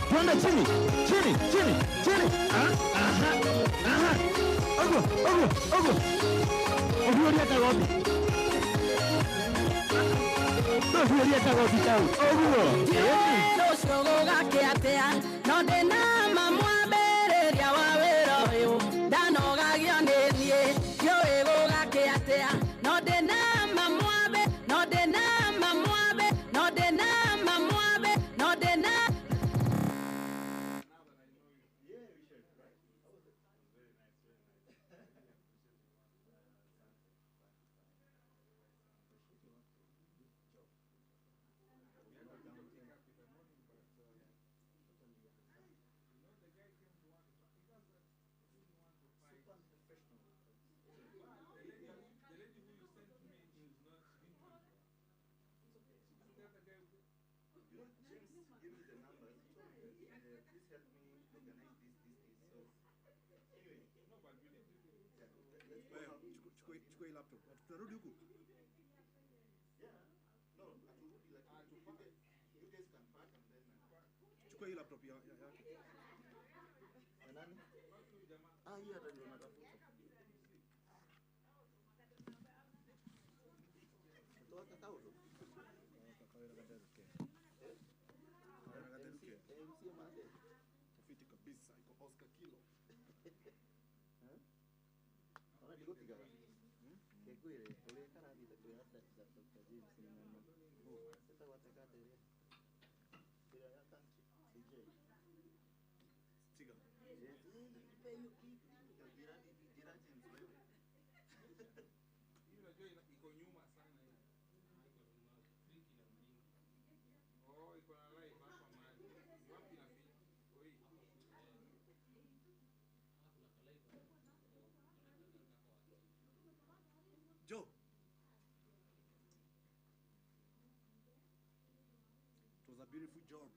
Twende chini, chini, chini, chini. Ogo, ogo, ogo. Oguoria kagoti. Oguoria kagoti kau. Oguo. Chukua hii laptop yake. Nani? Ah, hii hata ndio natafuta. Toa kakao tu. Kakao ile kadaruke. Kakao kadaruke. Sio mate. Tofiti kabisa iko Oscar kilo. Ora digo tigara. Kekwire, ule kana dita kwa hata Dr. James ni mama. Sasa watakata ile. Bila ya tanki. CJ. Tiga. Ipe hiyo kitu. Jirani James wewe. Hiyo unajua iko nyuma sana hiyo. Oh, iko na live hapa mahali. Wapi na fili? Oi. Joe. It was a beautiful job.